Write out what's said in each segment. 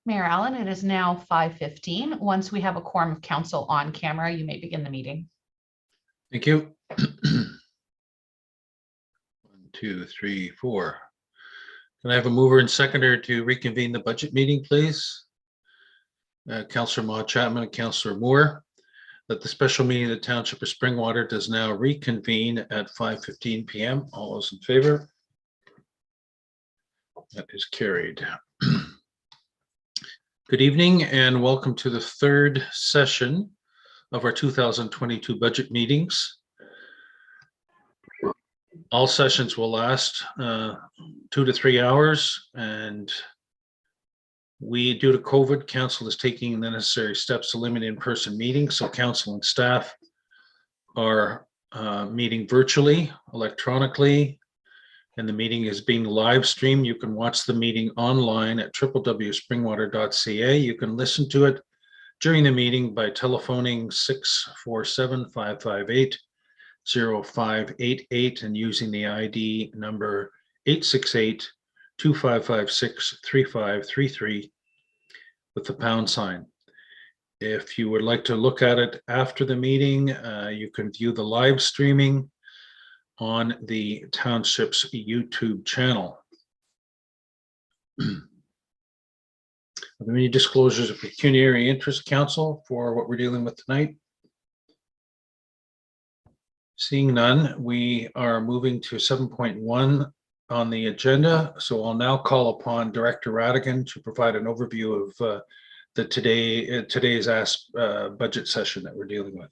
Mayor Allen, it is now 5:15. Once we have a quorum of council on camera, you may begin the meeting. Thank you. 1, 2, 3, 4. Can I have a mover and seconder to reconvene the budget meeting, please? Councillor Maud Chapman and Councillor Moore. That the special meeting of the Township of Springwater does now reconvene at 5:15 p.m. All those in favor? That is carried. Good evening and welcome to the third session of our 2022 budget meetings. All sessions will last 2 to 3 hours, and due to COVID, council is taking the necessary steps to limit in-person meetings, so council and staff are meeting virtually, electronically, and the meeting is being live streamed. You can watch the meeting online at www.springwater.ca. You can listen to it during the meeting by telephoning 647-558-0588 and using the ID number 868-2556-3533 with the pound sign. If you would like to look at it after the meeting, you can view the live streaming on the township's YouTube channel. Are there any disclosures of pecuniary interest, council, for what we're dealing with tonight? Seeing none, we are moving to 7.1 on the agenda. So I'll now call upon Director Radigan to provide an overview of today's budget session that we're dealing with.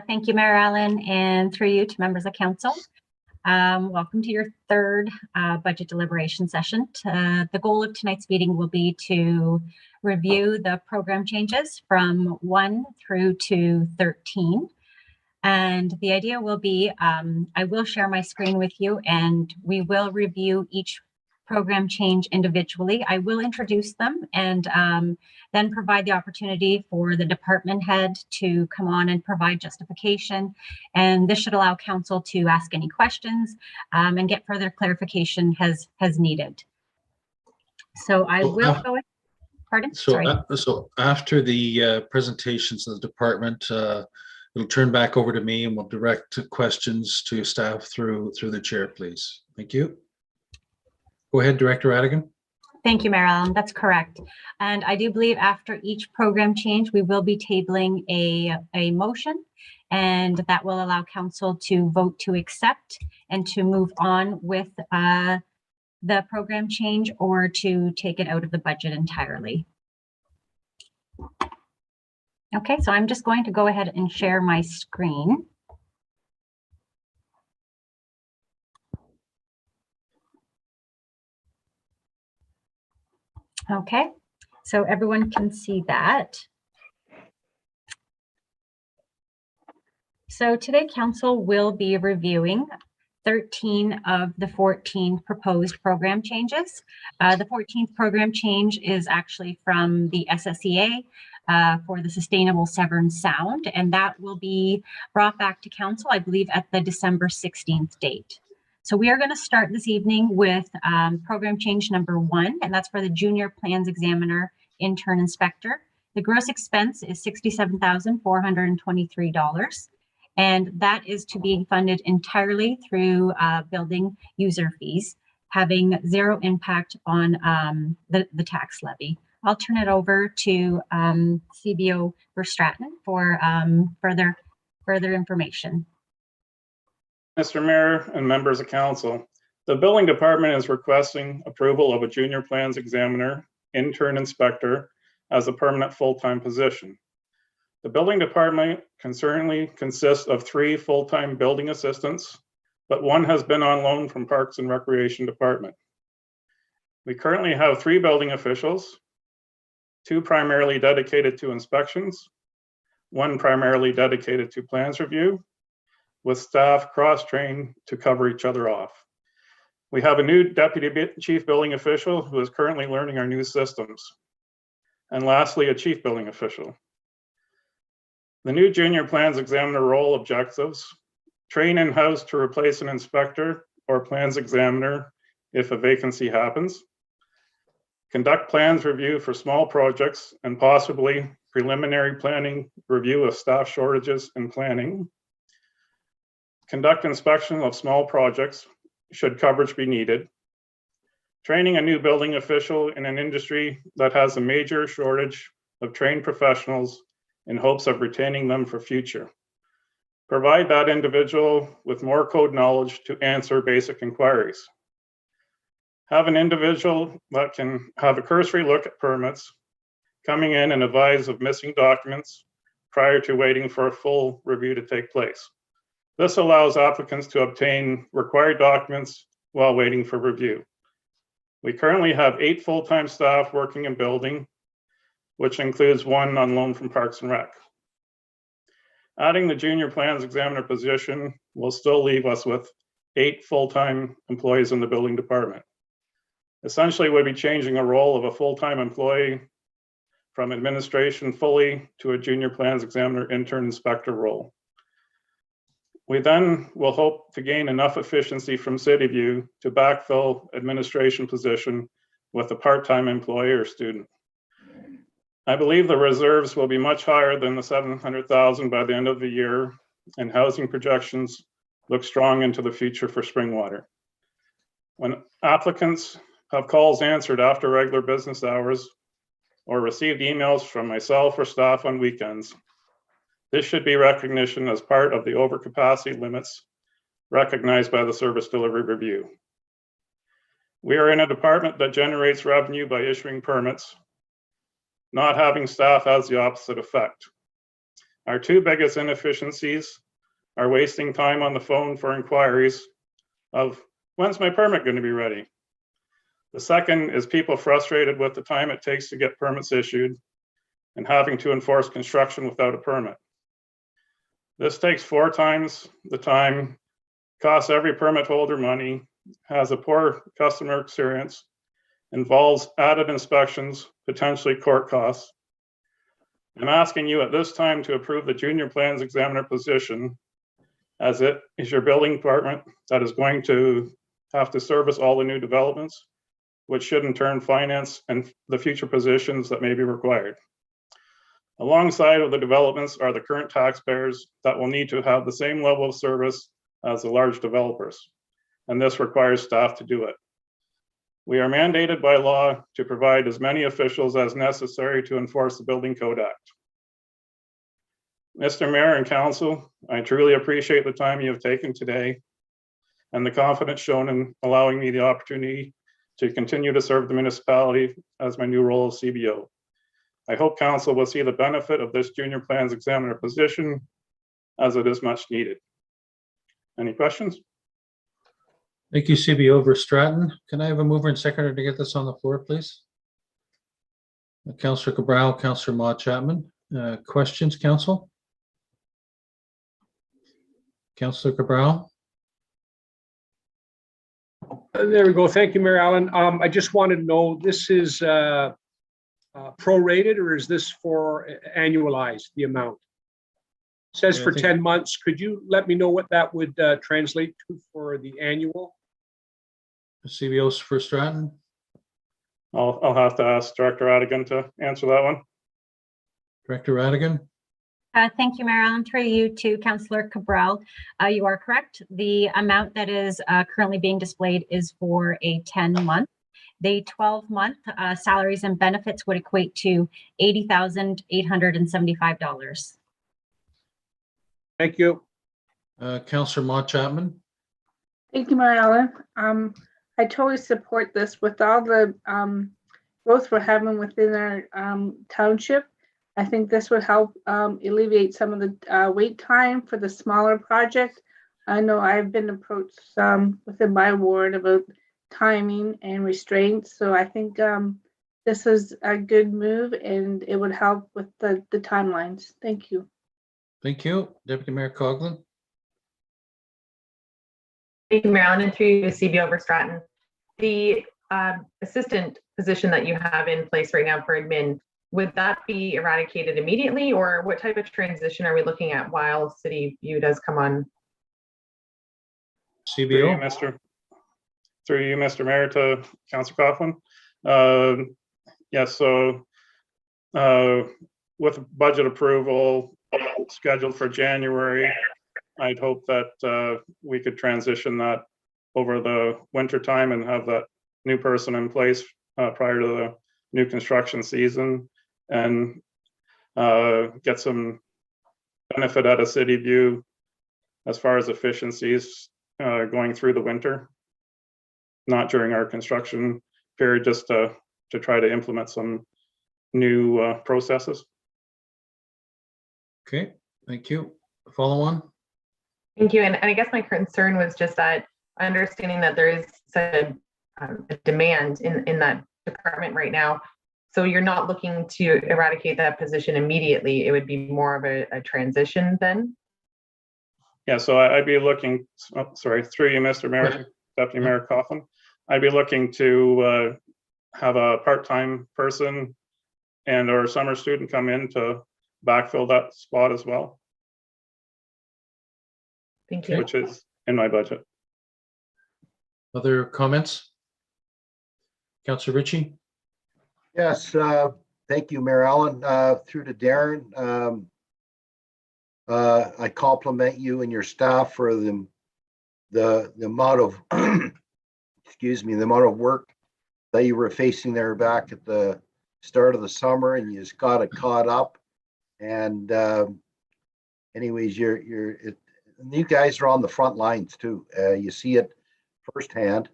Thank you, Mayor Allen, and through you to members of council. Welcome to your third budget deliberation session. The goal of tonight's meeting will be to review the program changes from 1 through to 13. And the idea will be, I will share my screen with you and we will review each program change individually. I will introduce them and then provide the opportunity for the department head to come on and provide justification. And this should allow council to ask any questions and get further clarification as needed. So I will go ahead. Pardon? So after the presentations of the department, it'll turn back over to me and we'll direct questions to staff through the chair, please. Thank you. Go ahead, Director Radigan. Thank you, Mayor Allen. That's correct. And I do believe after each program change, we will be tabling a motion, and that will allow council to vote to accept and to move on with the program change or to take it out of the budget entirely. Okay, so I'm just going to go ahead and share my screen. Okay, so everyone can see that. So today council will be reviewing 13 of the 14 proposed program changes. The 14th program change is actually from the SSEA for the Sustainable Severn Sound, and that will be brought back to council, I believe, at the December 16th date. So we are going to start this evening with program change number 1, and that's for the Junior Plans Examiner Intern Inspector. The gross expense is $67,423, and that is to be funded entirely through building user fees, having zero impact on the tax levy. I'll turn it over to CBO Verstraeten for further information. Mr. Mayor and members of council, the building department is requesting approval of a Junior Plans Examiner Intern Inspector as a permanent full-time position. The building department currently consists of 3 full-time building assistants, but 1 has been on loan from Parks and Recreation Department. We currently have 3 building officials, 2 primarily dedicated to inspections, 1 primarily dedicated to plans review, with staff cross-trained to cover each other off. We have a new Deputy Chief Building Official who is currently learning our new systems. And lastly, a Chief Building Official. The new Junior Plans Examiner role objectives: train in-house to replace an inspector or plans examiner if a vacancy happens. Conduct plans review for small projects and possibly preliminary planning review of staff shortages and planning. Conduct inspection of small projects should coverage be needed. Training a new building official in an industry that has a major shortage of trained professionals in hopes of retaining them for future. Provide that individual with more code knowledge to answer basic inquiries. Have an individual that can have a cursory look at permits, coming in and advise of missing documents prior to waiting for a full review to take place. This allows applicants to obtain required documents while waiting for review. We currently have 8 full-time staff working in building, which includes 1 on loan from Parks and Rec. Adding the junior plans examiner position will still leave us with 8 full-time employees in the building department. Essentially, we'll be changing a role of a full-time employee from administration fully to a junior plans examiner intern inspector role. We then will hope to gain enough efficiency from CityView to backfill administration position with a part-time employee or student. I believe the reserves will be much higher than the $700,000 by the end of the year, and housing projections look strong into the future for Springwater. When applicants have calls answered after regular business hours or received emails from myself or staff on weekends, this should be recognition as part of the overcapacity limits recognized by the Service Delivery Review. We are in a department that generates revenue by issuing permits. Not having staff has the opposite effect. Our 2 biggest inefficiencies are wasting time on the phone for inquiries of, when's my permit going to be ready? The second is people frustrated with the time it takes to get permits issued and having to enforce construction without a permit. This takes 4 times the time, costs every permit holder money, has a poor customer experience, involves added inspections, potentially court costs. I'm asking you at this time to approve the junior plans examiner position, as it is your building department that is going to have to service all the new developments, which should in turn finance and the future positions that may be required. Alongside of the developments are the current taxpayers that will need to have the same level of service as the large developers, and this requires staff to do it. We are mandated by law to provide as many officials as necessary to enforce the Building Code Act. Mr. Mayor and Council, I truly appreciate the time you have taken today and the confidence shown in allowing me the opportunity to continue to serve the municipality as my new role as CBO. I hope Council will see the benefit of this junior plans examiner position, as it is much needed. Any questions? Thank you, CBO Verstraeten. Can I have a mover and seconder to get this on the floor, please? Councillor Cabral, Councillor Ma Chapman. Questions, Council? Councillor Cabral? There we go. Thank you, Mayor Allen. I just wanted to know, this is prorated, or is this for annualized, the amount? It says Yeah, I for think- 10 months. Could you let me know what that would translate to for the annual? CBO Verstraeten? I'll have to ask Director Radigan to answer that one. Director Radigan? Thank you, Mayor Allen. Through you to Councillor Cabral. You are correct. The amount that is currently being displayed is for a 10-month. The 12-month salaries and benefits would equate to $80,875. Thank you. Councillor Ma Chapman? Thank you, Mayor Allen. I totally support this. With all the growth we're having within our township, I think this would help alleviate some of the wait time for the smaller project. I know I've been approached within my ward about timing and restraints, so I think this is a good move and it would help with the timelines. Thank you. Thank you. Deputy Mayor Coughlin? Thank you, Marilyn, and through you to CBO Verstraeten. The assistant position that you have in place right now for admin, would that be eradicated immediately, or what type of transition are we looking at while CityView does come on? CBO? Through you, Mr. Mayor, to Councillor Coughlin. Yes, so with budget approval scheduled for January, I'd hope that we could transition that over the winter time and have that new person in place prior to the new construction season, and get some benefit out of City View as far as efficiencies going through the winter, not during our construction period, just to try to implement some new processes. Okay, thank you. Follow on? Thank you. And I guess my concern was just that understanding that there is such a demand in that department right now. So you're not looking to eradicate that position immediately. It would be more of a transition then? Yeah, so I'd be looking, sorry, through you, Mr. Mayor, Deputy Mayor Coughlin. I'd be looking to have a part-time person and or summer student come in to backfill that spot as well, Thank you. which is in my budget. Other comments? Councillor Ritchie? Yes, thank you, Mayor Allen. Through to Darren. I compliment you and your staff for the amount of excuse me, the amount of work that you were facing there back at the start of the summer, and you just got it caught up. And anyways, you guys are on the front lines too. You see it firsthand.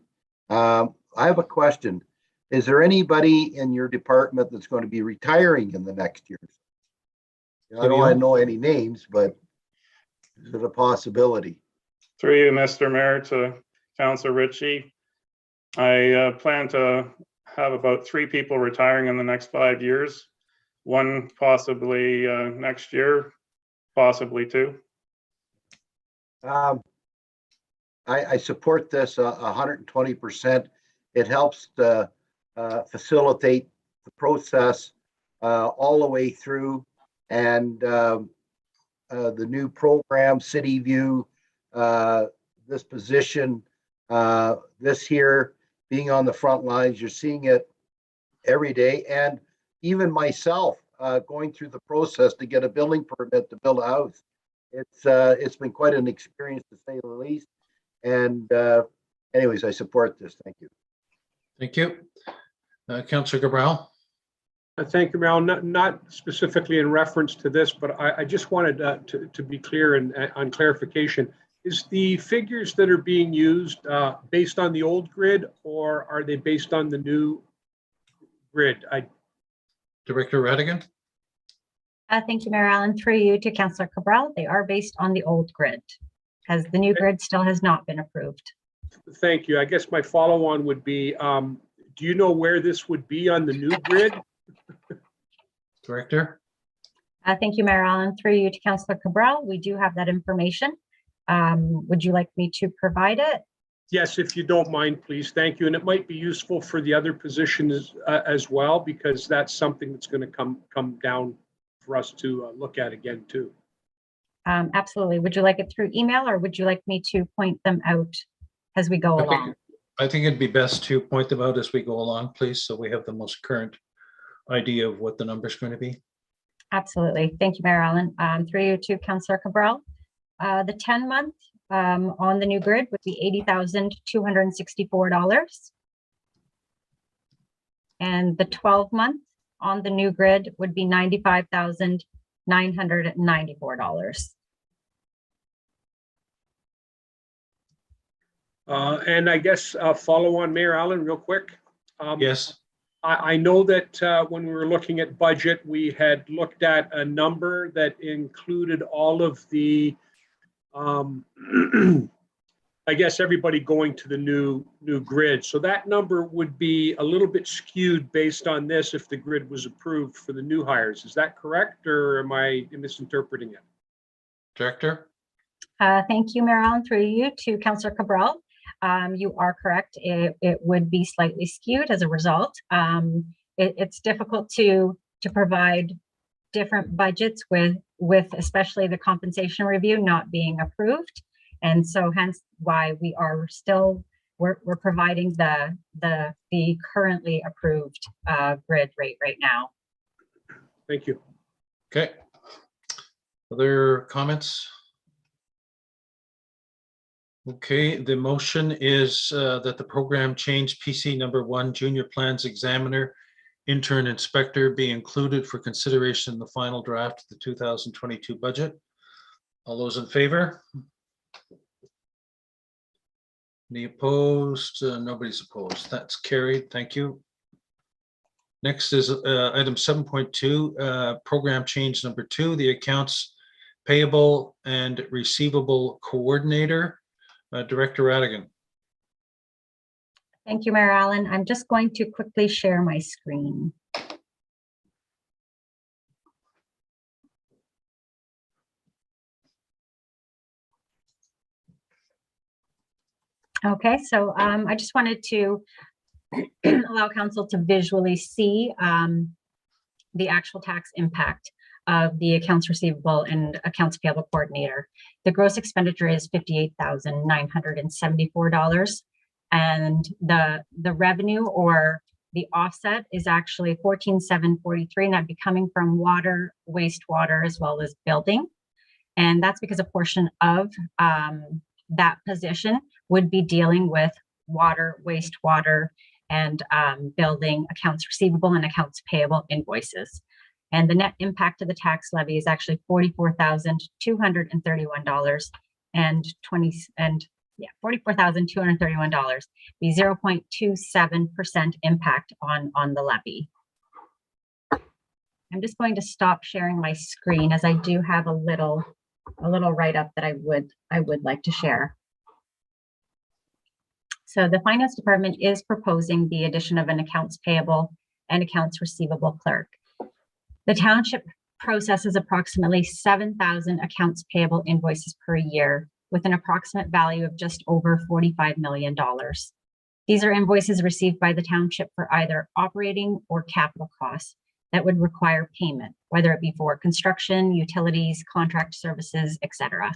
I have a question. Is there anybody in your department that's going to be retiring in the next year? I don't want to know any names, but is it a possibility? Through you, Mr. Mayor, to Councillor Ritchie. I plan to have about 3 people retiring in the next 5 years. 1 possibly next year, possibly 2. I support this 120%. It helps to facilitate the process all the way through, and the new program, City View, this position, this here, being on the front lines, you're seeing it every day. And even myself, going through the process to get a building permit to build a house, it's been quite an experience to say the least. And anyways, I support this. Thank you. Thank you. Councillor Cabral? Thank you, Mel. Not specifically in reference to this, but I just wanted to be clear and on clarification. Is the figures that are being used based on the old grid, or are they based on the new grid? Director Radigan? Thank you, Mayor Allen. Through you to Councillor Cabral. They are based on the old grid because the new grid still has not been approved. Thank you. I guess my follow-on would be, do you know where this would be on the new grid? Director? Thank you, Mayor Allen. Through you to Councillor Cabral. We do have that information. Would you like me to provide it? Yes, if you don't mind, please. Thank you. And it might be useful for the other positions as well, because that's something that's going to come down for us to look at again too. Absolutely. Would you like it through email, or would you like me to point them out as we go along? I think it'd be best to point them out as we go along, please, so we have the most current idea of what the number's going to be. Absolutely. Thank you, Mayor Allen. Through you to Councillor Cabral. The 10-month on the new grid would be $80,264. And the 12-month on the new grid would be $95,994. And I guess follow on, Mayor Allen, real quick. Yes. I know that when we were looking at budget, we had looked at a number that included all of the, I guess, everybody going to the new grid. So that number would be a little bit skewed based on this if the grid was approved for the new hires. Is that correct, or am I misinterpreting it? Director? Thank you, Mayor Allen. Through you to Councillor Cabral. You are correct. It would be slightly skewed as a result. It's difficult to provide different budgets with especially the compensation review not being approved. And so hence why we are still we're providing the currently approved grid rate right now. Thank you. Okay. Other comments? Okay, the motion is that the program change PC number 1, Junior Plans Examiner, Intern Inspector be included for consideration in the final draft of the 2022 budget. All those in favor? Any opposed? Nobody's opposed. That's carried. Thank you. Next is item 7.2, program change number 2, the accounts payable and receivable coordinator. Director Radigan. Thank you, Mayor Allen. I'm just going to quickly share my screen. Okay, so I just wanted to allow council to visually see the actual tax impact of the accounts receivable and accounts payable coordinator. The gross expenditure is $58,974, and the revenue or the offset is actually $14,743, and that'd be coming from water, wastewater, as well as building. And that's because a portion of that position would be dealing with water, wastewater, and building accounts receivable and accounts payable invoices. And the net impact of the tax levy is actually $44,231 and $44,231, the 0.27% impact on the levy. I'm just going to stop sharing my screen as I do have a little write-up that I would like to share. So the finance department is proposing the addition of an accounts payable and accounts receivable clerk. The township processes approximately 7,000 accounts payable invoices per year with an approximate value of just over $45 million. These are invoices received by the township for either operating or capital costs that would require payment, whether it be for construction, utilities, contract services, etc.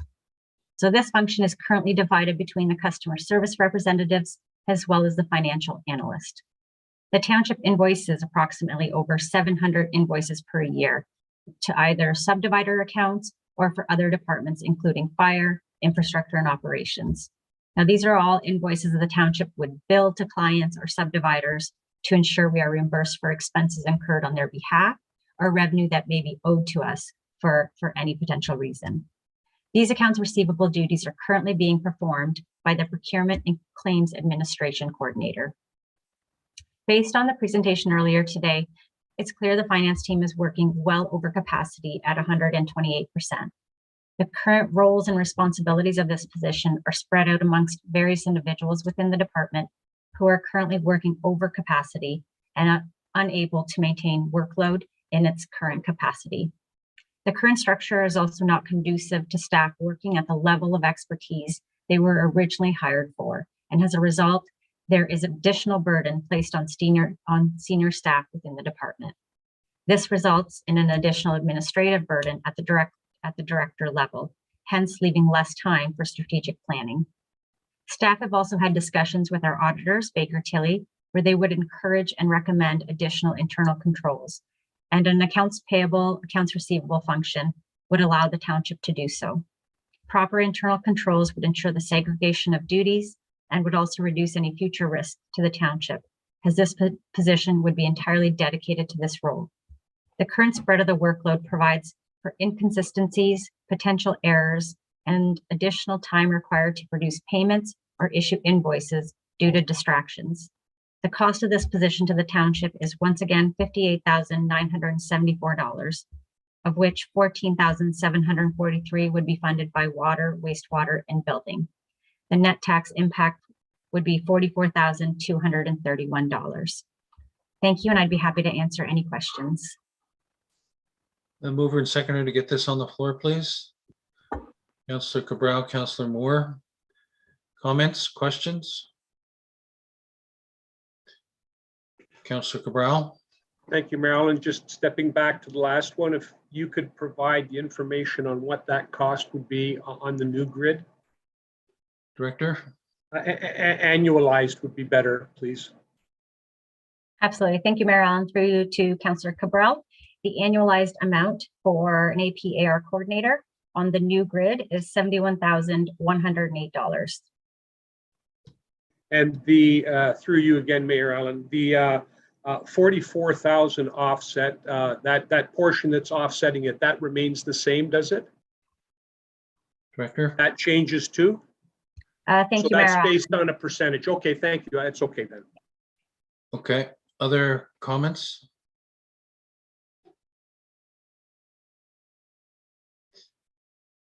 So this function is currently divided between the customer service representatives as well as the financial analyst. The township invoices approximately over 700 invoices per year to either subdivider accounts or for other departments, including fire, infrastructure, and operations. Now, these are all invoices that the township would bill to clients or subdividers to ensure we are reimbursed for expenses incurred on their behalf or revenue that may be owed to us for any potential reason. These accounts receivable duties are currently being performed by the Procurement and Claims Administration Coordinator. Based on the presentation earlier today, it's clear the finance team is working well over capacity at 128%. The current roles and responsibilities of this position are spread out amongst various individuals within the department who are currently working over capacity and are unable to maintain workload in its current capacity. The current structure is also not conducive to staff working at the level of expertise they were originally hired for, and as a result, there is additional burden placed on senior staff within the department. This results in an additional administrative burden at the director level, hence leaving less time for strategic planning. Staff have also had discussions with our auditors, Baker Tilly, where they would encourage and recommend additional internal controls, and an accounts payable, accounts receivable function would allow the township to do so. Proper internal controls would ensure the segregation of duties and would also reduce any future risk to the township, as this position would be entirely dedicated to this role. The current spread of the workload provides for inconsistencies, potential errors, and additional time required to produce payments or issue invoices due to distractions. The cost of this position to the township is once again $58,974, of which $14,743 would be funded by water, wastewater, and building. The net tax impact would be $44,231. Thank you, and I'd be happy to answer any questions. The mover and seconder to get this on the floor, please. Councillor Cabral, Councillor Moore. Comments, questions? Councillor Cabral. Thank you, Marilyn. Just stepping back to the last one, if you could provide the information on what that cost would be on the new grid. Director. Annualized would be better, please. Absolutely. Thank you, Mayor Allen. Through you to Councillor Cabral. The annualized amount for an APAR coordinator on the new grid is $71,108. And through you again, Mayor Allen, the 44,000 offset, that portion that's offsetting it, that remains the same, does it? Director? That changes too? Thank So you, Mayor that's Allen. based on a percentage. Okay, thank you. That's okay then. Okay, other comments?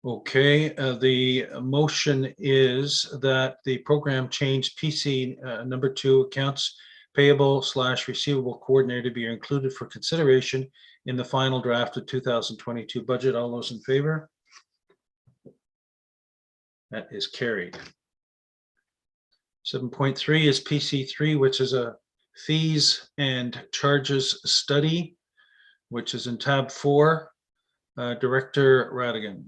Okay, the motion is that the program change PC number 2 accounts payable / receivable coordinator be included for consideration in the final draft of 2022 budget. All those in favor? That is carried. 7.3 is PC3, which is a fees and charges study, which is in tab 4. Director Radigan.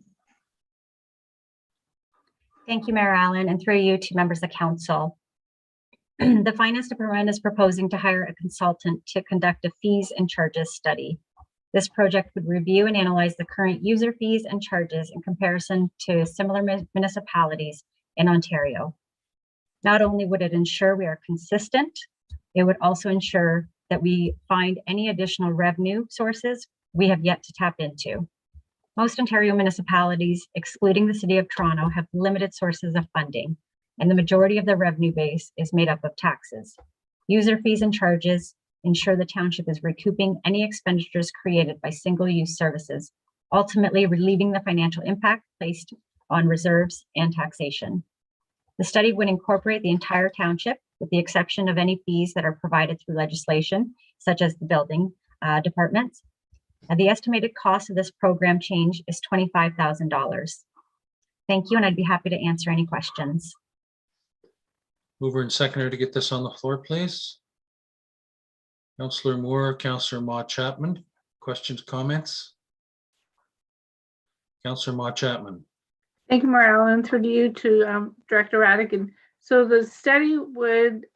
Thank you, Mayor Allen, and through you to members of council. The Finance Department is proposing to hire a consultant to conduct a fees and charges study. This project would review and analyze the current user fees and charges in comparison to similar municipalities in Ontario. Not only would it ensure we are consistent, it would also ensure that we find any additional revenue sources we have yet to tap into. Most Ontario municipalities, excluding the City of Toronto, have limited sources of funding, and the majority of their revenue base is made up of taxes. User fees and charges ensure the township is recouping any expenditures created by single-use services, ultimately relieving the financial impact placed on reserves and taxation. The study would incorporate the entire township, with the exception of any fees that are provided through legislation, such as the building departments. The estimated cost of this program change is $25,000. Thank you, and I'd be happy to answer any questions. Mover and seconder to get this on the floor, please. Councillor Moore, Councillor Maude Chapman, questions, comments? Councillor Maude Chapman. Thank you, Mayor Allen. Through to you to Director Radigan. So the study would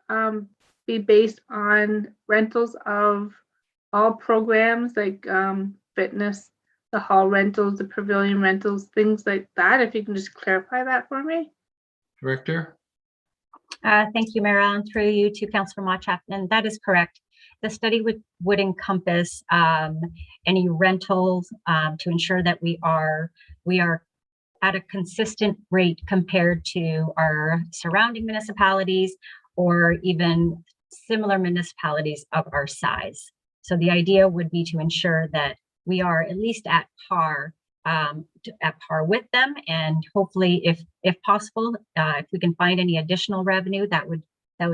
be based on rentals of all programs like fitness, the hall rentals, the pavilion rentals, things like that. If you can just clarify that for me. Director? Thank you, Mayor Allen. Through you to Councillor Maude Chapman. That is correct. The study would encompass any rentals to ensure that we are at a consistent rate compared to our surrounding municipalities or even similar municipalities of our size. So the idea would be to ensure that we are at least at par with them, and hopefully, if possible, if we can find any additional revenue, that would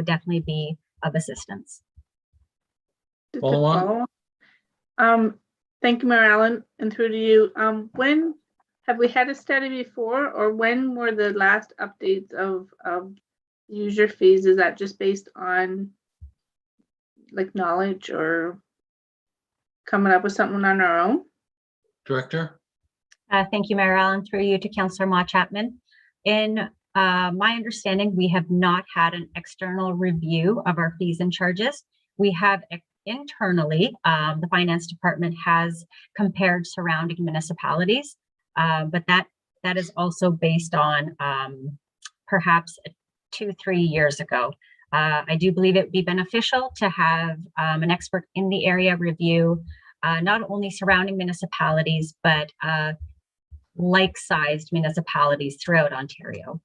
definitely be of assistance. Just to Follow on. Thank you, Mayor Allen, and through to you. When have we had a study before, or when were the last updates of user fees? Is that just based on like knowledge or coming up with something on our own? Director? Thank you, Mayor Allen. Through you to Councillor Maude Chapman. In my understanding, we have not had an external review of our fees and charges. We have internally, the Finance Department has compared surrounding municipalities, but that is also based on perhaps 2-3 years ago. I do believe it would be beneficial to have an expert in the area review not only surrounding municipalities, but like-sized municipalities throughout Ontario.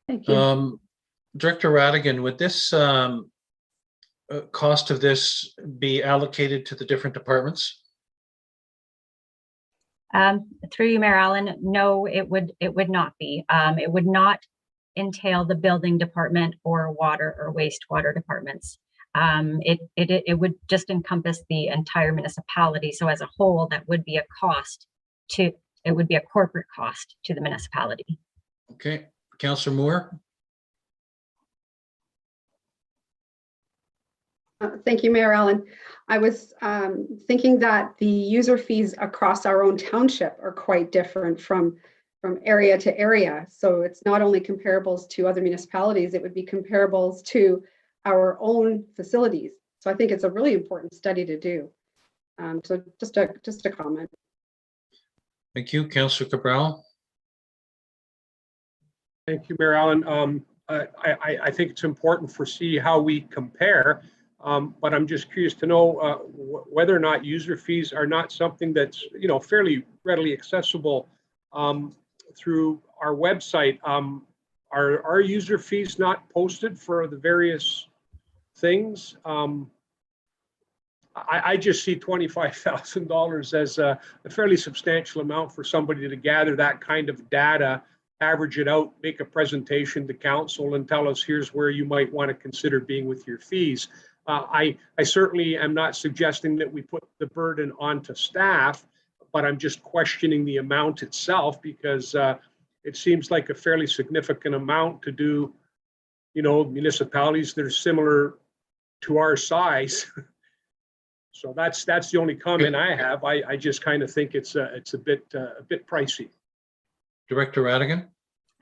Thank you. Director Radigan, would this cost of this be allocated to the different departments? Through you, Mayor Allen, no, it would not be. It would not entail the building department or water or wastewater departments. It would just encompass the entire municipality. So as a whole, that would be a cost to, it would be a corporate cost to the municipality. Okay, Councillor Moore. Thank you, Mayor Allen. I was thinking that the user fees across our own township are quite different from from area to area. So it's not only comparables to other municipalities, it would be comparables to our own facilities. So I think it's a really important study to do. So just a comment. Thank you, Councillor Cabral. Thank you, Mayor Allen. I think it's important for see how we compare, but I'm just curious to know whether or not user fees are not something that's, you know, fairly readily accessible through our website. Are our user fees not posted for the various things? I just see $25,000 as a fairly substantial amount for somebody to gather that kind of data, average it out, make a presentation to council and tell us here's where you might want to consider being with your fees. I certainly am not suggesting that we put the burden onto staff, but I'm just questioning the amount itself, because it seems like a fairly significant amount to do, you know, municipalities that are similar to our size. So that's the only comment I have. I just kind of think it's a bit pricey. Director Radigan.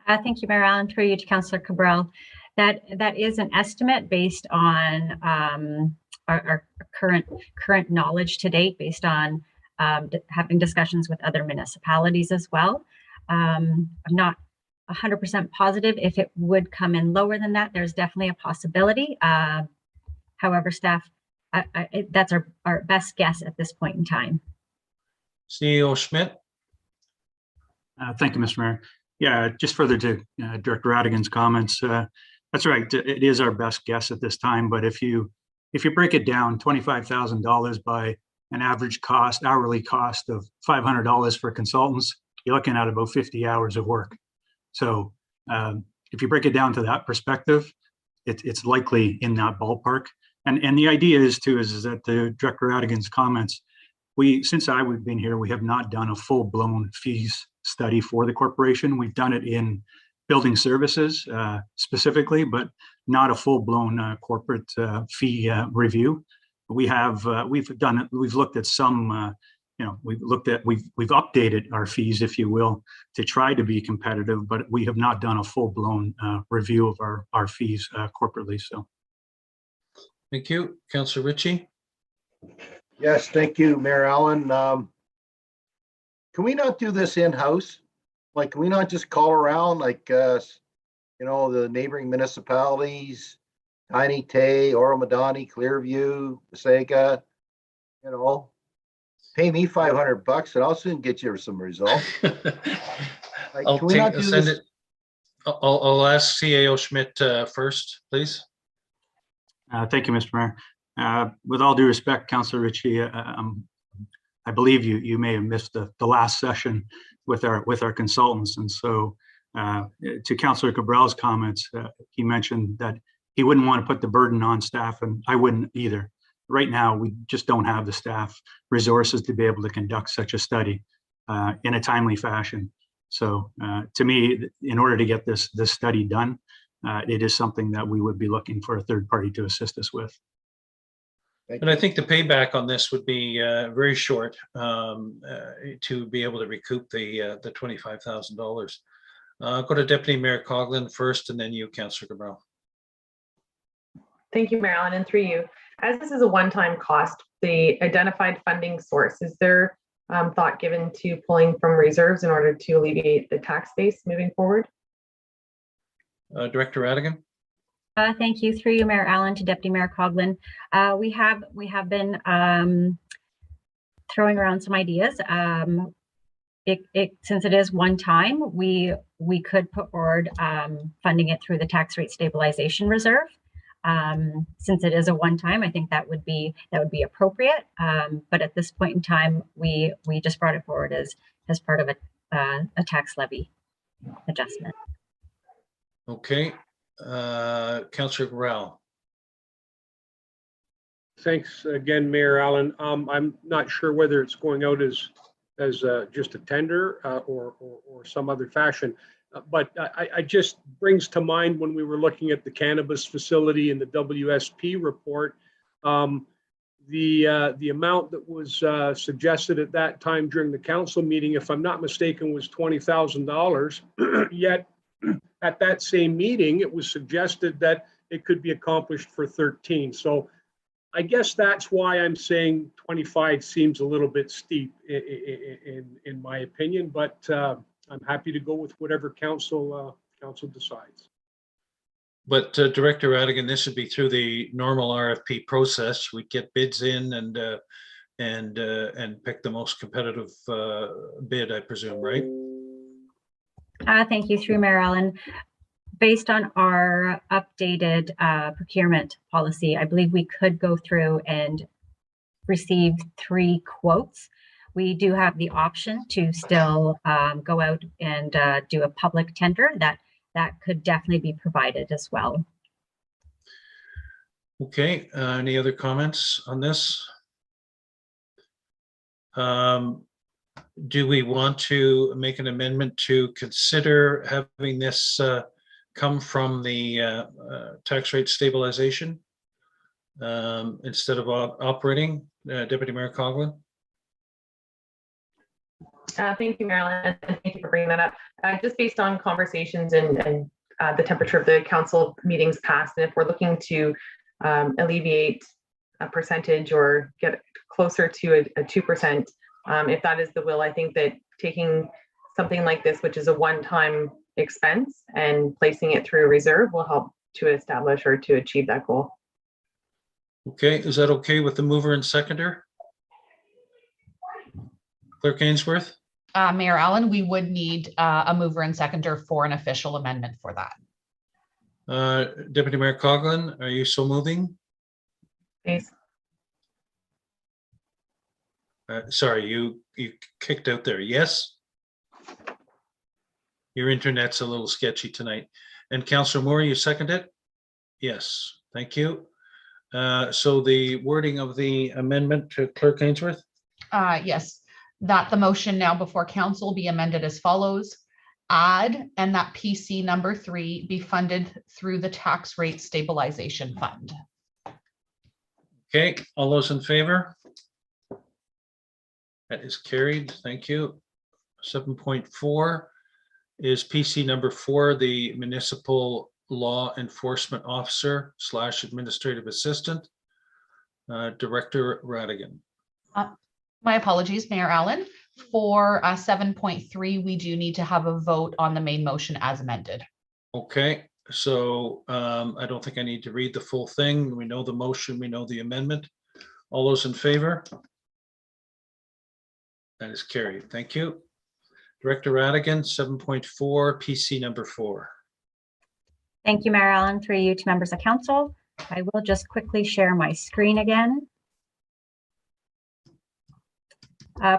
Thank you, Mayor Allen. Through you to Councillor Cabral. That is an estimate based on our current knowledge to date, based on having discussions with other municipalities as well. I'm not 100% positive if it would come in lower than that. There's definitely a possibility. However, staff, that's our best guess at this point in time. CEO Schmidt. Thank you, Mr. Mayor. Yeah, just further to Director Radigan's comments, that's right. It is our best guess at this time. But if you break it down, $25,000 by an average cost, hourly cost of $500 for consultants, you're looking at about 50 hours of work. So if you break it down to that perspective, it's likely in that ballpark. And the idea is that the Director Radigan's comments, since I've been here, we have not done a full-blown fees study for the corporation. We've done it in building services specifically, but not a full-blown corporate fee review. We've done it. We've looked at some. We've updated our fees, if you will, to try to be competitive, but we have not done a full-blown review of our fees corporately. So. Thank you, Councillor Ritchie. Yes, thank you, Mayor Allen. Can we not do this in-house? Like, can we not just call around, like, the neighboring municipalities, Tiny Tay, Oro-Madani, Clearview, Wasaga, pay me $500 and I'll soon get you some results. Like, I'll ask CAO Schmidt first, please. Thank you, Mr. Mayor. With all due respect, Councillor Ritchie, I believe you may have missed the last session with our consultants, and so to Councillor Cabral's comments, he mentioned that he wouldn't want to put the burden on staff, and I wouldn't either. Right now, we just don't have the staff resources to be able to conduct such a study in a timely fashion. So to me, in order to get this study done, it is something that we would be looking for a third party to assist us with. And I think the payback on this would be very short to be able to recoup the $25,000. Go to Deputy Mayor Coughlin first, and then you, Councillor Cabral. Thank you, Mayor Allen, and through you. As this is a one-time cost, the identified funding source, is there thought given to pulling from reserves in order to alleviate the tax base moving forward? Director Radigan. Thank you. Through you, Mayor Allen, to Deputy Mayor Coughlin. We have been throwing around some ideas. Since it is one time, we could put forward funding it through the tax rate stabilization reserve. Since it is a one time, I think that would be appropriate. But at this point in time, we just brought it forward as part of a tax levy adjustment. Okay. Councillor Cabral. Thanks again, Mayor Allen. I'm not sure whether it's going out as just a tender or some other fashion, but I just brings to mind when we were looking at the cannabis facility in the WSP report, The amount that was suggested at that time during the council meeting, if I'm not mistaken, was $20,000. Yet at that same meeting, it was suggested that it could be accomplished for 13. So I guess that's why I'm saying 25 seems a little bit steep in my opinion, but I'm happy to go with whatever council decides. But Director Radigan, this would be through the normal RFP process. We'd get bids in and pick the most competitive bid, I presume, right? Thank you, through Mayor Allen. Based on our updated procurement policy, I believe we could go through and receive 3 quotes. We do have the option to still go out and do a public tender. That could definitely be provided as well. Okay, any other comments on this? Do we want to make an amendment to consider having this come from the tax rate stabilization instead of operating? Deputy Mayor Coughlin? Thank you, Marilyn, and thank you for bringing that up. Just based on conversations and the temperature of the council meetings past, and if we're looking to alleviate a percentage or get closer to a 2%, if that is the will, I think that taking something like this, which is a one-time expense, and placing it through a reserve will help to establish or to achieve that goal. Okay, is that okay with the mover and seconder? Clerk Ainsworth? Mayor Allen, we would need a mover and seconder for an official amendment for that. Deputy Mayor Coughlin, are you so moving? Please. Sorry, you kicked out there. Yes? Your internet's a little sketchy tonight. And Councillor Moore, you second it? Yes, thank you. So the wording of the amendment to Clerk Ainsworth? Yes, that the motion now before council be amended as follows. Add and that PC number 3 be funded through the tax rate stabilization fund. Okay, all those in favor? That is carried. Thank you. 7.4 is PC number 4, the municipal law enforcement officer / administrative assistant. Director Radigan. My apologies, Mayor Allen. For 7.3, we do need to have a vote on the main motion as amended. Okay, so I don't think I need to read the full thing. We know the motion, we know the amendment. All those in favor? That is carried. Thank you. Director Radigan, 7.4, PC number 4. Thank you, Mayor Allen, through you to members of council. I will just quickly share my screen again.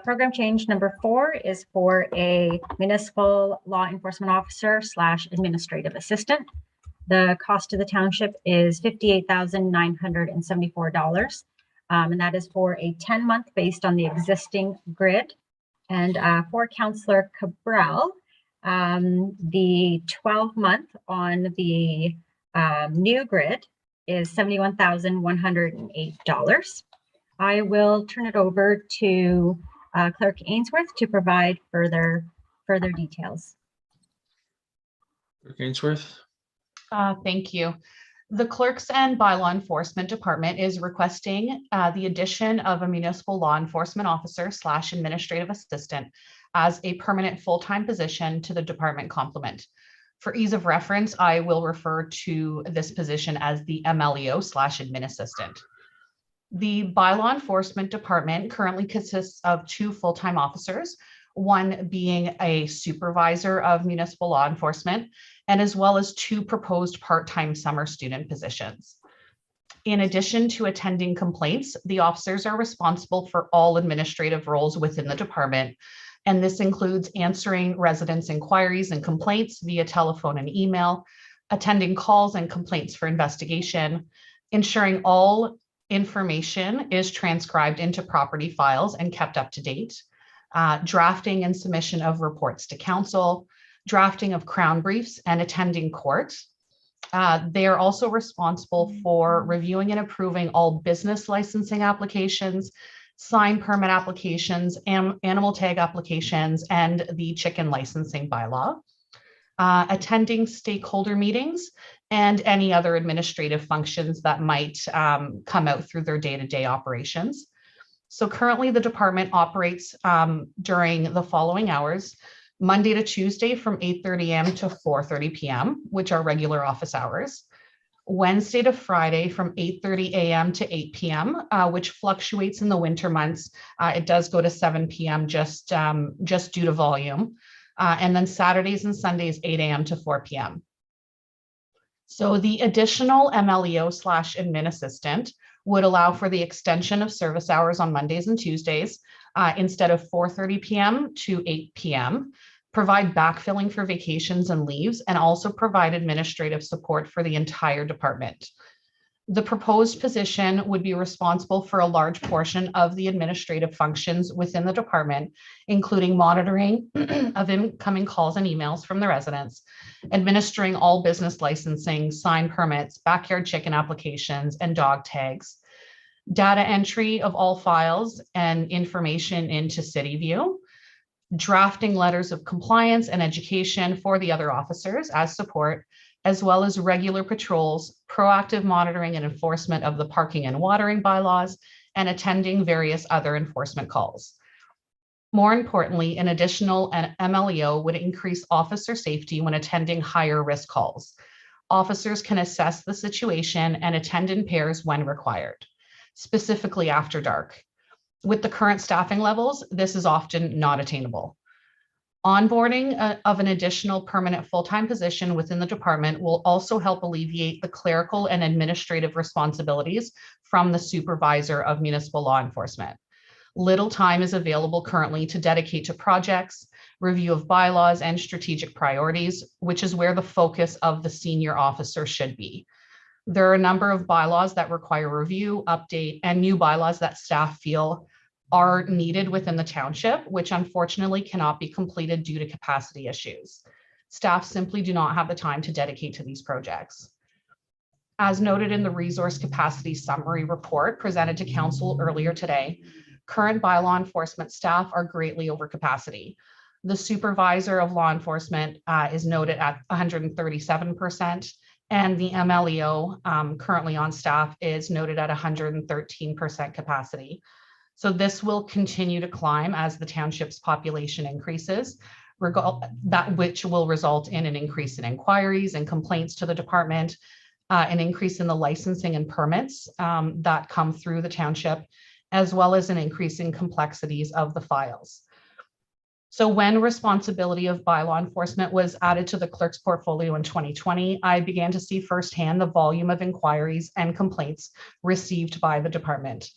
Program change number 4 is for a municipal law enforcement officer / administrative assistant. The cost to the township is $58,974. And that is for a 10-month based on the existing grid. And for Councillor Cabral, the 12-month on the new grid is $71,108. I will turn it over to Clerk Ainsworth to provide further details. Clerk Ainsworth. Thank you. The Clerks and Bylaw Enforcement Department is requesting the addition of a municipal law enforcement officer / administrative assistant as a permanent full-time position to the department complement. For ease of reference, I will refer to this position as the MLEO / admin assistant. The Bylaw Enforcement Department currently consists of 2 full-time officers, one being a supervisor of municipal law enforcement, and as well as 2 proposed part-time summer student positions. In addition to attending complaints, the officers are responsible for all administrative roles within the department, and this includes answering residents' inquiries and complaints via telephone and email, attending calls and complaints for investigation, ensuring all information is transcribed into property files and kept up to date, drafting and submission of reports to council, drafting of crown briefs and attending court, They are also responsible for reviewing and approving all business licensing applications, sign permit applications, animal tag applications, and the chicken licensing bylaw. Attending stakeholder meetings and any other administrative functions that might come out through their day-to-day operations. So currently the department operates during the following hours: Monday to Tuesday from 8:30 a.m. to 4:30 p.m., which are regular office hours. Wednesday to Friday from 8:30 a.m. to 8 p.m., which fluctuates in the winter months. It does go to 7 p.m. just due to volume. And then Saturdays and Sundays, 8 a.m. to 4 p.m. So the additional MLEO/admin assistant would allow for the extension of service hours on Mondays and Tuesdays instead of 4:30 p.m. to 8 p.m., provide backfilling for vacations and leaves, and also provide administrative support for the entire department. The proposed position would be responsible for a large portion of the administrative functions within the department, including monitoring of incoming calls and emails from the residents, administering all business licensing, sign permits, backyard chicken applications, and dog tags, data entry of all files and information into CityView, drafting letters of compliance and education for the other officers as support, as well as regular patrols, proactive monitoring and enforcement of the parking and watering bylaws, and attending various other enforcement calls. More importantly, an additional MLEO would increase officer safety when attending higher risk calls. Officers can assess the situation and attend in pairs when required, specifically after dark. With the current staffing levels, this is often not attainable. Onboarding of an additional permanent full-time position within the department will also help alleviate the clerical and administrative responsibilities from the supervisor of municipal law enforcement. Little time is available currently to dedicate to projects, review of bylaws, and strategic priorities, which is where the focus of the senior officer should be. There are a number of bylaws that require review, update, and new bylaws that staff feel are needed within the township, which unfortunately cannot be completed due to capacity issues. Staff simply do not have the time to dedicate to these projects. As noted in the resource capacity summary report presented to council earlier today, current bylaw enforcement staff are greatly over capacity. The supervisor of law enforcement is noted at 137%, and the MLEO currently on staff is noted at 113% capacity. So this will continue to climb as the township's population increases, which will result in an increase in inquiries and complaints to the department, an increase in the licensing and permits that come through the township, as well as an increase in complexities of the files. So when responsibility of bylaw enforcement was added to the clerk's portfolio in 2020, I began to see firsthand the volume of inquiries and complaints received by the department.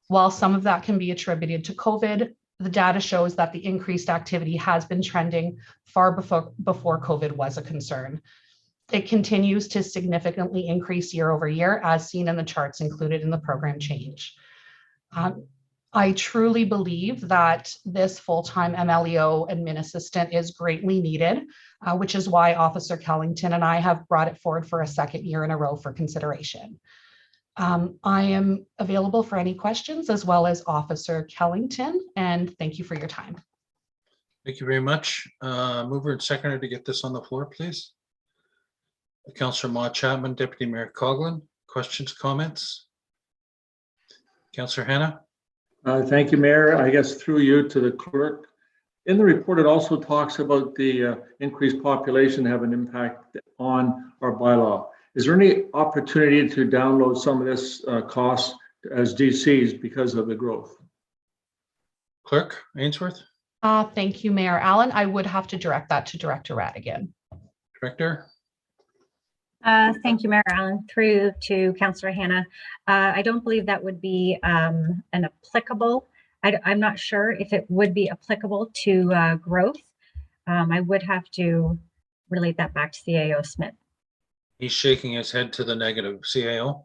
While some of that can be attributed to COVID, the data shows that the increased activity has been trending far before COVID was a concern. It continues to significantly increase year over year, as seen in the charts included in the program change. I truly believe that this full-time MLEO admin assistant is greatly needed, which is why Officer Kellington and I have brought it forward for a second year in a row for consideration. I am available for any questions, as well as Officer Kellington, and thank you for your time. Thank you very much. Mover and seconder to get this on the floor, please. Councillor Maude Chapman, Deputy Mayor Coughlin, questions, comments? Councillor Hannah. Thank you, Mayor. I guess through you to the clerk. In the report, it also talks about the increased population have an impact on our bylaw. Is there any opportunity to download some of this cost as DCs because of the growth? Clerk Ainsworth. Thank you, Mayor Allen. I would have to direct that to Director Radigan. Director. Thank you, Mayor Allen. Through to Councillor Hannah. I don't believe that would be an applicable. I'm not sure if it would be applicable to growth. I would have to relate that back to CAO Smith. He's shaking his head to the negative. CAO.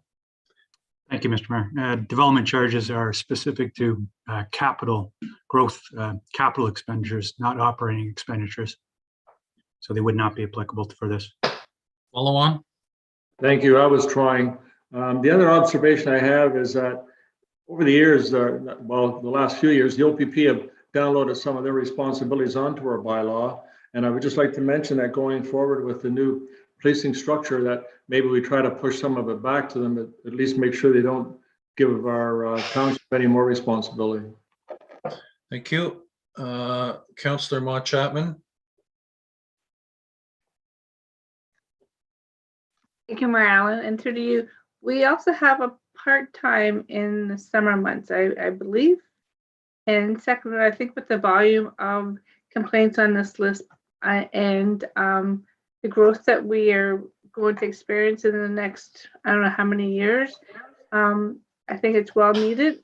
Thank you, Mr. Mayor. Development charges are specific to capital growth, capital expenditures, not operating expenditures. So they would not be applicable for this. Follow on. Thank you. I was trying. The other observation I have is that over the years, well, the last few years, the OPP have downloaded some of their responsibilities onto our bylaw. And I would just like to mention that going forward with the new policing structure, that maybe we try to push some of it back to them, but at least make sure they don't give our township any more responsibility. Thank you. Councillor Mott Chapman. Thank you, Mayor Allen. And through to you, we also have a part-time in the summer months, I believe. And secondly, I think with the volume of complaints on this list and the growth that we are going to experience in the next, I don't know how many years, I think it's well needed.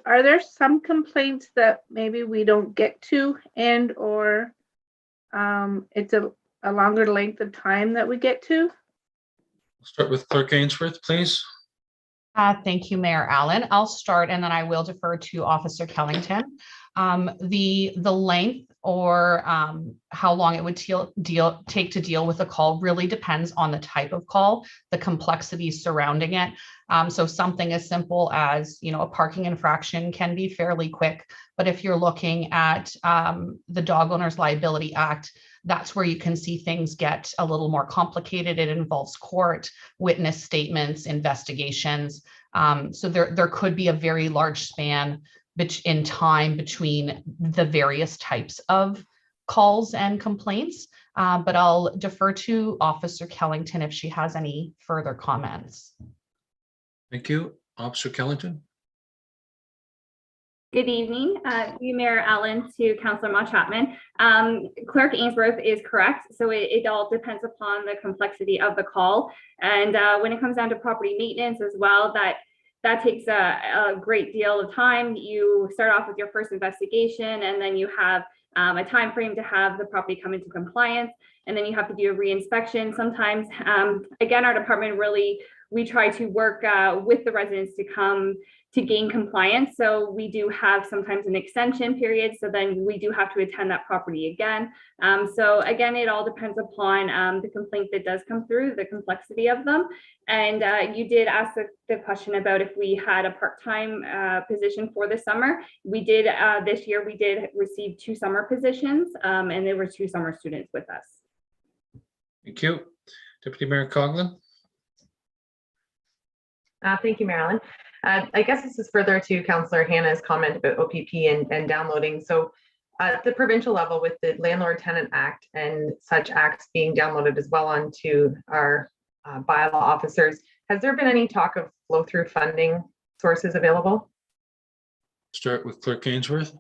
Are there some complaints that maybe we don't get to and or it's a longer length of time that we get to? Start with Clerk Ainsworth, please. Thank you, Mayor Allen. I'll start and then I will defer to Officer Kellington. The length or how long it would take to deal with a call really depends on the type of call, the complexities surrounding it. So something as simple as, a parking infraction can be fairly quick, but if you're looking at the Dog Owners Liability Act, that's where you can see things get a little more complicated. It involves court, witness statements, investigations. So there could be a very large span in time between the various types of calls and complaints. But I'll defer to Officer Kellington if she has any further comments. Thank you. Officer Kellington. Good evening, you Mayor Allen to Councillor Mott Chapman. Clerk Ainsworth is correct. So it all depends upon the complexity of the call. And when it comes down to property maintenance as well, that takes a great deal of time. You start off with your first investigation and then you have a time frame to have the property come into compliance, and then you have to do a re-inspection. Sometimes, again, our department we try to work with the residents to gain compliance. So we do have sometimes an extension period. So then we do have to attend that property again. So again, it all depends upon the complaint that does come through, the complexity of them. And you did ask the question about if we had a part-time position for the summer. We did, this year, we did receive 2 summer positions and there were 2 summer students with us. Thank you. Deputy Mayor Coughlin. Thank you, Mayor Allen. I guess this is further to Councillor Hannah's comment about OPP and downloading. So at the provincial level, with the Landlord Tenant Act and such acts being downloaded as well onto our bylaw officers, has there been any talk of flow-through funding sources available? Start with Clerk Ainsworth.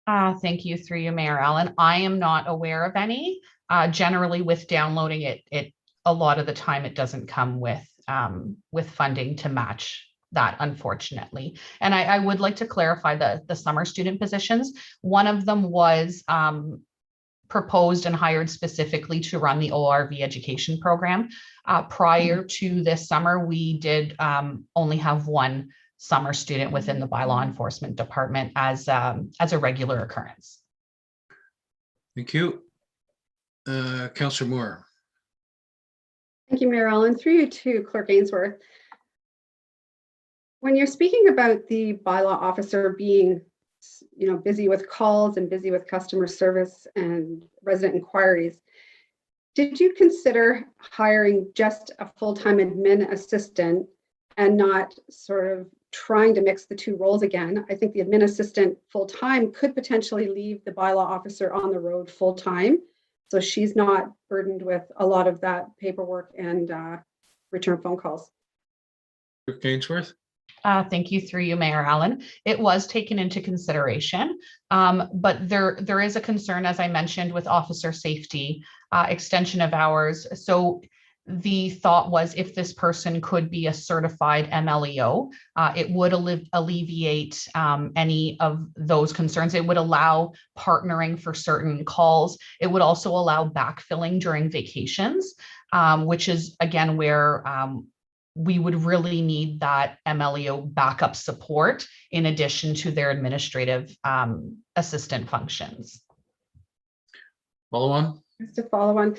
Thank you, through you, Mayor Allen. I am not aware of any. Generally, with downloading it, a lot of the time it doesn't come with funding to match that, unfortunately. And I would like to clarify the summer student positions. One of them was proposed and hired specifically to run the ORV education program. Prior to this summer, we did only have 1 summer student within the bylaw enforcement department as a regular occurrence. Thank you. Councillor Moore. Thank you, Mayor Allen. Through you to Clerk Ainsworth. When you're speaking about the bylaw officer being, busy with calls and busy with customer service and resident inquiries, did you consider hiring just a full-time admin assistant and not sort of trying to mix the 2 roles again? I think the admin assistant full-time could potentially leave the bylaw officer on the road full-time, so she's not burdened with a lot of that paperwork and return phone calls. Clerk Ainsworth. Thank you, through you, Mayor Allen. It was taken into consideration, but there is a concern, as I mentioned, with officer safety, extension of hours. So the thought was, if this person could be a certified MLEO, it would alleviate any of those concerns. It would allow partnering for certain calls. It would also allow backfilling during vacations, which is, again, where we would really need that MLEO backup support in addition to their administrative assistant functions. Follow on. Just to follow on,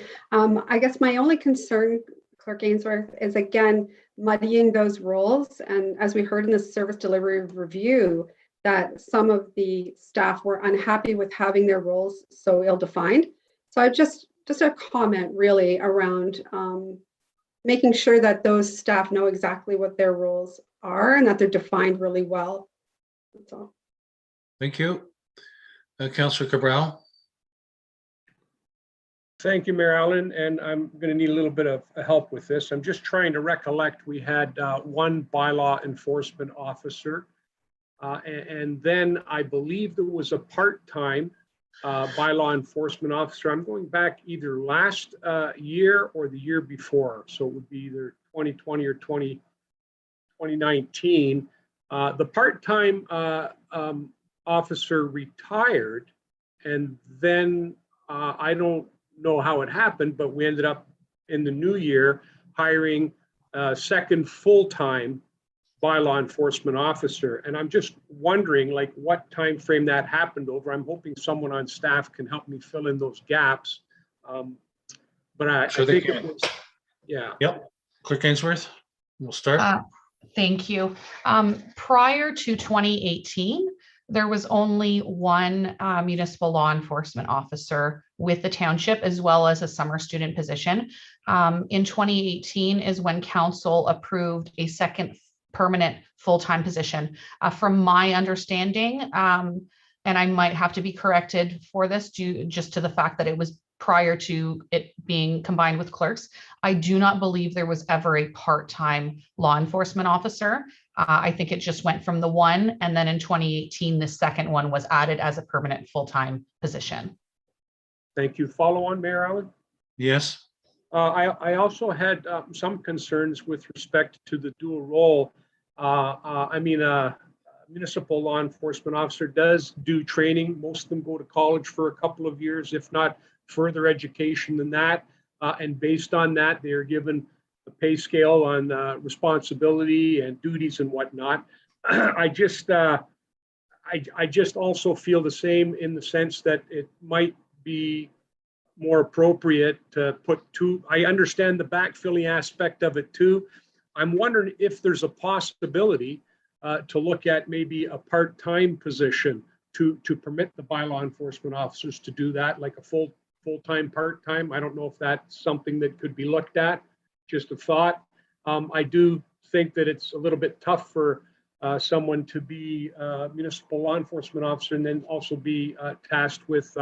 I guess my only concern, Clerk Ainsworth, is again muddying those roles. And as we heard in the service delivery review, that some of the staff were unhappy with having their roles so ill-defined. So I just a comment really around making sure that those staff know exactly what their roles are and that they're defined really well. That's all. Thank you. Councillor Cabral. Thank you, Mayor Allen, and I'm going to need a little bit of help with this. I'm just trying to recollect. We had one bylaw enforcement officer, and then I believe there was a part-time bylaw enforcement officer. I'm going back either last year or the year before, so it would be either 2020 or 2019. The part-time officer retired, and then I don't know how it happened, but we ended up in the new year hiring a second full-time bylaw enforcement officer. And I'm just wondering like what time frame that happened over. I'm hoping someone on staff can help me fill in those gaps. But I think it was, yeah. Yep. Clerk Ainsworth, we'll start. Thank you. Prior to 2018, there was only one municipal law enforcement officer with the township, as well as a summer student position. In 2018 is when council approved a second permanent full-time position. From my understanding, and I might have to be corrected for this due just to the fact that it was prior to it being combined with clerks, I do not believe there was ever a part-time law enforcement officer. I think it just went from the one, and then in 2018, the second one was added as a permanent full-time position. Thank you. Follow on, Mayor Allen? Yes. I also had some concerns with respect to the dual role. I mean, a municipal law enforcement officer does do training. Most of them go to college for a couple of years, if not further education than that. And based on that, they are given a pay scale on responsibility and duties and whatnot. I just also feel the same in the sense that it might be more appropriate to put two. I understand the backfilling aspect of it too. I'm wondering if there's a possibility to look at maybe a part-time position to permit the bylaw enforcement officers to do that, like a full-time, part-time. I don't know if that's something that could be looked at. Just a thought. I do think that it's a little bit tough for someone to be a municipal law enforcement officer and then also be tasked with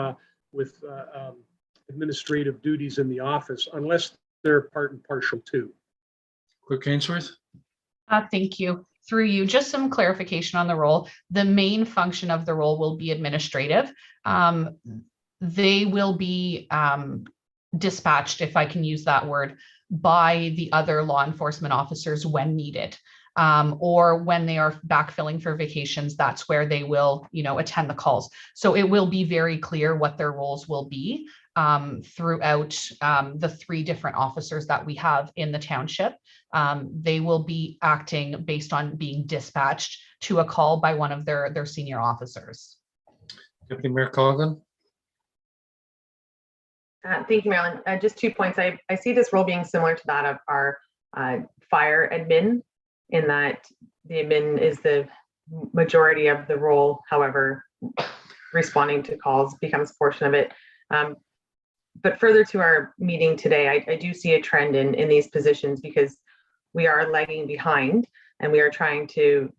administrative duties in the office, unless they're part and partial too. Clerk Ainsworth. Thank you. Through you, just some clarification on the role. The main function of the role will be administrative. They will be dispatched, if I can use that word, by the other law enforcement officers when needed. Or when they are backfilling for vacations, that's where they will, attend the calls. So it will be very clear what their roles will be throughout the three different officers that we have in the township. They will be acting based on being dispatched to a call by one of their senior officers. Deputy Mayor Coughlin. Thank you, Marilyn. Just 2 points. I see this role being similar to that of our fire admin, in that the admin is the majority of the role. However, responding to calls becomes a portion of it. But further to our meeting today, I do see a trend in these positions because we are lagging behind and we are trying to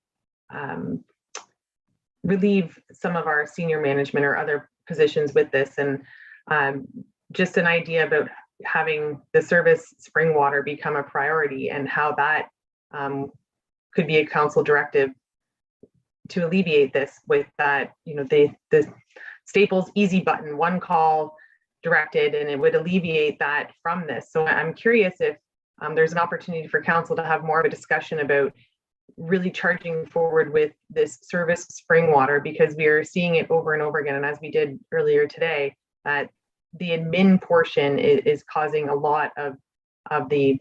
relieve some of our senior management or other positions with this. And just an idea about having the service spring water become a priority and how that could be a council directive to alleviate this with that, the Staples easy button, one call directed, and it would alleviate that from this. So I'm curious if there's an opportunity for council to have more of a discussion about really charging forward with this service spring water, because we are seeing it over and over again. And as we did earlier today, that the admin portion is causing a lot of the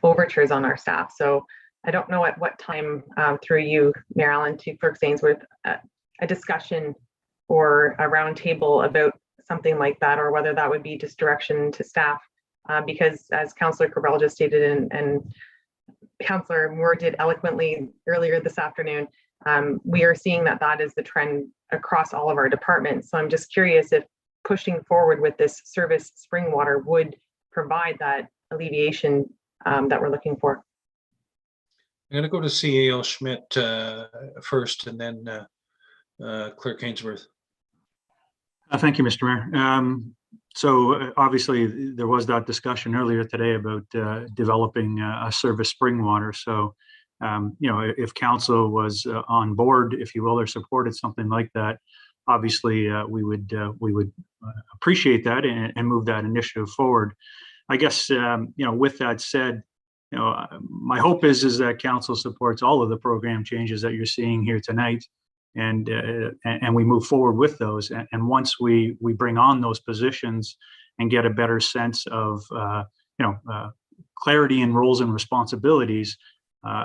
overtures on our staff. So I don't know at what time, through you, Marilyn, to Clerk Ainsworth, a discussion or a roundtable about something like that, or whether that would be just direction to staff. Because as Councillor Cabral just stated and Councillor Moore did eloquently earlier this afternoon, we are seeing that that is the trend across all of our departments. So I'm just curious if pushing forward with this service spring water would provide that alleviation that we're looking for. I'm going to go to CAO Schmidt first, and then Clerk Ainsworth. Thank you, Mr. Mayor. So obviously there was that discussion earlier today about developing a service spring water. So, you know, if council was on board, if you will, or supported something like that, obviously we would appreciate that and move that initiative forward. I guess, you know, with that said, you know, my hope is that council supports all of the program changes that you're seeing here tonight, and we move forward with those. And once we bring on those positions and get a better sense of you know, clarity in roles and responsibilities,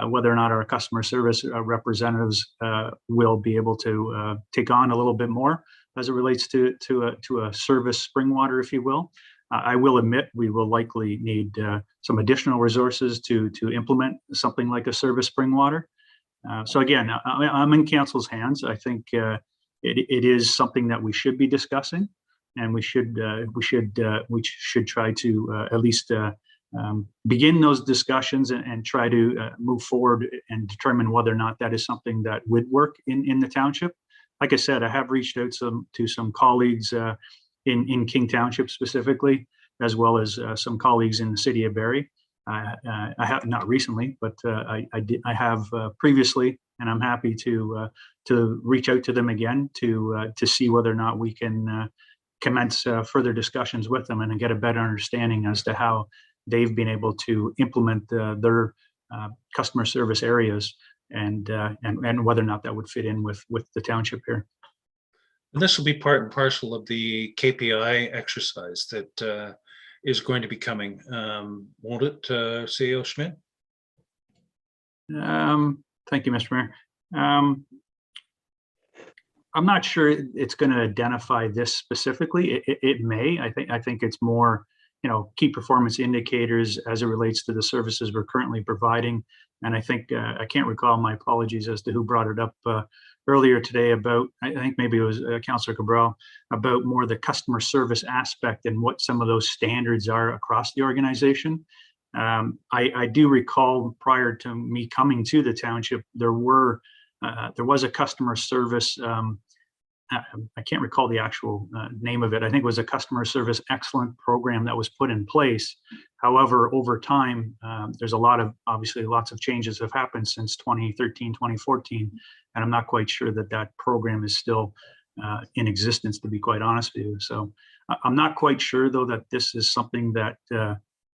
whether or not our customer service representatives will be able to take on a little bit more as it relates to a service spring water, if you will. I will admit we will likely need some additional resources to implement something like a service spring water. So again, I'm in council's hands. I think it is something that we should be discussing, and we should try to at least begin those discussions and try to move forward and determine whether or not that is something that would work in the township. Like I said, I have reached out to some colleagues in King Township specifically, as well as some colleagues in the city of Barrie. I have not recently, but I have previously, and I'm happy to reach out to them again to see whether or not we can commence further discussions with them and get a better understanding as to how they've been able to implement their customer service areas and whether or not that would fit in with the township here. And this will be part and parcel of the KPI exercise that is going to be coming, won't it, CEO Schmidt? Thank you, Mr. Mayor. I'm not sure it's going to identify this specifically. It may. I think it's more, you know, key performance indicators as it relates to the services we're currently providing. And I think I can't recall, my apologies as to who brought it up earlier today about, I think maybe it was Councillor Cabral, about more the customer service aspect and what some of those standards are across the organization. I do recall prior to me coming to the township, there was a customer service, I can't recall the actual name of it. I think it was a customer service excellent program that was put in place. However, over time, there's obviously lots of changes have happened since 2013, 2014, and I'm not quite sure that program is still in existence, to be quite honest with you. So I'm not quite sure, though, that this is something that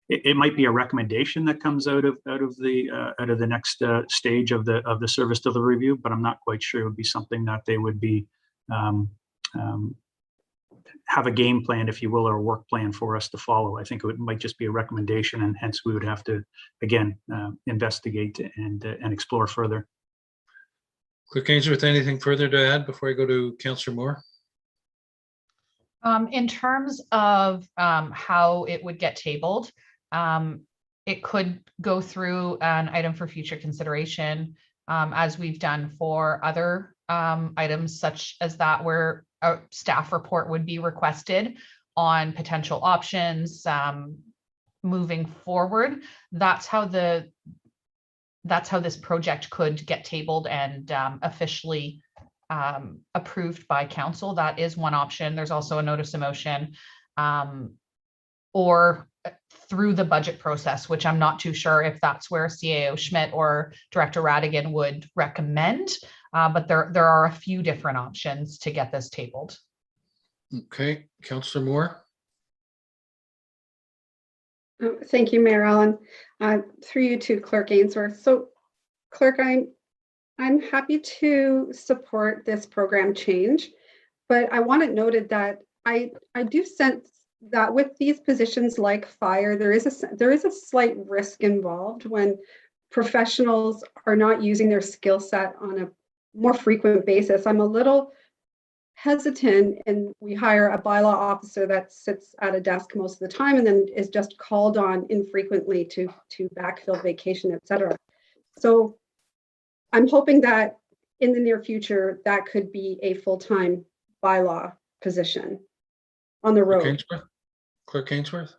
it might be a recommendation that comes out of the next stage of the service delivery review, but I'm not quite sure it would be something that they would be have a game plan, if you will, or a work plan for us to follow. I think it might just be a recommendation, and hence we would have to again investigate and explore further. Clerk Ainsworth, anything further to add before I go to Councillor Moore? In terms of how it would get tabled, it could go through an item for future consideration, as we've done for other items such as that, where a staff report would be requested on potential options moving forward. That's how this project could get tabled and officially approved by council. That is one option. There's also a notice of motion, or through the budget process, which I'm not too sure if that's where CAO Schmidt or Director Radigan would recommend, but there are a few different options to get this tabled. Okay, Councillor Moore. Thank you, Mayor Allen. Through you to Clerk Ainsworth. So, Clerk, I'm happy to support this program change, but I want it noted that I do sense that with these positions like fire, there is a slight risk involved when professionals are not using their skill set on a more frequent basis. I'm a little hesitant and we hire a bylaw officer that sits at a desk most of the time and then is just called on infrequently to backfill vacation, etc. So I'm hoping that in the near future, that could be a full-time bylaw position on the road. Clerk Ainsworth?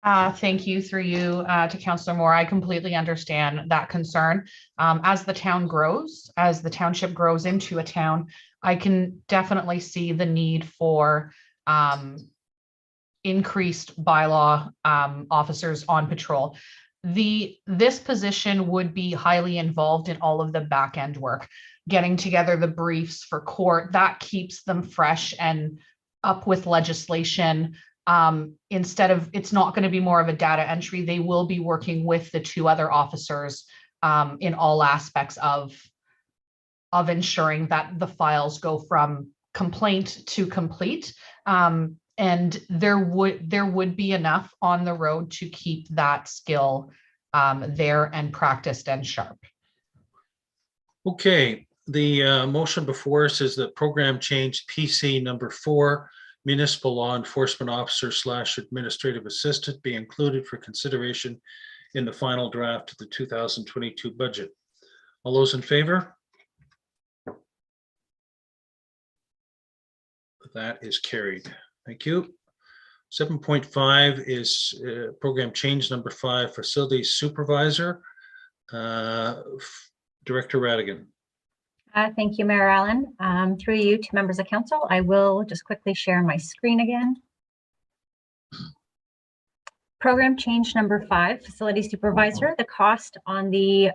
Thank you through you to Councillor Moore. I completely understand that concern. As the town grows, as the township grows into a town, I can definitely see the need for increased bylaw officers on patrol. This position would be highly involved in all of the back end work, getting together the briefs for court. That keeps them fresh and up with legislation. Instead of, it's not going to be more of a data entry. They will be working with the two other officers in all aspects of ensuring that the files go from complaint to complete. And there would be enough on the road to keep that skill there and practiced and sharp. Okay, the motion before us is that program change PC number 4, municipal law enforcement officer / administrative assistant, be included for consideration in the final draft of the 2022 budget. All those in favor? That is carried. Thank you. 7.5 is program change number 5, facilities supervisor. Director Radigan. Thank you, Mayor Allen. Through you to members of council, I will just quickly share my screen again. Program change number 5, facility supervisor. The cost on the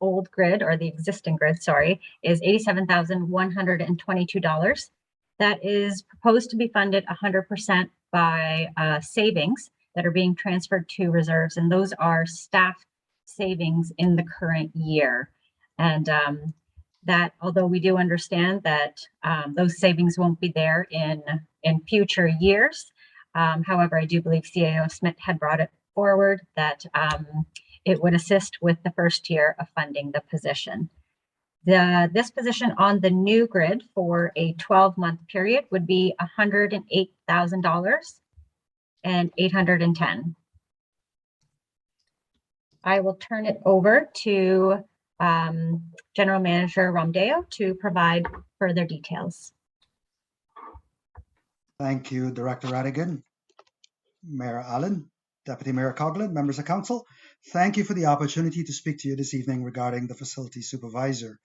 old grid, or the existing grid, sorry, is $87,122. That is proposed to be funded 100% by savings that are being transferred to reserves, and those are staff savings in the current year. And that, although we do understand that those savings won't be there in future years, however, I do believe CAO Smith had brought it forward that it would assist with the first year of funding the position. This position on the new grid for a 12-month period would be $108,000 and $810. I will turn it over to General Manager Romdeo to provide further details. Thank you, Director Radigan, Mayor Allen, Deputy Mayor Coughlin, members of council. Thank you for the opportunity to speak to you this evening regarding the facility supervisor.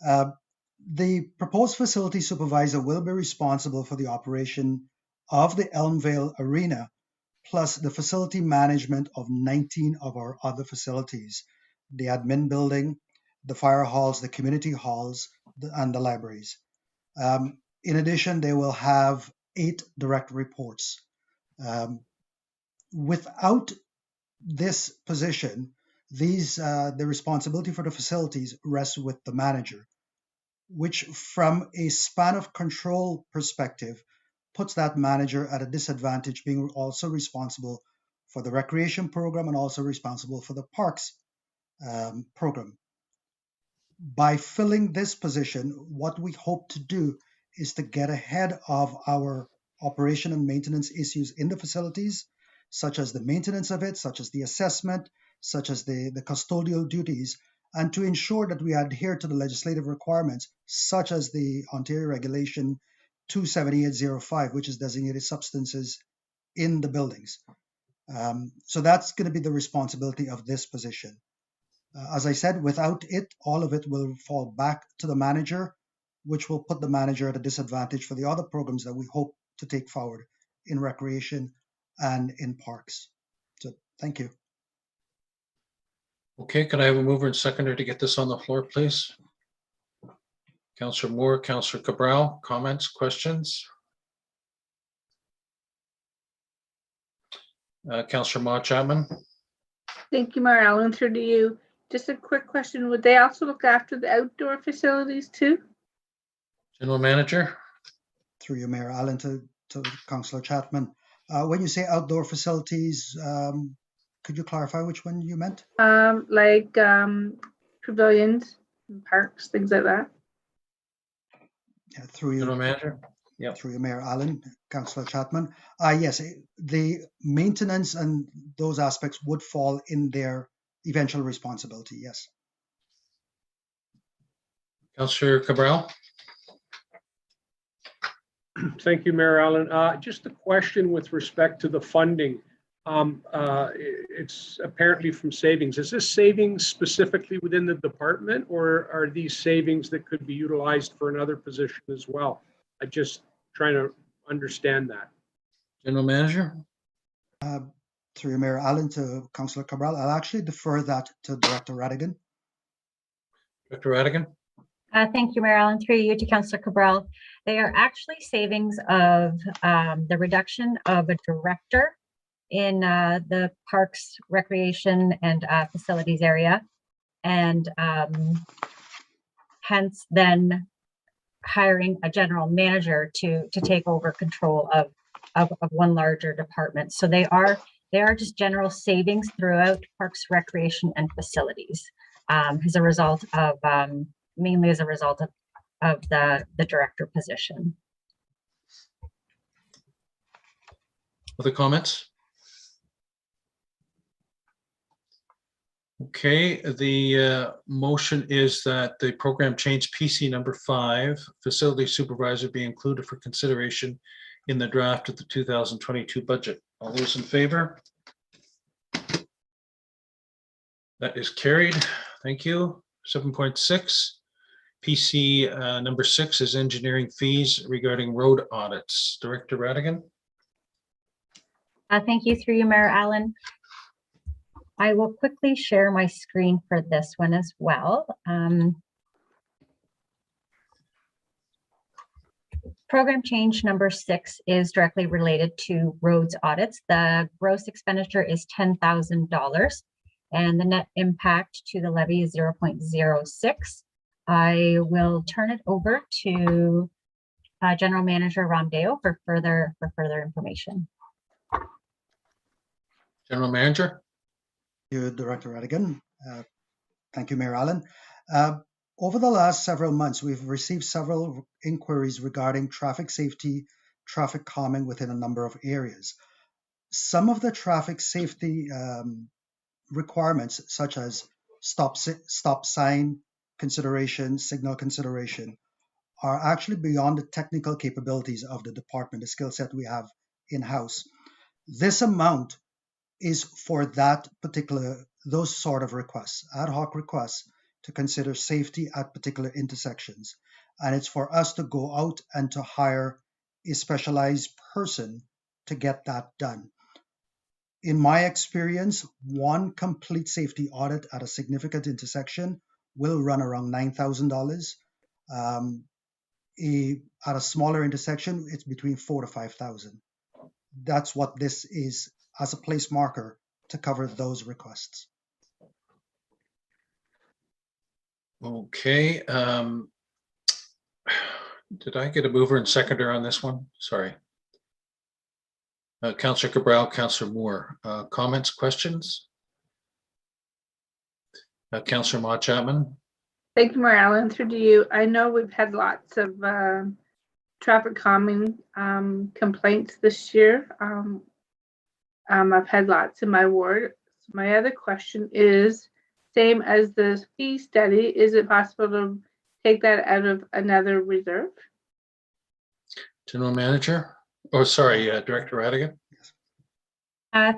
The proposed facility supervisor will be responsible for the operation of the Elmvale Arena, plus the facility management of 19 of our other facilities, the admin building, the fire halls, the community halls, and the libraries. In addition, they will have 8 direct reports. Without this position, the responsibility for the facilities rests with the manager, which from a span of control perspective puts that manager at a disadvantage, being also responsible for the recreation program and also responsible for the parks program. By filling this position, what we hope to do is to get ahead of our operation and maintenance issues in the facilities, such as the maintenance of it, such as the assessment, such as the custodial duties, and to ensure that we adhere to the legislative requirements, such as the Ontario Regulation 27805, which is designated substances in the buildings. So that's going to be the responsibility of this position. As I said, without it, all of it will fall back to the manager, which will put the manager at a disadvantage for the other programs that we hope to take forward in recreation and in parks. So thank you. Okay, could I have a mover and seconder to get this on the floor, please? Councillor Moore, Councillor Cabral, comments, questions? Councillor Maude Chapman. Thank you, Mayor Allen. Through to you. Just a quick question. Would they also look after the outdoor facilities too? General Manager. Through you, Mayor Allen, to Councillor Chapman. When you say outdoor facilities, could you clarify which one you meant? Like pavilions, parks, things like that. Through you. General Manager? Yep. Through you, Mayor Allen, Councillor Chapman. Yes, the maintenance and those aspects would fall in their eventual responsibility, yes. Councillor Cabral? Thank you, Mayor Allen. Just a question with respect to the funding. It's apparently from savings. Is this savings specifically within the department, or are these savings that could be utilized for another position as well? I'm just trying to understand that. General Manager? Through you, Mayor Allen, to Councillor Cabral. I'll actually defer that to Director Radigan. Director Radigan? Thank you, Mayor Allen. Through you to Councillor Cabral. They are actually savings of the reduction of a director in the Parks, Recreation, and Facilities area, and hence then hiring a general manager to take over control of one larger department. So they are just general savings throughout Parks, Recreation, and Facilities as a result of mainly as a result of the director position. Other comments? Okay, the motion is that the program change PC number 5, facility supervisor, be included for consideration in the draft of the 2022 budget. All those in favor? That is carried. Thank you. 7.6, PC number 6 is engineering fees regarding road audits. Director Radigan? Thank you, through you, Mayor Allen. I will quickly share my screen for this one as well. Program change number 6 is directly related to roads audits. The gross expenditure is $10,000 and the net impact to the levy is 0.06. I will turn it over to General Manager Romdeo for further information. General Manager? Thank you, Director Radigan. Thank you, Mayor Allen. Over the last several months, we've received several inquiries regarding traffic safety, traffic calming within a number of areas. Some of the traffic safety requirements, such as stop sign consideration, signal consideration, are actually beyond the technical capabilities of the department, the skill set we have in-house. This amount is for those sort of requests, ad hoc requests to consider safety at particular intersections. And it's for us to go out and to hire a specialized person to get that done. In my experience, one complete safety audit at a significant intersection will run around $9,000. At a smaller intersection, it's between $4,000 to $5,000. That's what this is as a place marker to cover those requests. Okay. Did I get a mover and seconder on this one? Sorry. Councillor Cabral, Councillor Moore. Comments, questions? Councillor Ma Chapman. Thank you, Mayor Allen. Through to you. I know we've had lots of traffic calming complaints this year. I've had lots in my ward. So my other question is, same as the fee study, is it possible to take that out of another reserve? General Manager, or sorry, Director Radigan.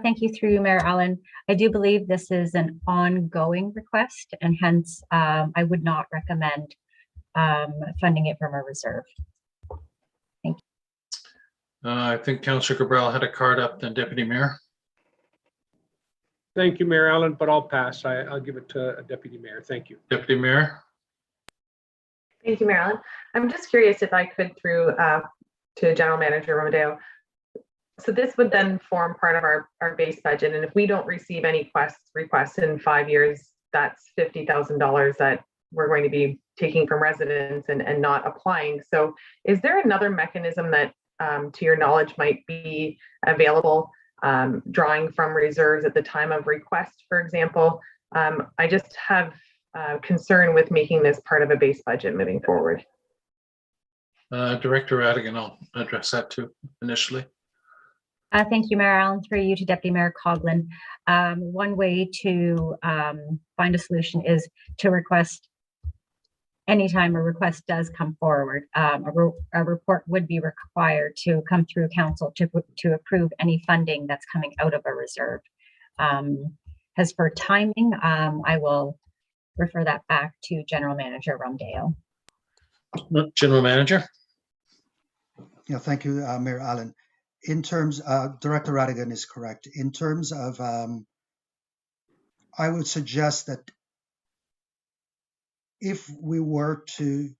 Thank you, through you, Mayor Allen. I do believe this is an ongoing request, and hence I would not recommend funding it from a reserve. Thank you. I think Councillor Cabral had a card up, then Deputy Mayor. Thank you, Mayor Allen, but I'll pass. I'll give it to a Deputy Mayor. Thank you. Deputy Mayor. Thank you, Mayor Allen. I'm just curious if I could, through to General Manager Romdeo. So this would then form part of our base budget. And if we don't receive any requests in 5 years, that's $50,000 that we're going to be taking from residents and not applying. So is there another mechanism that, to your knowledge, might be available, drawing from reserves at the time of request, for example? I just have concern with making this part of a base budget moving forward. Director Radigan, I'll address that too initially. Thank you, Mayor Allen. Through you to Deputy Mayor Coughlin. One way to find a solution is to request, anytime a request does come forward, a report would be required to come through council to approve any funding that's coming out of a reserve. As for timing, I will refer that back to General Manager Romdale. General Manager. Yeah, thank you, Mayor Allen. In terms, Director Radigan is correct. In terms of, I would suggest that if we were to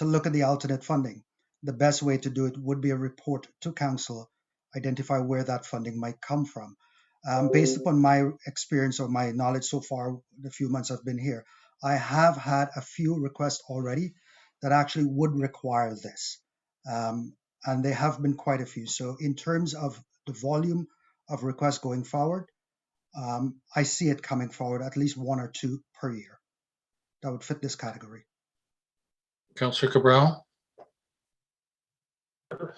look at the alternate funding, the best way to do it would be a report to council, identify where that funding might come from. Based upon my experience or my knowledge so far, the few months I've been here, I have had a few requests already that actually would require this. And there have been quite a few. So in terms of the volume of requests going forward, I see it coming forward at least 1 or 2 per year that would fit this category. Councillor Cabral.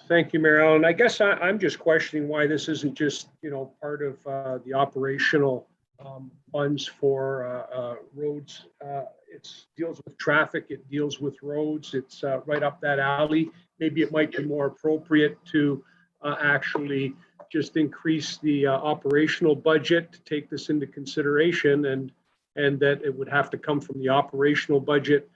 Thank you, Mayor Allen. I guess I'm just questioning why this isn't just, part of the operational funds for roads. It deals with traffic, it deals with roads, it's right up that alley. Maybe it might be more appropriate to actually just increase the operational budget to take this into consideration, and that it would have to come from the operational budget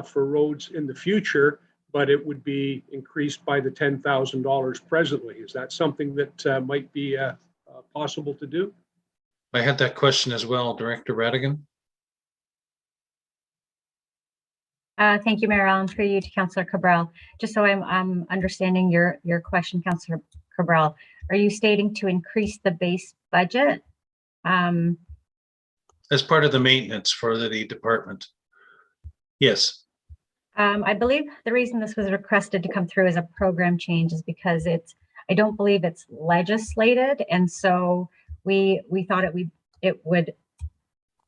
for roads in the future, but it would be increased by the $10,000 presently. Is that something that might be possible to do? I had that question as well, Director Radigan. Thank you, Mayor Allen. Through you to Councillor Cabral. Just so I'm understanding your question, Councillor Cabral, are you stating to increase the base budget? As part of the maintenance for the department. Yes. I believe the reason this was requested to come through as a program change is because I don't believe it's legislated. And so we thought it would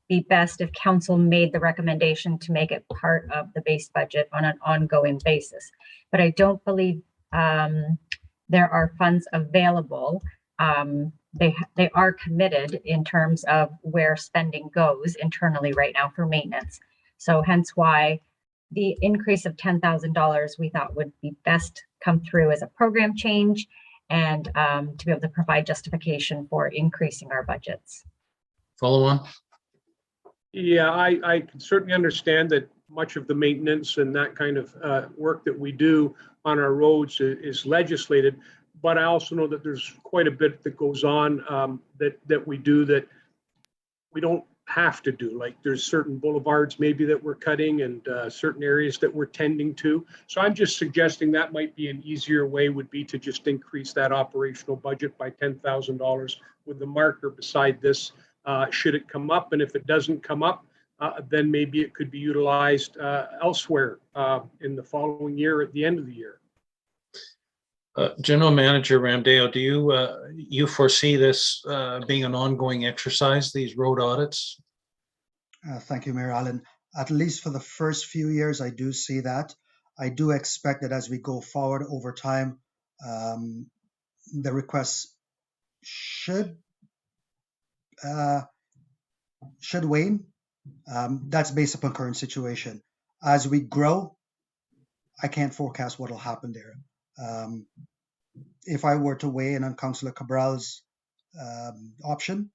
be best if council made the recommendation to make it part of the base budget on an ongoing basis. But I don't believe there are funds available. They are committed in terms of where spending goes internally right now for maintenance. So hence why the increase of $10,000 we thought would be best come through as a program change and to be able to provide justification for increasing our budgets. Follow on. Yeah, I can certainly understand that much of the maintenance and that kind of work that we do on our roads is legislated, but I also know that there's quite a bit that goes on that we do that we don't have to do. Like there's certain boulevards maybe that we're cutting and certain areas that we're tending to. So I'm just suggesting that might be an easier way would be to just increase that operational budget by $10,000 with the marker beside this. Should it come up, and if it doesn't come up, then maybe it could be utilized elsewhere in the following year at the end of the year. General Manager Romdale, do you foresee this being an ongoing exercise, these road audits? Thank you, Mayor Allen. At least for the first few years, I do see that. I do expect that as we go forward over time, the requests should wane. That's based upon current situation. As we grow, I can't forecast what will happen there. If I were to weigh in on Councillor Cabral's option,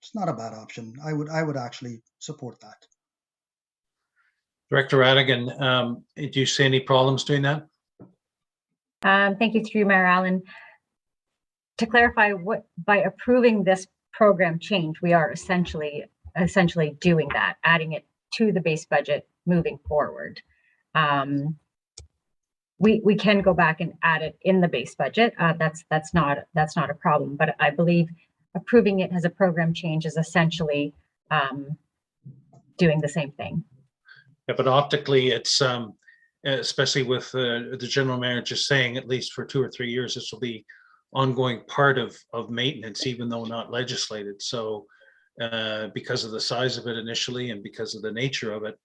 it's not a bad option. I would actually support that. Director Radigan, do you see any problems doing that? Thank you, through Mayor Allen. To clarify, by approving this program change, we are essentially doing that, adding it to the base budget moving forward. We can go back and add it in the base budget. That's not a problem. But I believe approving it as a program change is essentially doing the same thing. Yeah, but optically, it's especially with the general manager saying at least for 2 or 3 years, this will be ongoing part of maintenance, even though not legislated. So because of the size of it initially and because of the nature of it,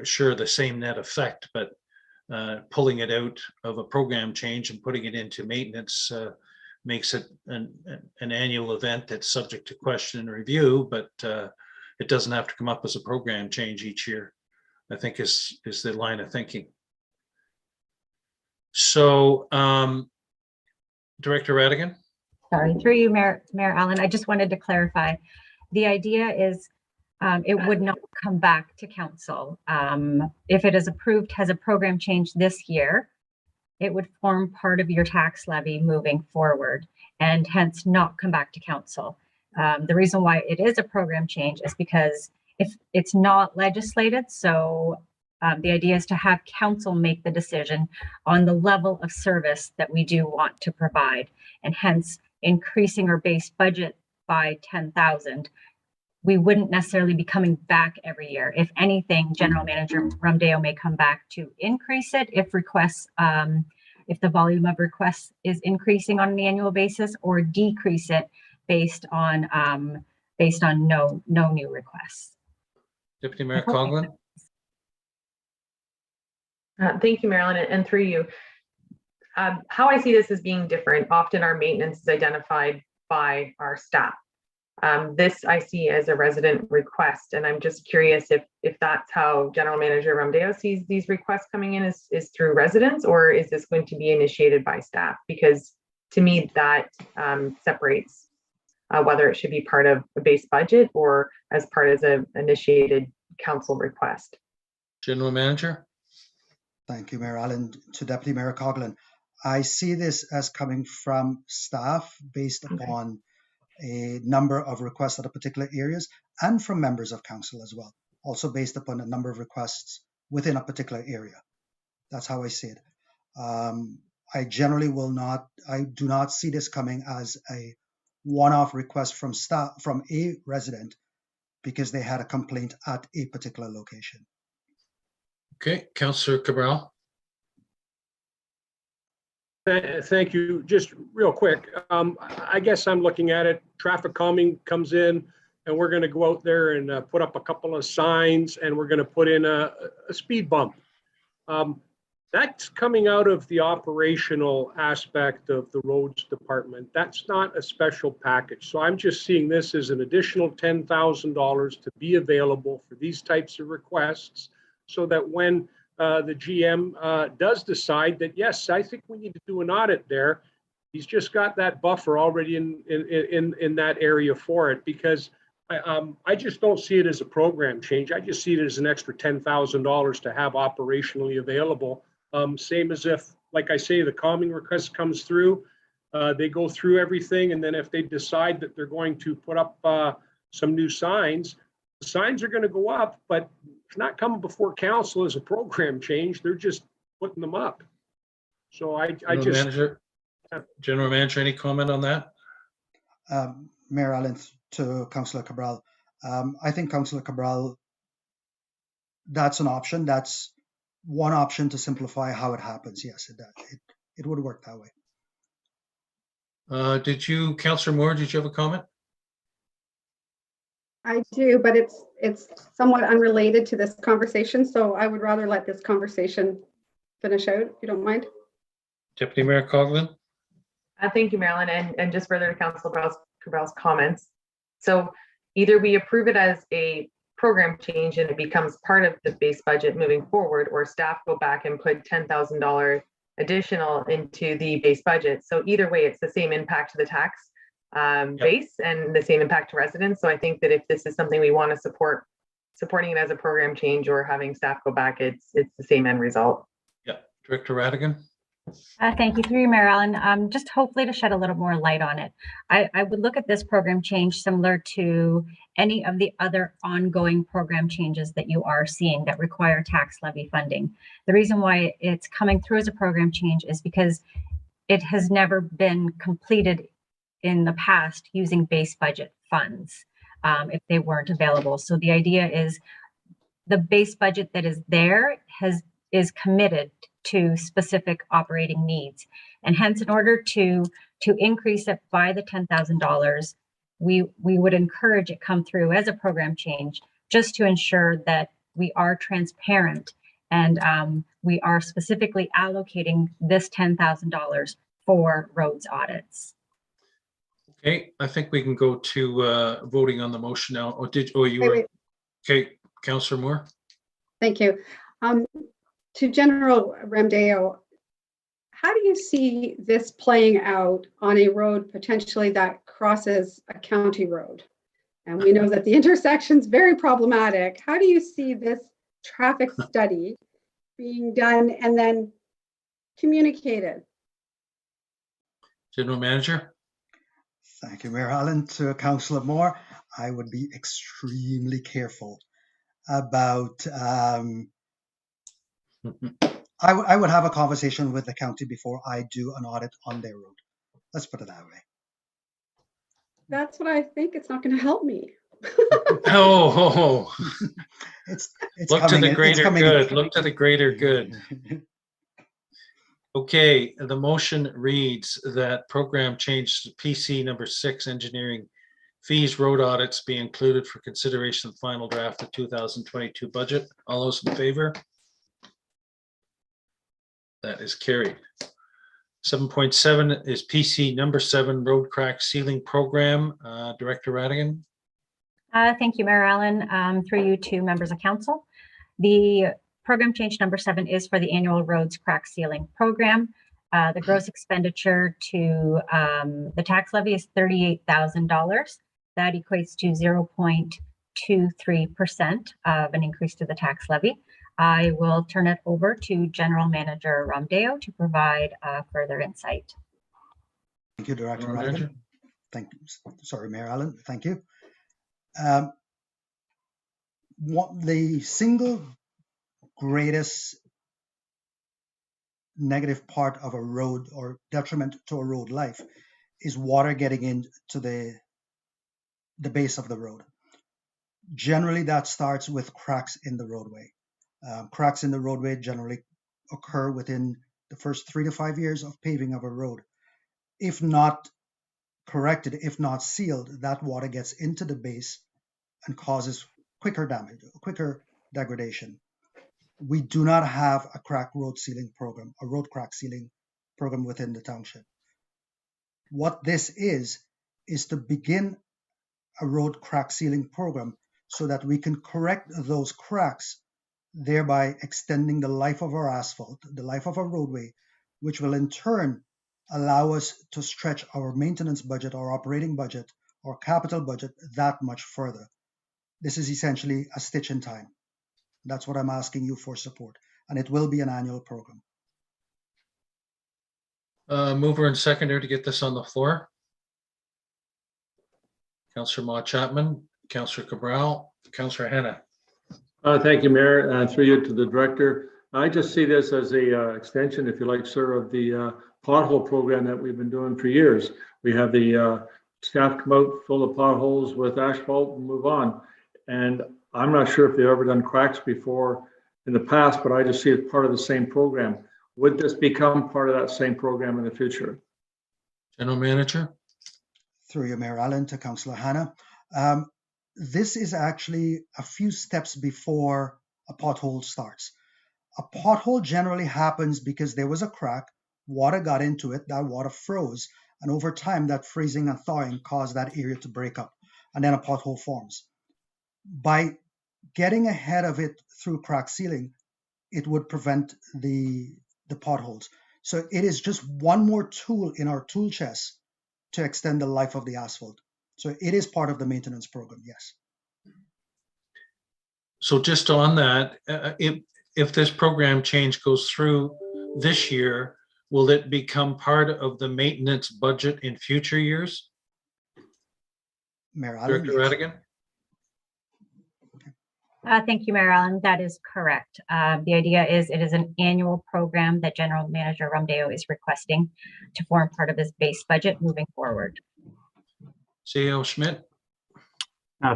sure, the same net effect, but pulling it out of a program change and putting it into maintenance makes it an annual event that's subject to question and review, but it doesn't have to come up as a program change each year, I think is the line of thinking. So, Director Radigan? Sorry, through you, Mayor Allen, I just wanted to clarify. The idea is it would not come back to council. If it is approved as a program change this year, it would form part of your tax levy moving forward and hence not come back to council. The reason why it is a program change is because if it's not legislated, so the idea is to have council make the decision on the level of service that we do want to provide, and hence increasing our base budget by 10,000. We wouldn't necessarily be coming back every year. If anything, General Manager Romdeo may come back to increase it if requests, if the volume of requests is increasing on an annual basis, or decrease it based on no new requests. Deputy Mayor Coughlin? Thank you, Marilyn, and through you. How I see this as being different, often our maintenance is identified by our staff. This I see as a resident request, and I'm just curious if that's how General Manager Romdeo sees these requests coming in is through residents, or is this going to be initiated by staff? Because to me that separates whether it should be part of a base budget or as part of an initiated council request. General Manager? Thank you, Mayor Allen. To Deputy Mayor Coughlin, I see this as coming from staff based upon a number of requests at a particular areas, and from members of council as well, also based upon a number of requests within a particular area. That's how I see it. I do not see this coming as a one-off request from staff, from a resident, because they had a complaint at a particular location. Okay, Councillor Cabral. Thank you. Just real quick, I guess I'm looking at it, traffic calming comes in, and we're going to go out there and put up a couple of signs, and we're going to put in a speed bump. That's coming out of the operational aspect of the roads department. That's not a special package. So I'm just seeing this as an additional $10,000 to be available for these types of requests, so that when the GM does decide that, yes, I think we need to do an audit there, he's just got that buffer already in that area for it, because I just don't see it as a program change. I just see it as an extra $10,000 to have operationally available. Same as if, like I say, the calming request comes through, they go through everything, and then if they decide that they're going to put up some new signs, the signs are going to go up, but it's not coming before council as a program change. They're just putting them up. So General Manager, any comment on that? Mayor Allen, to Councillor Cabral, I think Councillor Cabral, that's an option. That's one option to simplify how it happens. Yes, it would work that way. Councillor Moore, did you have a comment? I do, but it's somewhat unrelated to this conversation, so I would rather let this conversation finish out, if you don't mind. Deputy Mayor Coughlin? Thank you, Marilyn, and just further to Councillor Cabral's comments. So either we approve it as a program change and it becomes part of the base budget moving forward, or staff go back and put $10,000 additional into the base budget. So either way, it's the same impact to the tax base and the same impact to residents. So I think that if this is something we want to support, supporting it as a program change or having staff go back, it's the same end result. Yeah, Director Radigan. Thank you, through you, Mayor Allen. Just hopefully to shed a little more light on it. I would look at this program change similar to any of the other ongoing program changes that you are seeing that require tax levy funding. The reason why it's coming through as a program change is because it has never been completed in the past using base budget funds if they weren't available. So the idea is the base budget that is there is committed to specific operating needs. And hence, in order to increase it by the $10,000, we would encourage it come through as a program change, just to ensure that we are transparent and we are specifically allocating this $10,000 for roads audits. Okay, I think we can go to voting on the motion now. Oh, you Wait, were, wait. okay, Councillor Moore? Thank you. To General Ramdeo, how do you see this playing out on a road potentially that crosses a county road? And we know that the intersection's very problematic. How do you see this traffic study being done and then communicated? General Manager? Thank you, Mayor Allen. To Councillor Moore, I would be extremely careful about, I would have a conversation with the county before I do an audit on their road. Let's put it that way. That's what I think. It's not going to help me. Oh, It's look to coming the in- it's greater coming in. good. Look to the greater good. Okay, the motion reads that program change to PC number 6, engineering fees, road audits be included for consideration of final draft of 2022 budget. All those in favor? That is carried. 7.7 is PC number 7, road crack sealing program. Director Radigan? Thank you, Mayor Allen. Through you to members of council. The program change number 7 is for the annual roads crack sealing program. The gross expenditure to the tax levy is $38,000. That equates to 0.23% of an increase to the tax levy. I will turn it over to General Manager Ramdeo to provide further insight. Thank you, Director General Radigan. Manager? Thank you. Sorry, Mayor Allen. Thank you. What the single greatest negative part of a road or detriment to a road life is water getting into the base of the road. Generally, that starts with cracks in the roadway. Cracks in the roadway generally occur within the first 3 to 5 years of paving of a road. If not corrected, if not sealed, that water gets into the base and causes quicker damage, quicker degradation. We do not have a crack road sealing program, a road crack sealing program within the township. What this is to begin a road crack sealing program so that we can correct those cracks, thereby extending the life of our asphalt, the life of our roadway, which will in turn allow us to stretch our maintenance budget, our operating budget, our capital budget that much further. This is essentially a stitch in time. That's what I'm asking you for support, and it will be an annual program. Mover and seconder to get this on the floor. Councillor Ma Chapman, Councillor Cabral, Councillor Hannah. Thank you, Mayor. Through you to the director. I just see this as a extension, if you like, sir, of the pothole program that we've been doing for years. We have the staff come out, fill the potholes with asphalt and move on. And I'm not sure if they've ever done cracks before in the past, but I just see it part of the same program. Would this become part of that same program in the future? General Manager? Through you, Mayor Allen, to Councillor Hannah. This is actually a few steps before a pothole starts. A pothole generally happens because there was a crack, water got into it, that water froze, and over time that freezing and thawing caused that area to break up, and then a pothole forms. By getting ahead of it through crack sealing, it would prevent the potholes. So it is just one more tool in our tool chest to extend the life of the asphalt. So it is part of the maintenance program, yes. So just on that, if this program change goes through this year, will it become part of the maintenance budget in future years? Mayor Allen. Director Radigan? Thank you, Mayor Allen. That is correct. The idea is it is an annual program that General Manager Ramdeo is requesting to form part of his base budget moving forward. CEO Schmidt?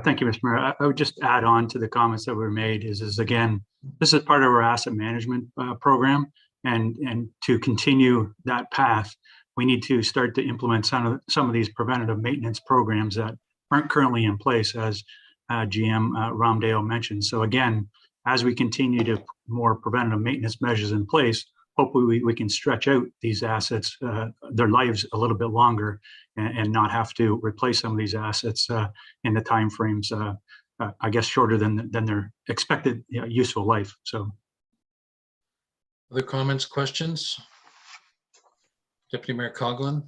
Thank you, Mr. Mayor. I would just add on to the comments that were made is again, this is part of our asset management program, and to continue that path, we need to start to implement some of these preventative maintenance programs that aren't currently in place, as GM Ramdeo mentioned. So again, as we continue to put more preventative maintenance measures in place, hopefully we can stretch out these assets, their lives a little bit longer, and not have to replace some of these assets in the timeframes, I guess, shorter than their expected useful life. So. Other comments, questions? Deputy Mayor Coughlin.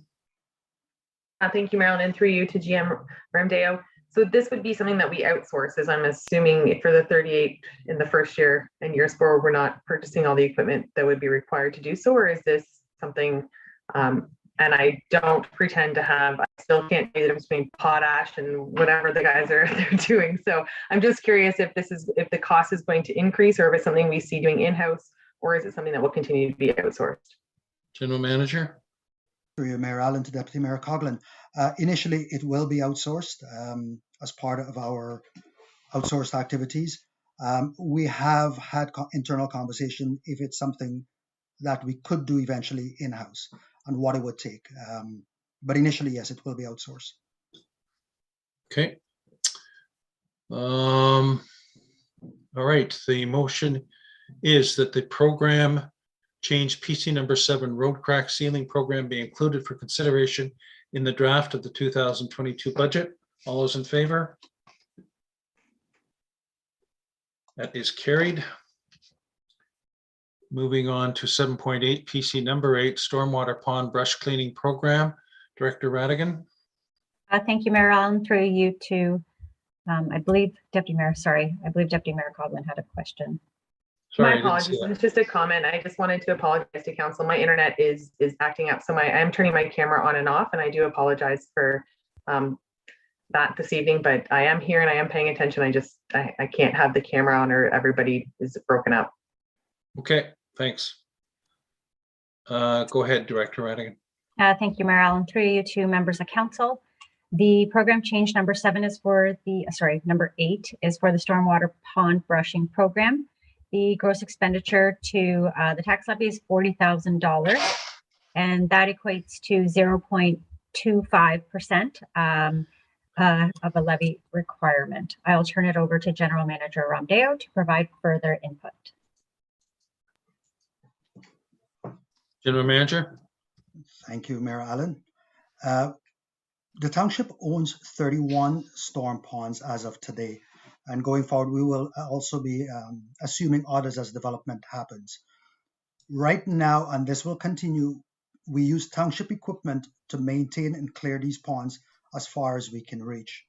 Thank you, Marilyn, and through you to GM Ramdeo. So this would be something that we outsource, as I'm assuming for the 38 in the first year, and years forward, we're not purchasing all the equipment that would be required to do so, or is this something, and I don't pretend to have, I still can't do the difference between potash and whatever the guys are they're doing. So I'm just curious if if the cost is going to increase, or if it's something we see doing in-house, or is it something that will continue to be outsourced? General Manager. Through you, Mayor Allen, to Deputy Mayor Coughlin. Initially, it will be outsourced as part of our outsourced activities. We have had internal conversation if it's something that we could do eventually in-house and what it would take. But initially, yes, it will be outsourced. Okay. All right. The motion is that the program change PC number 7 road crack sealing program be included for consideration in the draft of the 2022 budget. All those in favor? That is carried. Moving on to 7.8 PC number 8 stormwater pond brush cleaning program. Director Radigan. Thank you, Mayor Allen. Through you to, I believe Deputy Mayor Coughlin had a question. Sorry, My apologies. It's just a comment. I just wanted to apologize to council. My internet is acting up, so I'm turning my camera on and off, and I do apologize for that this evening. But I am here and I am paying attention. I can't have the camera on, or everybody is broken up. Okay, thanks. Go ahead, Director Radigan. Thank you, Mayor Allen. Through you to members of council. The program change number 7 is for the, number 8 is for the stormwater pond brushing program. The gross expenditure to the tax levy is $40,000, and that equates to 0.25% of a levy requirement. I'll turn it over to General Manager Ramdeo to provide further input. General Manager. Thank you, Mayor Allen. The township owns 31 storm ponds as of today. And going forward, we will also be assuming others as development happens. Right now, and this will continue, we use township equipment to maintain and clear these ponds as far as we can reach.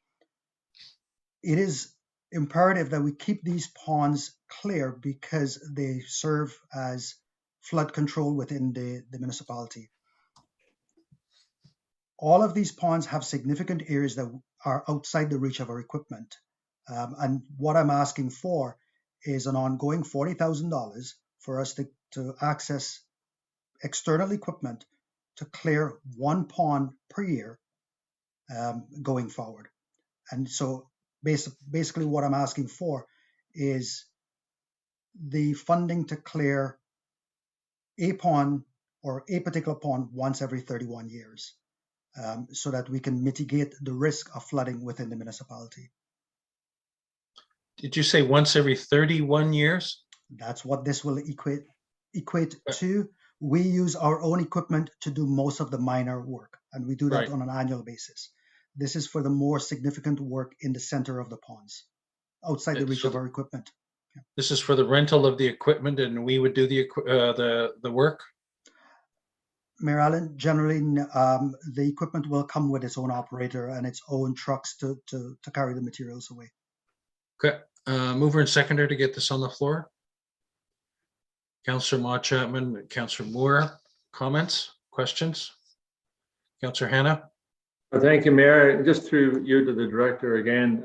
It is imperative that we keep these ponds clear because they serve as flood control within the municipality. All of these ponds have significant areas that are outside the reach of our equipment. And what I'm asking for is an ongoing $40,000 for us to access external equipment to clear one pond per year going forward. And so basically what I'm asking for is the funding to clear a pond or a particular pond once every 31 years so that we can mitigate the risk of flooding within the municipality. Did you say once every 31 years? That's what this will equate to. We use our own equipment to do most of the minor work, and we do that on an annual basis. This is for the more significant work in the center of the ponds, outside the reach of our equipment. Yeah. This is for the rental of the equipment, and we would do the work? Mayor Allen, generally the equipment will come with its own operator and its own trucks to carry the materials away. Okay. Mover and seconder to get this on the floor. Councillor Ma Chapman, Councillor Moore, comments, questions? Councillor Hannah. Thank you, Mayor. Just through you to the director again.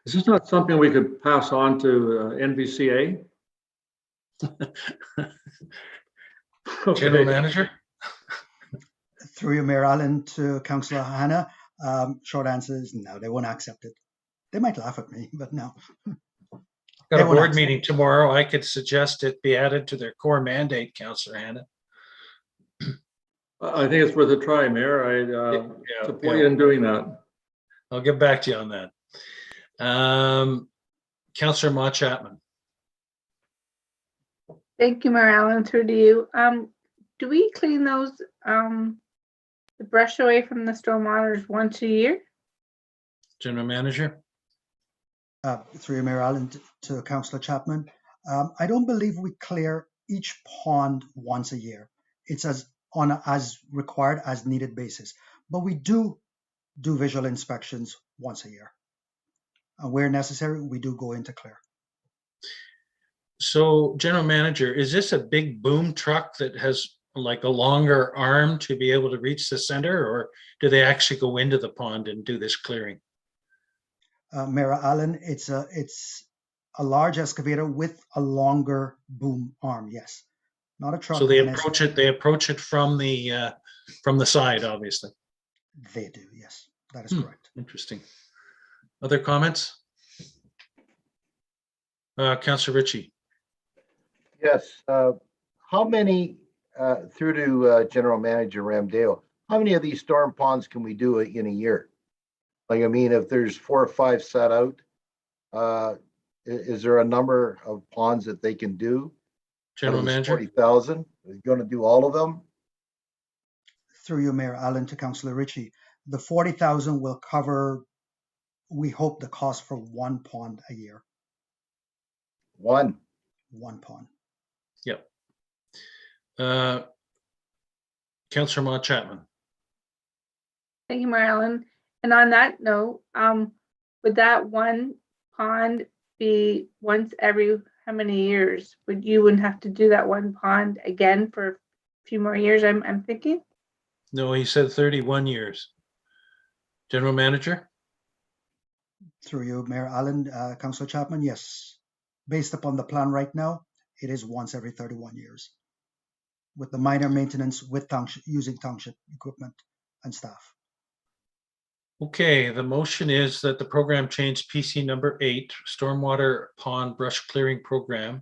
Is this not something we could pass on to NVCA? General Manager. Through you, Mayor Allen, to Councillor Hannah. Short answer is no, they won't accept it. They might laugh at me, but no. Got a board meeting tomorrow. I could suggest it be added to their core mandate, Councillor Hannah. I think it's worth a try, Mayor. I support you in doing that. I'll get back to you on that. Councillor Ma Chapman. Thank you, Mary Ellen, through to you. Do we clean those, the brush away from the storm waters once a year? General Manager? Through you, Mayor Allen, to Councillor Chapman. I don't believe we clear each pond once a year. It's on a as required, as needed basis. But we do visual inspections once a year. And where necessary, we do go into clear. So, General Manager, is this a big boom truck that has like a longer arm to be able to reach the center, or do they actually go into the pond and do this clearing? Mayor Allen, it's a large excavator with a longer boom arm. Yes, not a truck. So they but an approach it. They approach it from the side, obviously. They do. Yes, that is correct. Interesting. Other comments? Councillor Ritchie. Yes. How many, through to General Manager Ramdale, how many of these storm ponds can we do in a year? Like, I mean, if there's 4 or 5 set out, is there a number of ponds that they can do? General Manager. 40,000. Are you going to do all of them? Through you, Mayor Allen, to Councillor Ritchie, the 40,000 will cover, we hope, the cost for one pond a year. One pond. Yep. Councillor Mott Chapman. Thank you, Mary Ellen. And on that note, would that one pond be once every how many years? You wouldn't have to do that one pond again for a few more years, I'm thinking? No, he said 31 years. General Manager. Through you, Mayor Allen, Councillor Chapman, yes. Based upon the plan right now, it is once every 31 years with the minor maintenance with using township equipment and staff. Okay, the motion is that the program change PC number 8, Stormwater Pond Brush Clearing Program,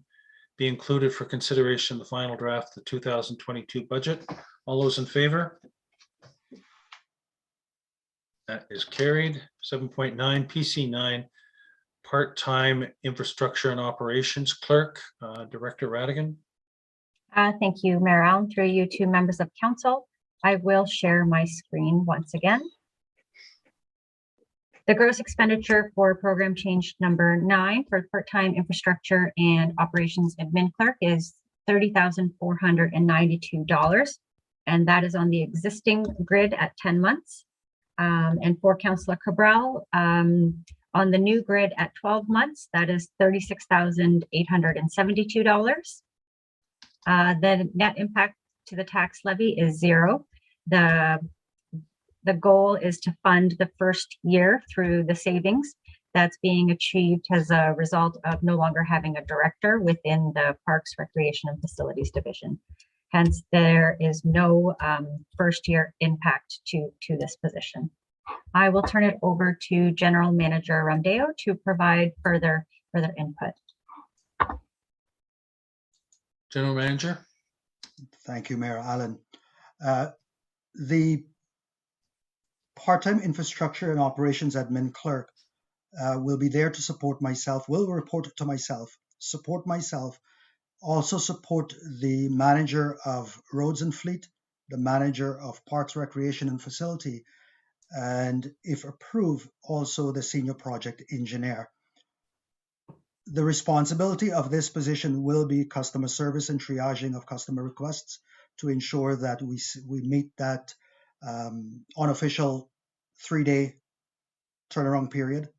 be included for consideration in the final draft of the 2022 budget. All those in favor? That is carried. 7.9 PC 9, part-time infrastructure and operations clerk, Director Radigan. Thank you, Mayor Allen. Through you to members of council, I will share my screen once again. The gross expenditure for program change number 9 for part-time infrastructure and operations admin clerk is $30,492. And that is on the existing grid at 10 months. And for Councillor Cabral, on the new grid at 12 months, that is $36,872. The net impact to the tax levy is 0. The goal is to fund the first year through the savings that's being achieved as a result of no longer having a director within the Parks, Recreation and Facilities Division. Hence, there is no first year impact to this position. I will turn it over to General Manager Ramdeo to provide further input. General Manager. Thank you, Mayor Allen. The part-time infrastructure and operations admin clerk will be there to support myself, will report to myself, support myself, also support the manager of roads and fleet, the manager of parks, recreation and facility, and if approved, also the senior project engineer. The responsibility of this position will be customer service and triaging of customer requests to ensure that we meet that unofficial 3-day turnaround period.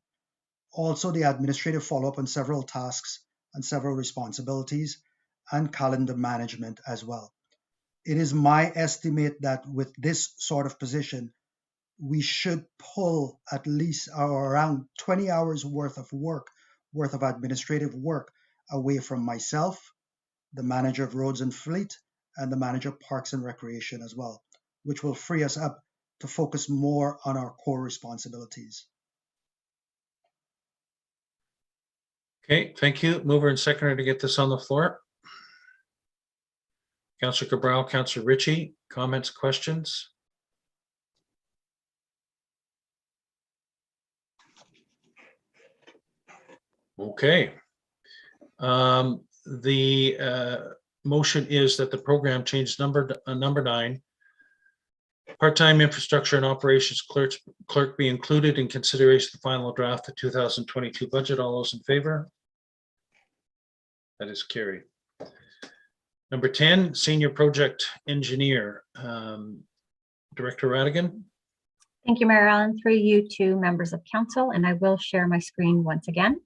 Also the administrative follow-up on several tasks and several responsibilities and calendar management as well. It is my estimate that with this sort of position, we should pull at least around 20 hours worth of administrative work away from myself, the manager of roads and fleet, and the manager of parks and recreation as well, which will free us up to focus more on our core responsibilities. Okay, thank you. Mover and seconder to get this on the floor. Councillor Cabral, Councillor Ritchie, comments, questions? Okay. The motion is that the program change number 9, part-time infrastructure and operations clerk be included in consideration of the final draft of 2022 budget. All those in favor? That is carried. Number 10, senior project engineer. Director Radigan. Thank you, Mayor Allen. Through you to members of council, and I will share my screen once again.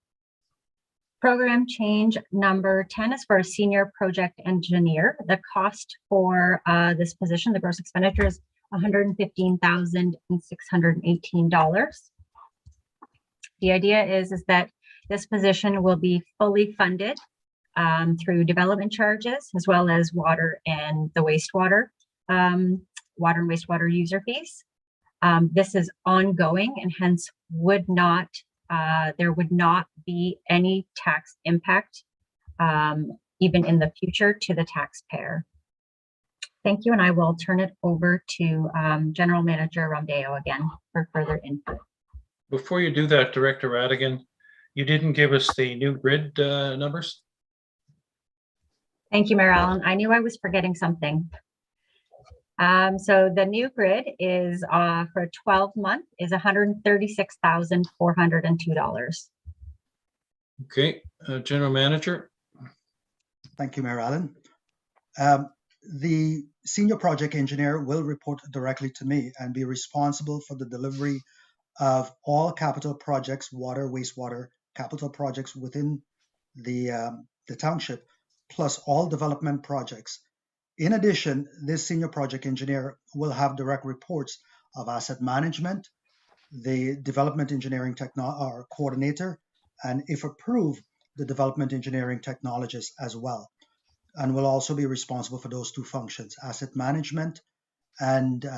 Program change number 10 is for a senior project engineer. The cost for this position, the gross expenditure is $115,618. The idea is that this position will be fully funded through development charges, as well as water and the wastewater, water and wastewater user fees. This is ongoing and hence there would not be any tax impact, even in the future, to the taxpayer. Thank you, and I will turn it over to General Manager Romdeo again for further input. Before you do that, Director Radigan, you didn't give us the new grid numbers? Thank you, Mayor Allen. I knew I was forgetting something. So the new grid is for 12 month is $136,402. Okay, General Manager. Thank you, Mayor Allen. The senior project engineer will report directly to me and be responsible for the delivery of all capital projects, water, wastewater, capital projects within the township, plus all development projects. In addition, this senior project engineer will have direct reports of asset management, the development engineering coordinator, and if approved, the development engineering technologist as well, and will also be responsible for those two functions, asset management and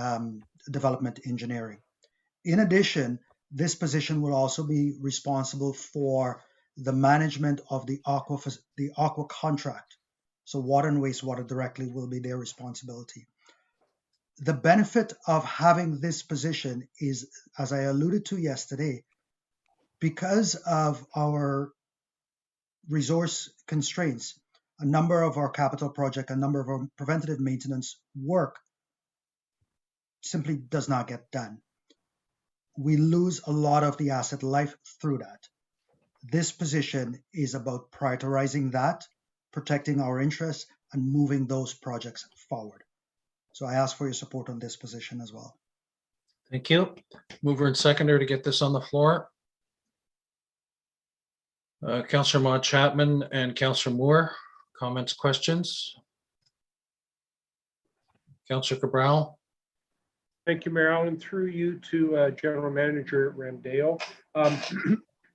development engineering. In addition, this position will also be responsible for the management of the aqua contract. So water and wastewater directly will be their responsibility. The benefit of having this position is, as I alluded to yesterday, because of our resource constraints, a number of our capital project, a number of our preventative maintenance work simply does not get done. We lose a lot of the asset life through that. This position is about prioritizing that, protecting our interests, and moving those projects forward. So I ask for your support on this position as well. Thank you. Mover and seconder to get this on the floor. Councillor Maude Chapman and Councillor Moore, comments, questions? Councillor Cabral. Thank you, Mayor Allen. Through you to General Manager Romdeo.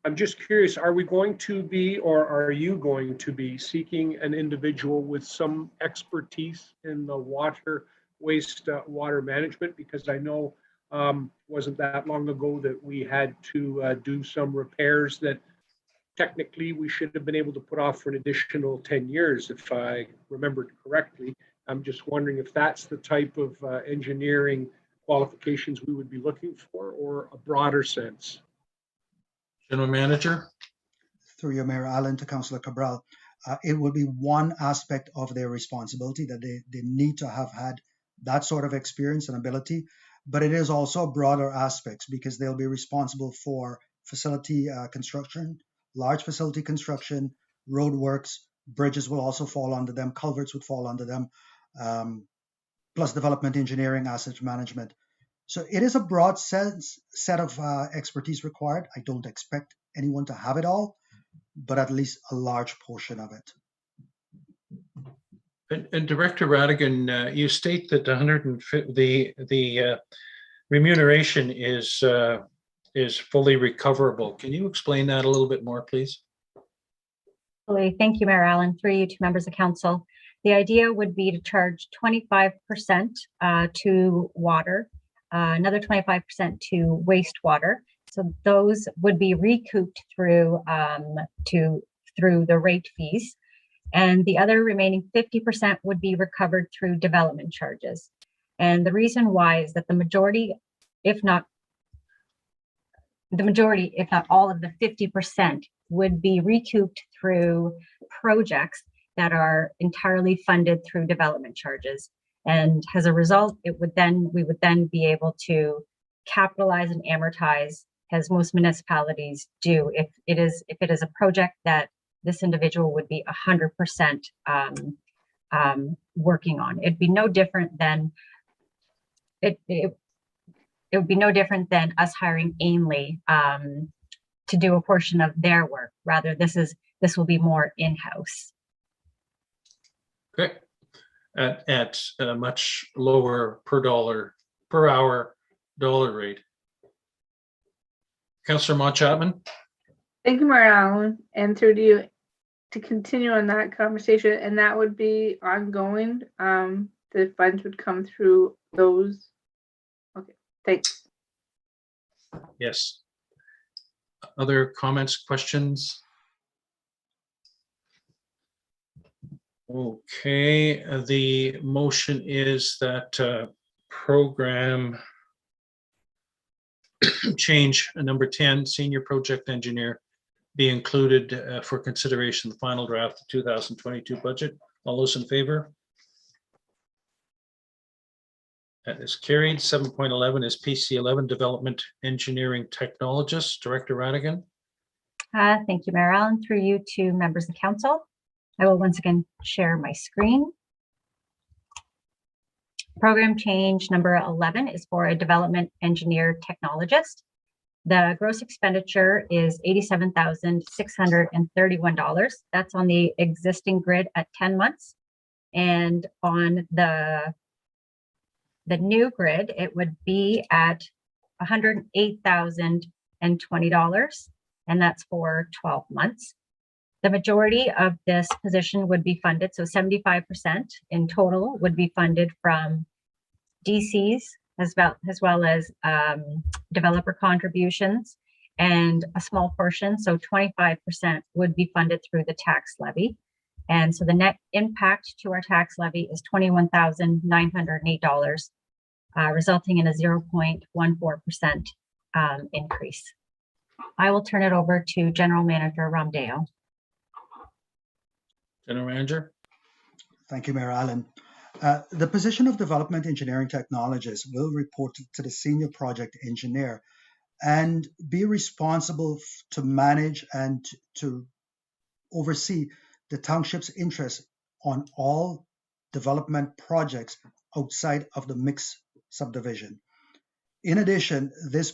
I'm just curious, are we going to be, or are you going to be seeking an individual with some expertise in the water, water management? Because I know wasn't that long ago that we had to do some repairs that technically we should have been able to put off for an additional 10 years, if I remembered correctly. I'm just wondering if that's the type of engineering qualifications we would be looking for, or a broader sense. General Manager. Through your Mayor Allen to Councillor Cabral, it will be one aspect of their responsibility that they need to have had that sort of experience and ability, but it is also broader aspects because they'll be responsible for facility construction, large facility construction, road works, bridges will also fall under them, culverts would fall under them, plus development engineering, asset management. So it is a broad set of expertise required. I don't expect anyone to have it all, but at least a large portion of it. And Director Radigan, you state that the remuneration is fully recoverable. Can you explain that a little bit more, please? Thank you, Mayor Allen. Through you to members of council. The idea would be to charge 25% to water, another 25% to wastewater. So those would be recouped through the rate fees. And the other remaining 50% would be recovered through development charges. And the reason why is that the majority, if not all of the 50%, would be recouped through projects that are entirely funded through development charges. And as a result, we would then be able to capitalize and amortize, as most municipalities do, if it is a project that this individual would be 100% working on. It'd be no different than it would be no different than us hiring Ainley to do a portion of their work. Rather, this will be more in-house. Okay. At a much lower per hour dollar rate. Councillor Mott Chapman. Thank you, Mayor Allen, and through to you to continue on that conversation, and that would be ongoing. The funds would come through those. Okay, thanks. Yes. Other comments, questions? Okay, the motion is that program change number 10, senior project engineer, be included for consideration in the final draft of 2022 budget. All those in favor? That is carried. 7.11 is PC11, development engineering technologist. Director Radigan. Thank you, Mayor Allen. Through you to members of council. I will once again share my screen. Program change number 11 is for a development engineer technologist. The gross expenditure is $87,631. That's on the existing grid at 10 months. And on the new grid, it would be at $108,020, and that's for 12 months. The majority of this position would be funded, so 75% in total would be funded from DCs as well as developer contributions, and a small portion, so 25%, would be funded through the tax levy. And so the net impact to our tax levy is $21,908, resulting in a 0.14% increase. I will turn it over to General Manager Romdeo. General Manager. Thank you, Mayor Allen. The position of development engineering technologist will report to the senior project engineer and be responsible to manage and to oversee the township's interest on all development projects outside of the mixed subdivision. In addition, this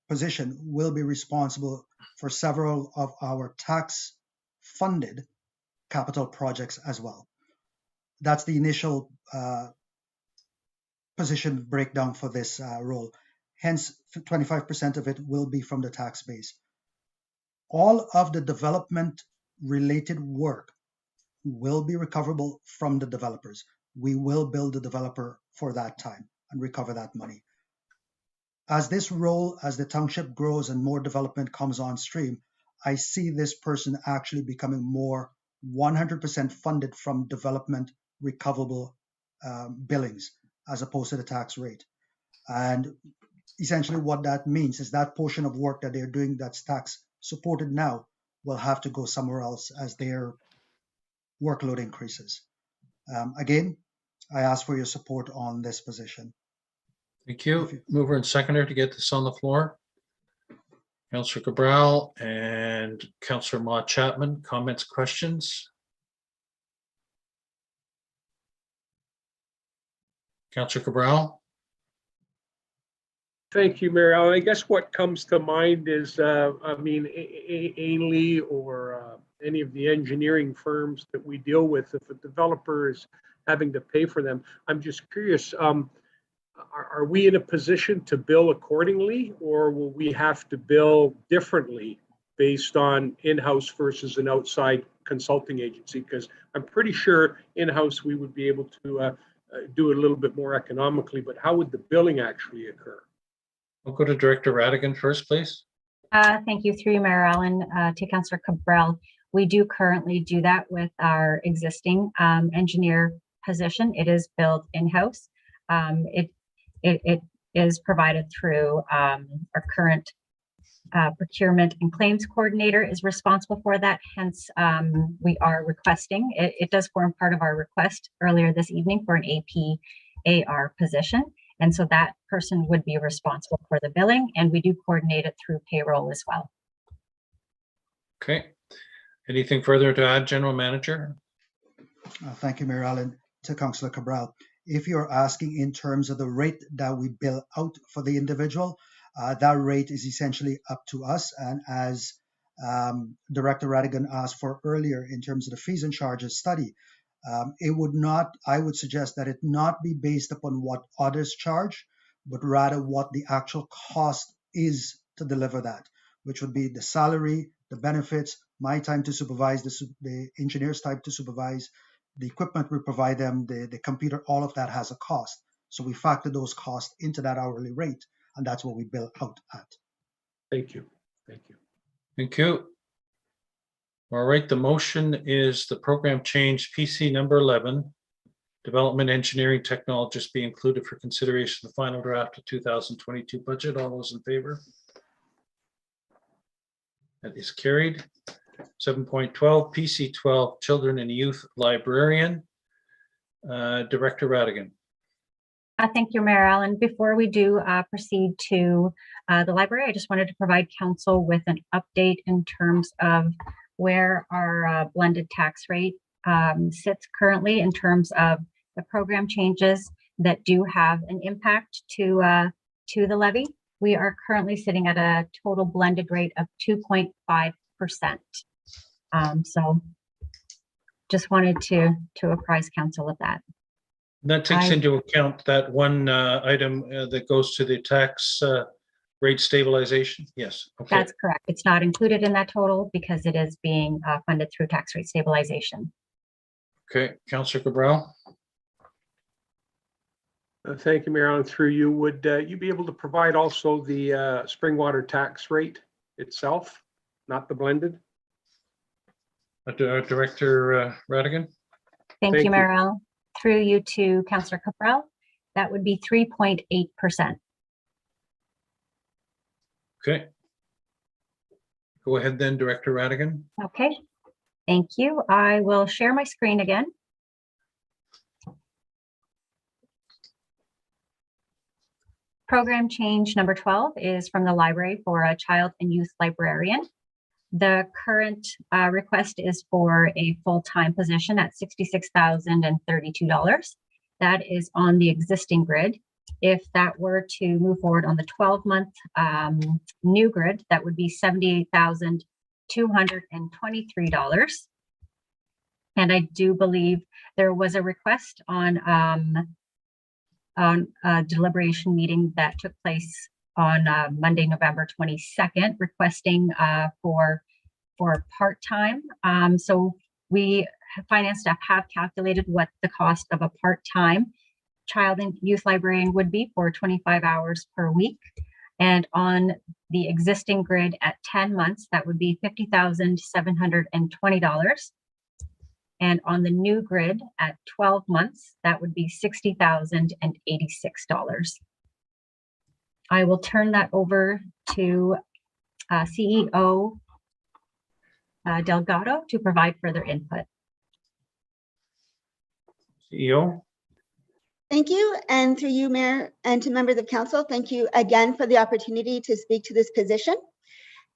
position will be responsible for several of our tax-funded capital projects as well. That's the initial position breakdown for this role. Hence, 25% of it will be from the tax base. All of the development-related work will be recoverable from the developers. We will bill the developer for that time and recover that money. As this role, as the township grows and more development comes on stream, I see this person actually becoming more 100% funded from development recoverable billings as opposed to the tax rate. And essentially what that means is that portion of work that they're doing that's tax supported now will have to go somewhere else as their workload increases. Again, I ask for your support on this position. Thank you. Mover and seconder to get this on the floor. Councillor Cabral and Councillor Mott Chapman, comments, questions? Councillor Cabral. Thank you, Mayor Allen. I guess what comes to mind is, Ainley or any of the engineering firms that we deal with, if a developer is having to pay for them, I'm just curious, are we in a position to bill accordingly, or will we have to bill differently based on in-house versus an outside consulting agency? Because I'm pretty sure in-house we would be able to do it a little bit more economically, but how would the billing actually occur? I'll go to Director Radigan first, please. Thank you. Through you, Mayor Allen, to Councillor Cabral. We do currently do that with our existing engineer position. It is billed in-house. It is provided through our current procurement and claims coordinator is responsible for that. Hence, we are requesting, it does form part of our request earlier this evening for an AP/AR position. And so that person would be responsible for the billing, and we do coordinate it through payroll as well. Okay. Anything further to add, General Manager? Thank you, Mayor Allen. To Councillor Cabral, if you're asking in terms of the rate that we bill out for the individual, that rate is essentially up to us. And as Director Radigan asked for earlier in terms of the fees and charges study, I would suggest that it not be based upon what others charge, but rather what the actual cost is to deliver that, which would be the salary, the benefits, my time to supervise, the engineer's time to supervise, the equipment we provide them, the computer, all of that has a cost. So we factor those costs into that hourly rate, and that's what we bill out at. Thank you. Thank you. Thank you. All right, the motion is the program change PC number 11, development engineering technologists be included for consideration of the final draft of 2022 budget. All those in favor? That is carried. 7.12 PC 12 children and youth librarian. Director Radigan. Thank you, Mayor Allen. Before we do proceed to the library, I just wanted to provide council with an update in terms of where our blended tax rate sits currently in terms of the program changes that do have an impact to the levy. We are currently sitting at a total blended rate of 2.5%. So just wanted to apprise council of that. That takes into account that one item that goes to the tax rate stabilization. Yes. Okay. That's correct. It's not included in that total because it is being funded through tax rate stabilization. Okay, Councillor Cabral. Thank you, Mayor Allen. Through you, would you be able to provide also the Springwater tax rate itself, not the blended? Director Radigan. Thank you, Mayor Allen. Through you to Councillor Cabral, that would be 3.8%. Okay. Go ahead then, Director Radigan. Okay, thank you. I will share my screen again. Program change number 12 is from the library for a child and youth librarian. The current request is for a full-time position at $66,032. That is on the existing grid. If that were to move forward on the 12-month new grid, that would be $78,223. And I do believe there was a request on a deliberation meeting that took place on Monday, November 22nd, requesting for part-time. So we, finance staff, have calculated what the cost of a part-time child and youth librarian would be for 25 hours per week. And on the existing grid at 10 months, that would be $50,720. And on the new grid at 12 months, that would be $60,086. I will turn that over to CEO Delgado to provide further input. CEO. Thank you. And through you, Mayor, and to members of council, thank you again for the opportunity to speak to this position.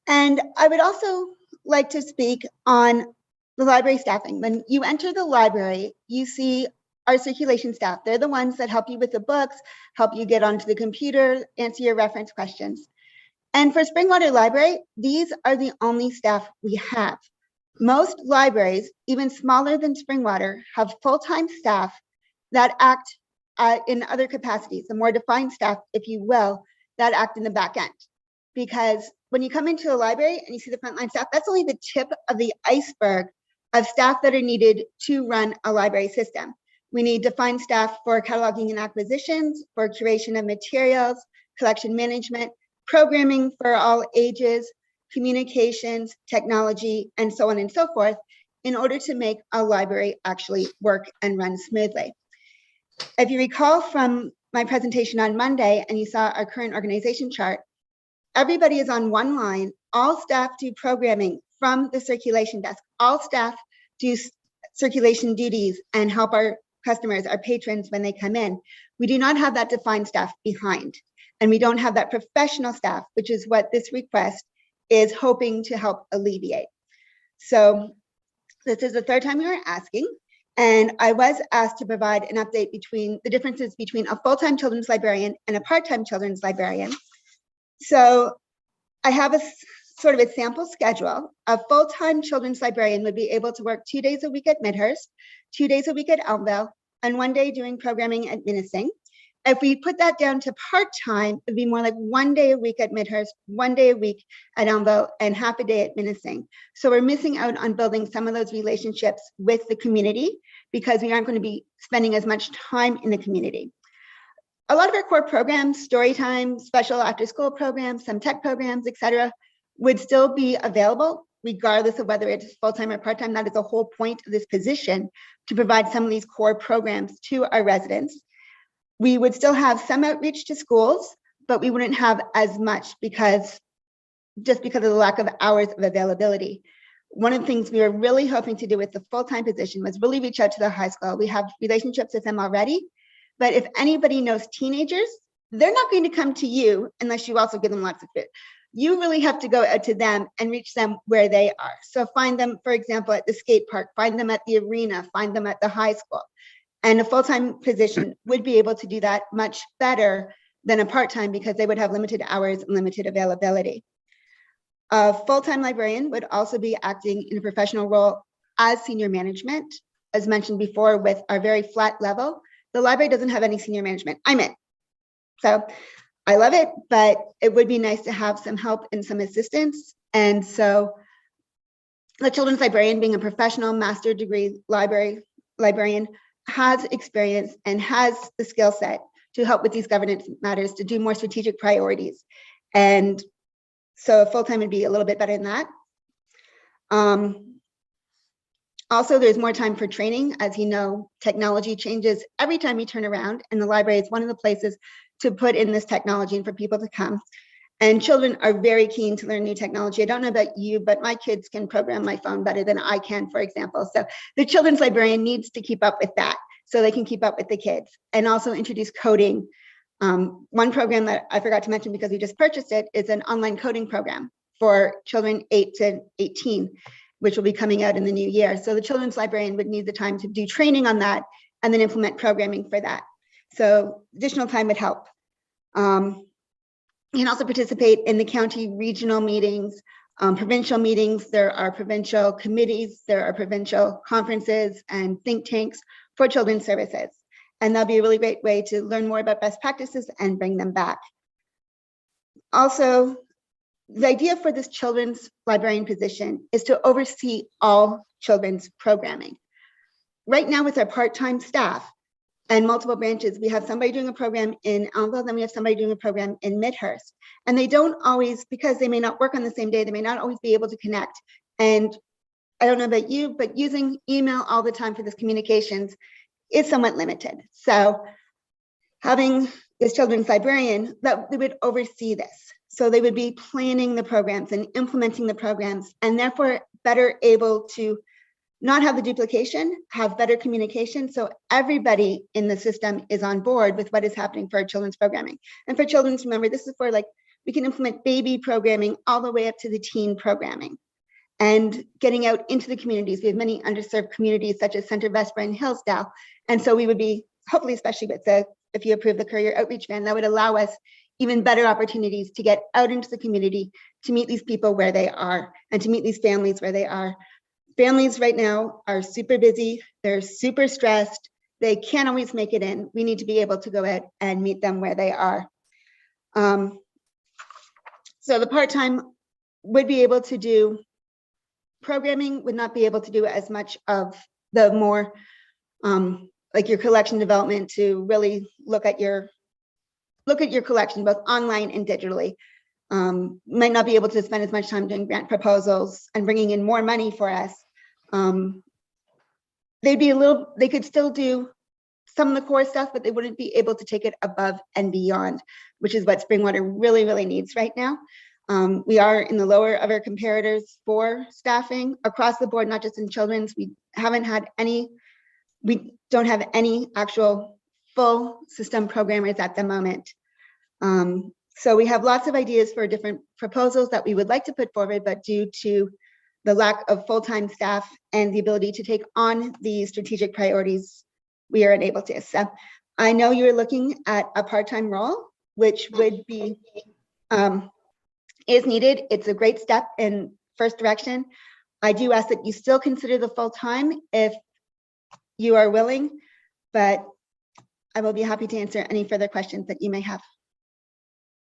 And I would also like to speak on the library staffing. When you enter the library, you see our circulation staff. They're the ones that help you with the books, help you get onto the computer, answer your reference questions. And for Springwater Library, these are the only staff we have. Most libraries, even smaller than Springwater, have full-time staff that act in other capacities, the more defined staff, if you will, that act in the back end. Because when you come into a library and you see the frontline staff, that's only the tip of the iceberg of staff that are needed to run a library system. We need defined staff for cataloging and acquisitions, for curation of materials, collection management, programming for all ages, communications, technology, and so on and so forth, in order to make a library actually work and run smoothly. If you recall from my presentation on Monday and you saw our current organization chart, everybody is on one line. All staff do programming from the circulation desk. All staff do circulation duties and help our customers, our patrons when they come in. We do not have that defined staff behind, and we don't have that professional staff, which is what this request is hoping to help alleviate. So this is the third time we were asking, and I was asked to provide an update between the differences between a full-time children's librarian and a part-time children's librarian. So I have a sort of a sample schedule. A full-time children's librarian would be able to work 2 days a week at Midhurst, 2 days a week at Elmville, and 1 day doing programming at Minisink. If we put that down to part-time, it'd be more like 1 day a week at Midhurst, 1 day a week at Elmville, and half a day at Minisink. So we're missing out on building some of those relationships with the community because we aren't going to be spending as much time in the community. A lot of our core programs, story time, special after-school programs, some tech programs, etc., would still be available regardless of whether it's full-time or part-time. That is the whole point of this position, to provide some of these core programs to our residents. We would still have some outreach to schools, but we wouldn't have as much just because of the lack of hours of availability. One of the things we were really hoping to do with the full-time position was really reach out to the high school. We have relationships with them already, but if anybody knows teenagers, they're not going to come to you unless you also give them lots of food. You really have to go out to them and reach them where they are. So find them, for example, at the skate park, find them at the arena, find them at the high school. And a full-time position would be able to do that much better than a part-time because they would have limited hours and limited availability. A full-time librarian would also be acting in a professional role as senior management. As mentioned before, with our very flat level, the library doesn't have any senior management. I'm in. So I love it, but it would be nice to have some help and some assistance. And so the children's librarian, being a professional master degree librarian, has experience and has the skill set to help with these governance matters, to do more strategic priorities. And so full-time would be a little bit better than that. Also, there's more time for training. As you know, technology changes every time we turn around, and the library is one of the places to put in this technology and for people to come. And children are very keen to learn new technology. I don't know about you, but my kids can program my phone better than I can, for example. So the children's librarian needs to keep up with that so they can keep up with the kids, and also introduce coding. One program that I forgot to mention because we just purchased it is an online coding program for children 8 to 18, which will be coming out in the new year. So the children's librarian would need the time to do training on that and then implement programming for that. So additional time would help. You can also participate in the county regional meetings, provincial meetings. There are provincial committees, there are provincial conferences and think tanks for children's services. And that'll be a really great way to learn more about best practices and bring them back. Also, the idea for this children's librarian position is to oversee all children's programming. Right now with our part-time staff and multiple branches, we have somebody doing a program in Elmville, then we have somebody doing a program in Midhurst. And they don't always, because they may not work on the same day, they may not always be able to connect. And I don't know about you, but using email all the time for this communications is somewhat limited. So having this children's librarian, that they would oversee this. So they would be planning the programs and implementing the programs, and therefore better able to not have the duplication, have better communication. So everybody in the system is on board with what is happening for our children's programming. And for children's, remember, this is for like, we can implement baby programming all the way up to the teen programming and getting out into the communities. We have many underserved communities such as Center Vesper and Hillsdale. And so we would be, hopefully, especially with if you approve the Courier Outreach Van, that would allow us even better opportunities to get out into the community, to meet these people where they are and to meet these families where they are. Families right now are super busy, they're super stressed, they can't always make it in. We need to be able to go out and meet them where they are. So the part-time would be able to do programming, would not be able to do as much of the more like your collection development, to really look at your collection both online and digitally. Might not be able to spend as much time doing grant proposals and bringing in more money for us. They could still do some of the core stuff, but they wouldn't be able to take it above and beyond, which is what Springwater really, really needs right now. We are in the lower of our comparators for staffing across the board, not just in children's. We don't have any actual full system programmers at the moment. So we have lots of ideas for different proposals that we would like to put forward, but due to the lack of full-time staff and the ability to take on these strategic priorities, we are unable to. So I know you're looking at a part-time role, which would be, is needed. It's a great step in first direction. I do ask that you still consider the full-time if you are willing, but I will be happy to answer any further questions that you may have.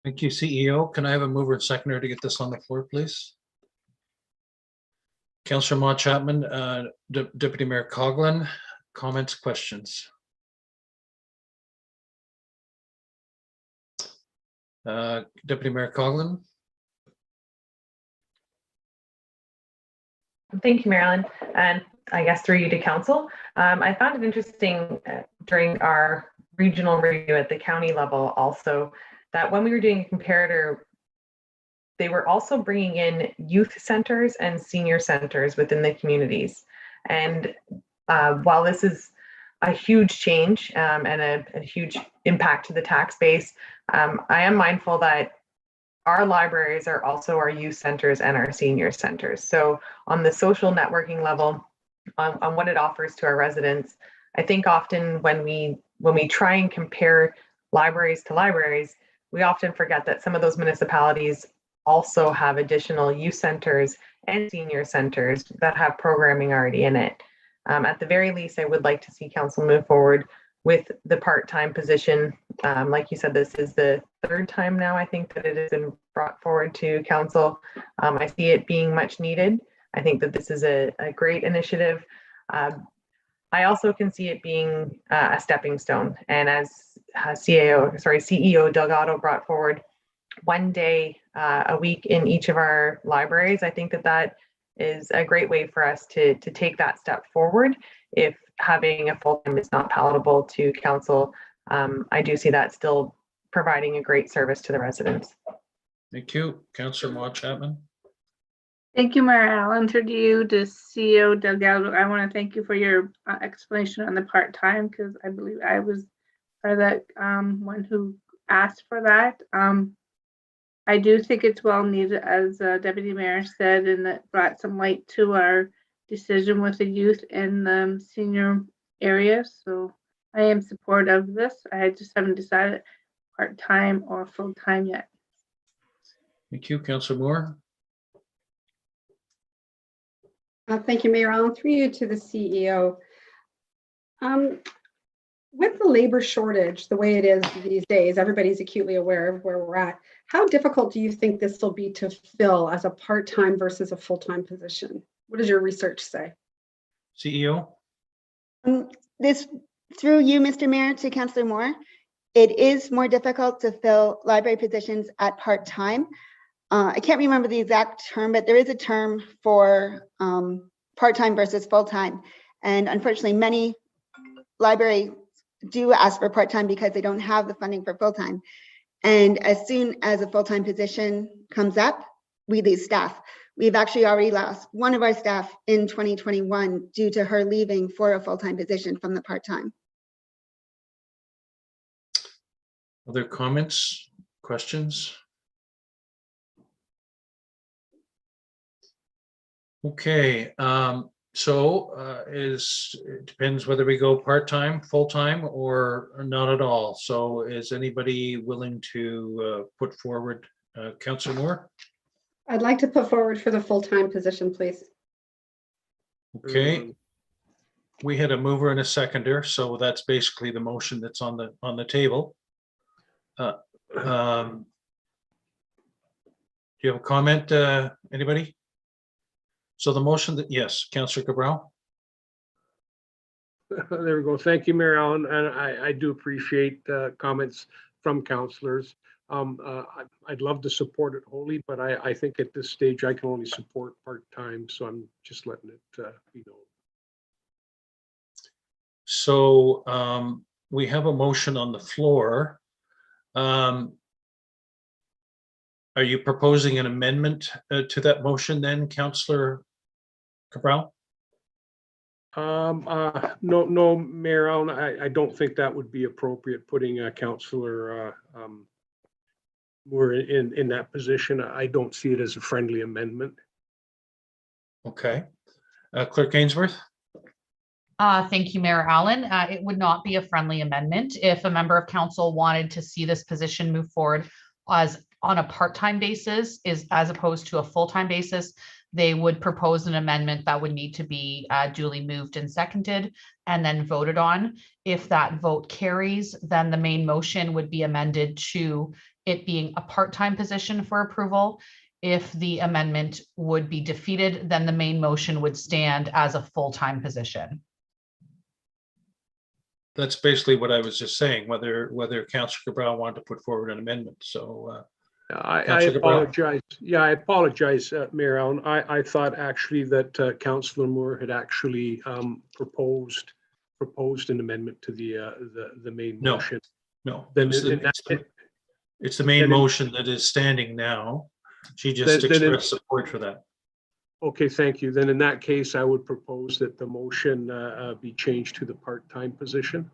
Thank you, CEO. Can I have a mover and seconder to get this on the floor, please? Councillor Mott Chapman, Deputy Mayor Coughlin, comments, questions? Deputy Mayor Coughlin. Thank you, Marilyn. And I guess through you to council. I found it interesting during our regional review at the county level also that when we were doing a comparator, they were also bringing in youth centers and senior centers within the communities. And while this is a huge change and a huge impact to the tax base, I am mindful that our libraries are also our youth centers and our senior centers. So on the social networking level, on what it offers to our residents, I think often when we try and compare libraries to libraries, we often forget that some of those municipalities also have additional youth centers and senior centers that have programming already in it. At the very least, I would like to see council move forward with the part-time position. Like you said, this is the third time now, I think, that it has been brought forward to council. I see it being much needed. I think that this is a great initiative. I also can see it being a stepping stone. And as CEO Delgado brought forward, one day a week in each of our libraries, I think that is a great way for us to take that step forward. If having a full-time is not palatable to council, I do see that still providing a great service to the residents. Thank you. Councillor Mott Chapman. Thank you, Mayor Allen. Through you to CEO Delgado. I want to thank you for your explanation on the part-time, because I believe I was part of that one who asked for that. I do think it's well needed, as Deputy Mayor said, and that brought some light to our decision with the youth and the senior areas. So I am supportive of this. I just haven't decided part-time or full-time yet. Thank you. Councillor Moore. Thank you, Mayor Allen. Through you to the CEO. With the labor shortage, the way it is these days, everybody's acutely aware of where we're at. How difficult do you think this will be to fill as a part-time versus a full-time position? What does your research say? CEO. This, through you, Mr. Mayor, to Councillor Moore, it is more difficult to fill library positions at part-time. I can't remember the exact term, but there is a term for part-time versus full-time. And unfortunately, many libraries do ask for part-time because they don't have the funding for full-time. And as soon as a full-time position comes up, we lose staff. We've actually already lost one of our staff in 2021 due to her leaving for a full-time position from the part-time. Other comments, questions? Okay, so it depends whether we go part-time, full-time, or not at all. So is anybody willing to put forward Councillor Moore? I'd like to put forward for the full-time position, please. Okay. We had a mover and a seconder, so that's basically the motion that's on the table. Do you have a comment, anybody? So the motion that, yes, Councillor Cabral. There we go. Thank you, Mayor Allen. And I do appreciate comments from councillors. I'd love to support it wholly, but I think at this stage I can only support part-time, so I'm just letting it be known. So we have a motion on the floor. Are you proposing an amendment to that motion then, Councillor Cabral? No, Mayor Allen, I don't think that would be appropriate, putting Councillor Moore in that position. I don't see it as a friendly amendment. Okay. Clerk Ainsworth? Thank you, Mayor Allen. It would not be a friendly amendment. If a member of council wanted to see this position move forward as on a part-time basis as opposed to a full-time basis, they would propose an amendment that would need to be duly moved and seconded and then voted on. If that vote carries, then the main motion would be amended to it being a part-time position for approval. If the amendment would be defeated, then the main motion would stand as a full-time position. That's basically what I was just saying, whether Councillor Cabral wanted to put forward an amendment. So I Councillor Cabral? apologize. Yeah, I apologize, Mayor Allen. I thought actually that Councillor Moore had actually proposed an amendment to the main motion. No, Then it's the main motion that is standing now. She just expressed support for that. Okay, thank you. Then in that case, I would propose that the motion be changed to the part-time position.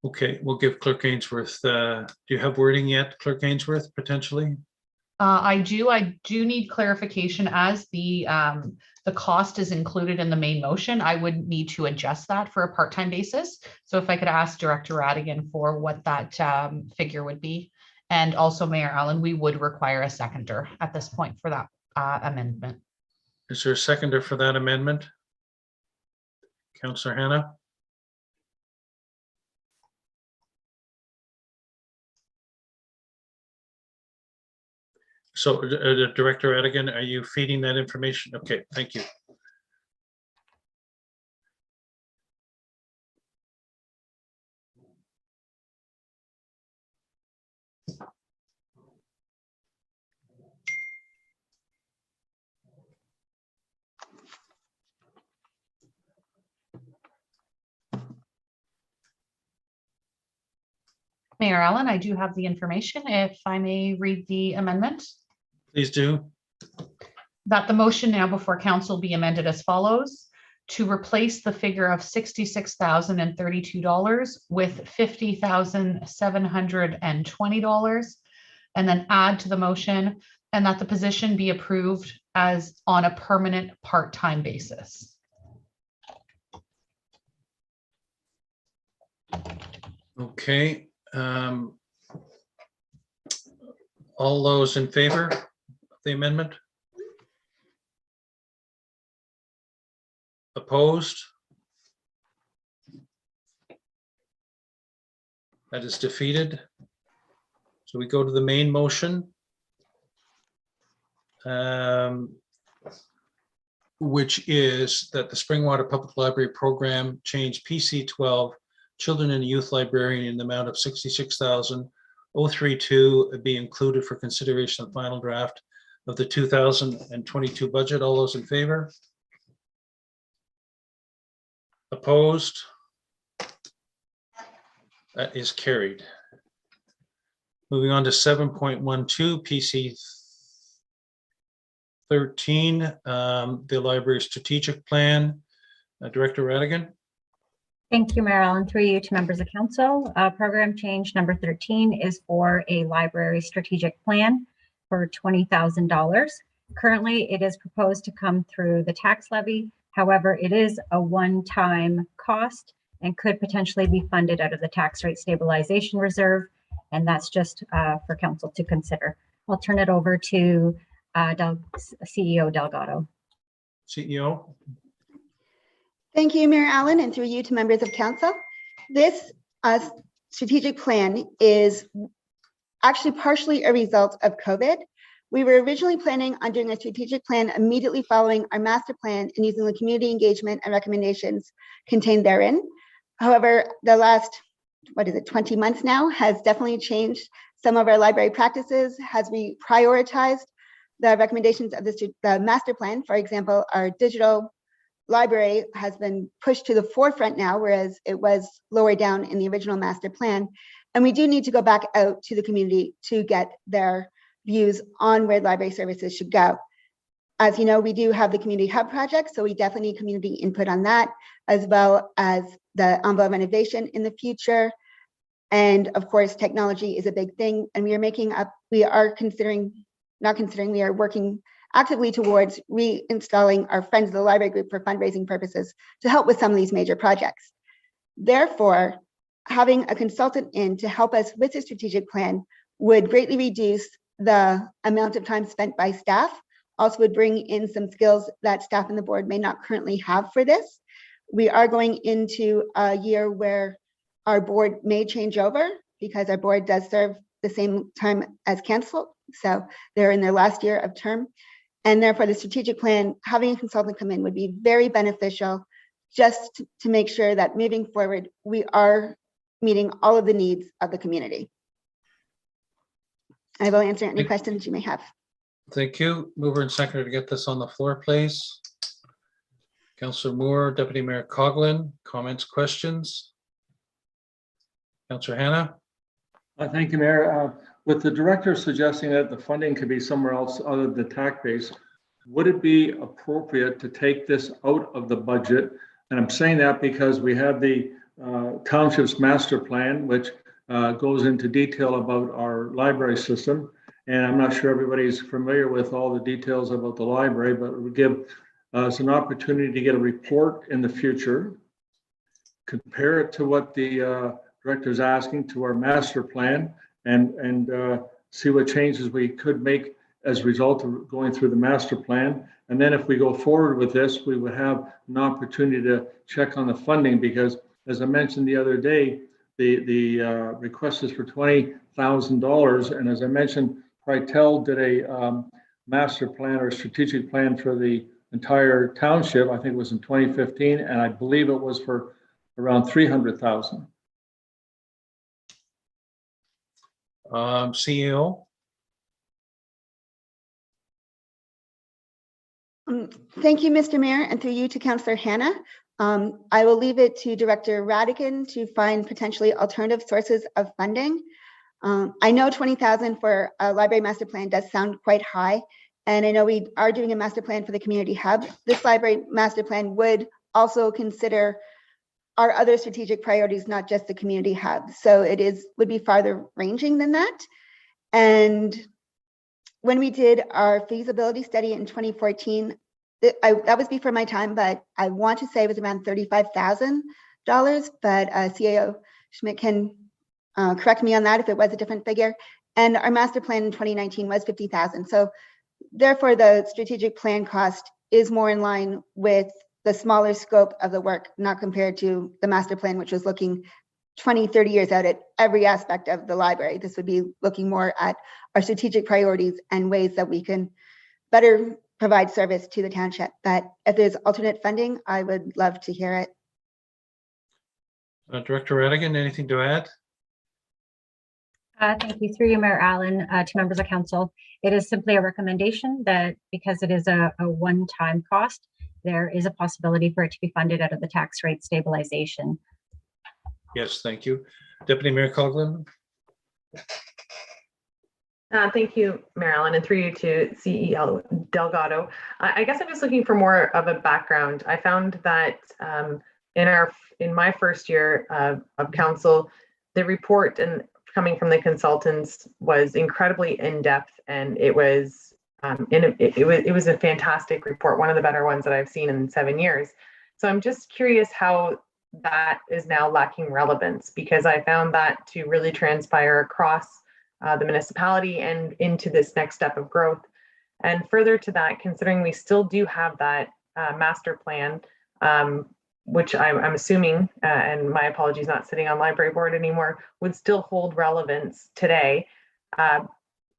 Okay, we'll give Clerk Ainsworth, do you have wording yet, Clerk Ainsworth, potentially? I do need clarification as the cost is included in the main motion. I would need to adjust that for a part-time basis. So if I could ask Director Radigan for what that figure would be. And also Mayor Allen, we would require a seconder at this point for that amendment. Is there a seconder for that amendment? Councillor Hannah? So Director Radigan, are you feeding that information? Okay, thank you. Mayor Allen, I do have the information. If I may read the amendment. Please do. That the motion now before council be amended as follows: to replace the figure of $66,032 with $50,720, and then add to the motion, and that the position be approved as on a permanent part-time basis. Okay. All those in favor of the amendment? Opposed? That is defeated. So we go to the main motion, which is that the Springwater Public Library Program change PC-12 Children and Youth Librarian in the amount of $66,032 be included for consideration of final draft of the 2022 budget. All those in favor? Opposed? That is carried. Moving on to 7.12 PC 13, the library strategic plan. Director Radigan. Thank you, Mayor Allen. Through you to members of council. Program change number 13 is for a library strategic plan for $20,000. Currently, it is proposed to come through the tax levy. However, it is a one-time cost and could potentially be funded out of the tax rate stabilization reserve. And that's just for council to consider. I'll turn it over to CEO Delgado. CEO. Thank you, Mayor Allen, and through you to members of council. This strategic plan is actually partially a result of COVID. We were originally planning on doing a strategic plan immediately following our master plan and using the community engagement and recommendations contained therein. However, the last, 20 months now has definitely changed some of our library practices as we prioritized the recommendations of the master plan. For example, our digital library has been pushed to the forefront now, whereas it was lower down in the original master plan. And we do need to go back out to the community to get their views on where library services should go. As you know, we do have the community hub project, so we definitely need community input on that, as well as the envelope renovation in the future. And of course, technology is a big thing, and we are working actively towards reinstalling our Friends of the Library group for fundraising purposes to help with some of these major projects. Therefore, having a consultant in to help us with the strategic plan would greatly reduce the amount of time spent by staff, also would bring in some skills that staff and the board may not currently have for this. We are going into a year where our board may change over because our board does serve the same time as council. So they're in their last year of term. And therefore the strategic plan, having a consultant come in would be very beneficial just to make sure that moving forward, we are meeting all of the needs of the community. I will answer any questions you may have. Thank you. Mover and seconder to get this on the floor, please. Councillor Moore, Deputy Mayor Coughlin, comments, questions? Councillor Hannah? Thank you, Mayor. With the director suggesting that the funding could be somewhere else other than the TAC base, would it be appropriate to take this out of the budget? And I'm saying that because we have the township's master plan, which goes into detail about our library system. And I'm not sure everybody's familiar with all the details about the library, but it would give us an opportunity to get a report in the future, compare it to what the director is asking to our master plan, and see what changes we could make as a result of going through the master plan. And then if we go forward with this, we would have an opportunity to check on the funding, because as I mentioned the other day, the request is for $20,000. And as I mentioned, Pritel did a master plan or strategic plan for the entire township. I think it was in 2015, and I believe it was for around $300,000. CEO? Thank you, Mr. Mayor, and through you to Councillor Hannah. I will leave it to Director Radigan to find potentially alternative sources of funding. I know 20,000 for a library master plan does sound quite high, and I know we are doing a master plan for the community hub. This library master plan would also consider our other strategic priorities, not just the community hub. So it would be farther ranging than that. And when we did our feasibility study in 2014, that was before my time, but I want to say it was around $35,000, but CAO Schmidt can correct me on that if it was a different figure. And our master plan in 2019 was 50,000. So therefore the strategic plan cost is more in line with the smaller scope of the work, not compared to the master plan, which was looking 20, 30 years out at every aspect of the library. This would be looking more at our strategic priorities and ways that we can better provide service to the township. But if there's alternate funding, I would love to hear it. Director Radigan, anything to add? Thank you. Through you, Mayor Allen, to members of council. It is simply a recommendation that because it is a one-time cost, there is a possibility for it to be funded out of the tax rate stabilization. Yes, thank you. Deputy Mayor Coughlin. Thank you, Mayor Allen, and through you to CEO Delgado. I guess I'm just looking for more of a background. I found that in my first year of council, the report and coming from the consultants was incredibly in-depth, and it was a fantastic report, one of the better ones that I've seen in 7 years. So I'm just curious how that is now lacking relevance, because I found that to really transpire across the municipality and into this next step of growth. And further to that, considering we still do have that master plan, which I'm assuming, and my apologies, not sitting on library board anymore, would still hold relevance today.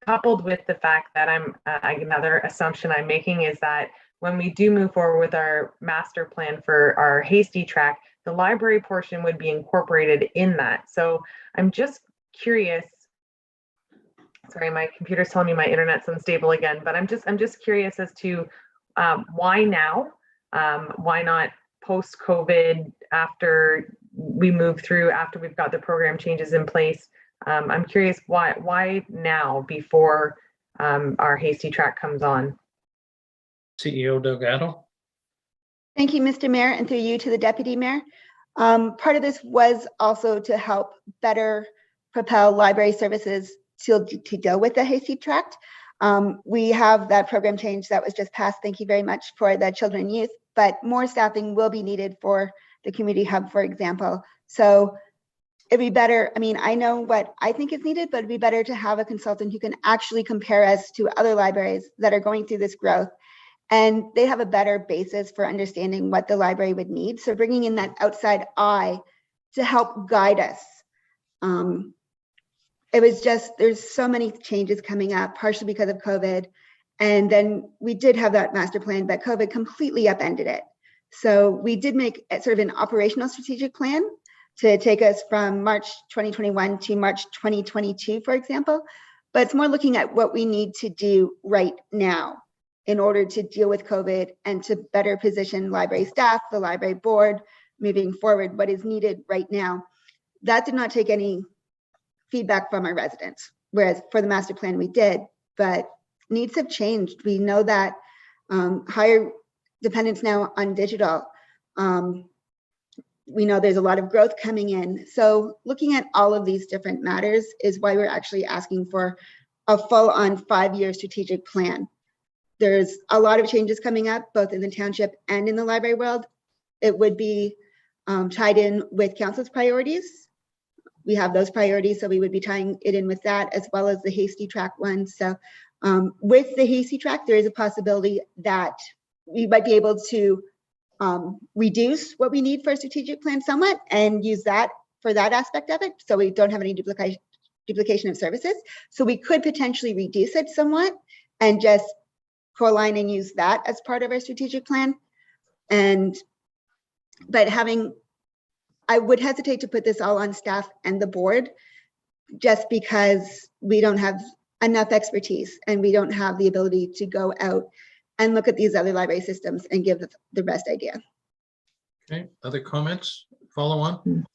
Coupled with the fact that another assumption I'm making is that when we do move forward with our master plan for our Hasty track, the library portion would be incorporated in that. So I'm just curious. Sorry, my computer's telling me my internet's unstable again, but I'm just curious as to why now, Why not post-COVID, after we move through, after we've got the program changes in place? I'm curious why now before our hasty track comes on? CEO Delgado. Thank you, Mr. Mayor, and through you to the Deputy Mayor. Part of this was also to help better propel library services to deal with the hasty tract. We have that program change that was just passed. Thank you very much for the children and youth, but more staffing will be needed for the community hub, for example. So it'd be better, I mean, I know what I think is needed, but it'd be better to have a consultant who can actually compare us to other libraries that are going through this growth. And they have a better basis for understanding what the library would need. So bringing in that outside eye to help guide us. It was just, there's so many changes coming up, partially because of COVID. And then we did have that master plan, but COVID completely upended it. So we did make sort of an operational strategic plan to take us from March 2021 to March 2022, for example. But it's more looking at what we need to do right now in order to deal with COVID and to better position library staff, the library board, moving forward, what is needed right now. That did not take any feedback from our residents, whereas for the master plan we did, but needs have changed. We know that higher dependence now on digital. We know there's a lot of growth coming in. So looking at all of these different matters is why we're actually asking for a full-on 5-year strategic plan. There's a lot of changes coming up, both in the township and in the library world. It would be tied in with council's priorities. We have those priorities, so we would be tying it in with that, as well as the hasty track one. So with the hasty track, there is a possibility that we might be able to reduce what we need for a strategic plan somewhat and use that for that aspect of it, so we don't have any duplication of services. So we could potentially reduce it somewhat and just co-align and use that as part of our strategic plan. But I would hesitate to put this all on staff and the board, just because we don't have enough expertise and we don't have the ability to go out and look at these other library systems and give the best idea. Okay, other comments? Follow on?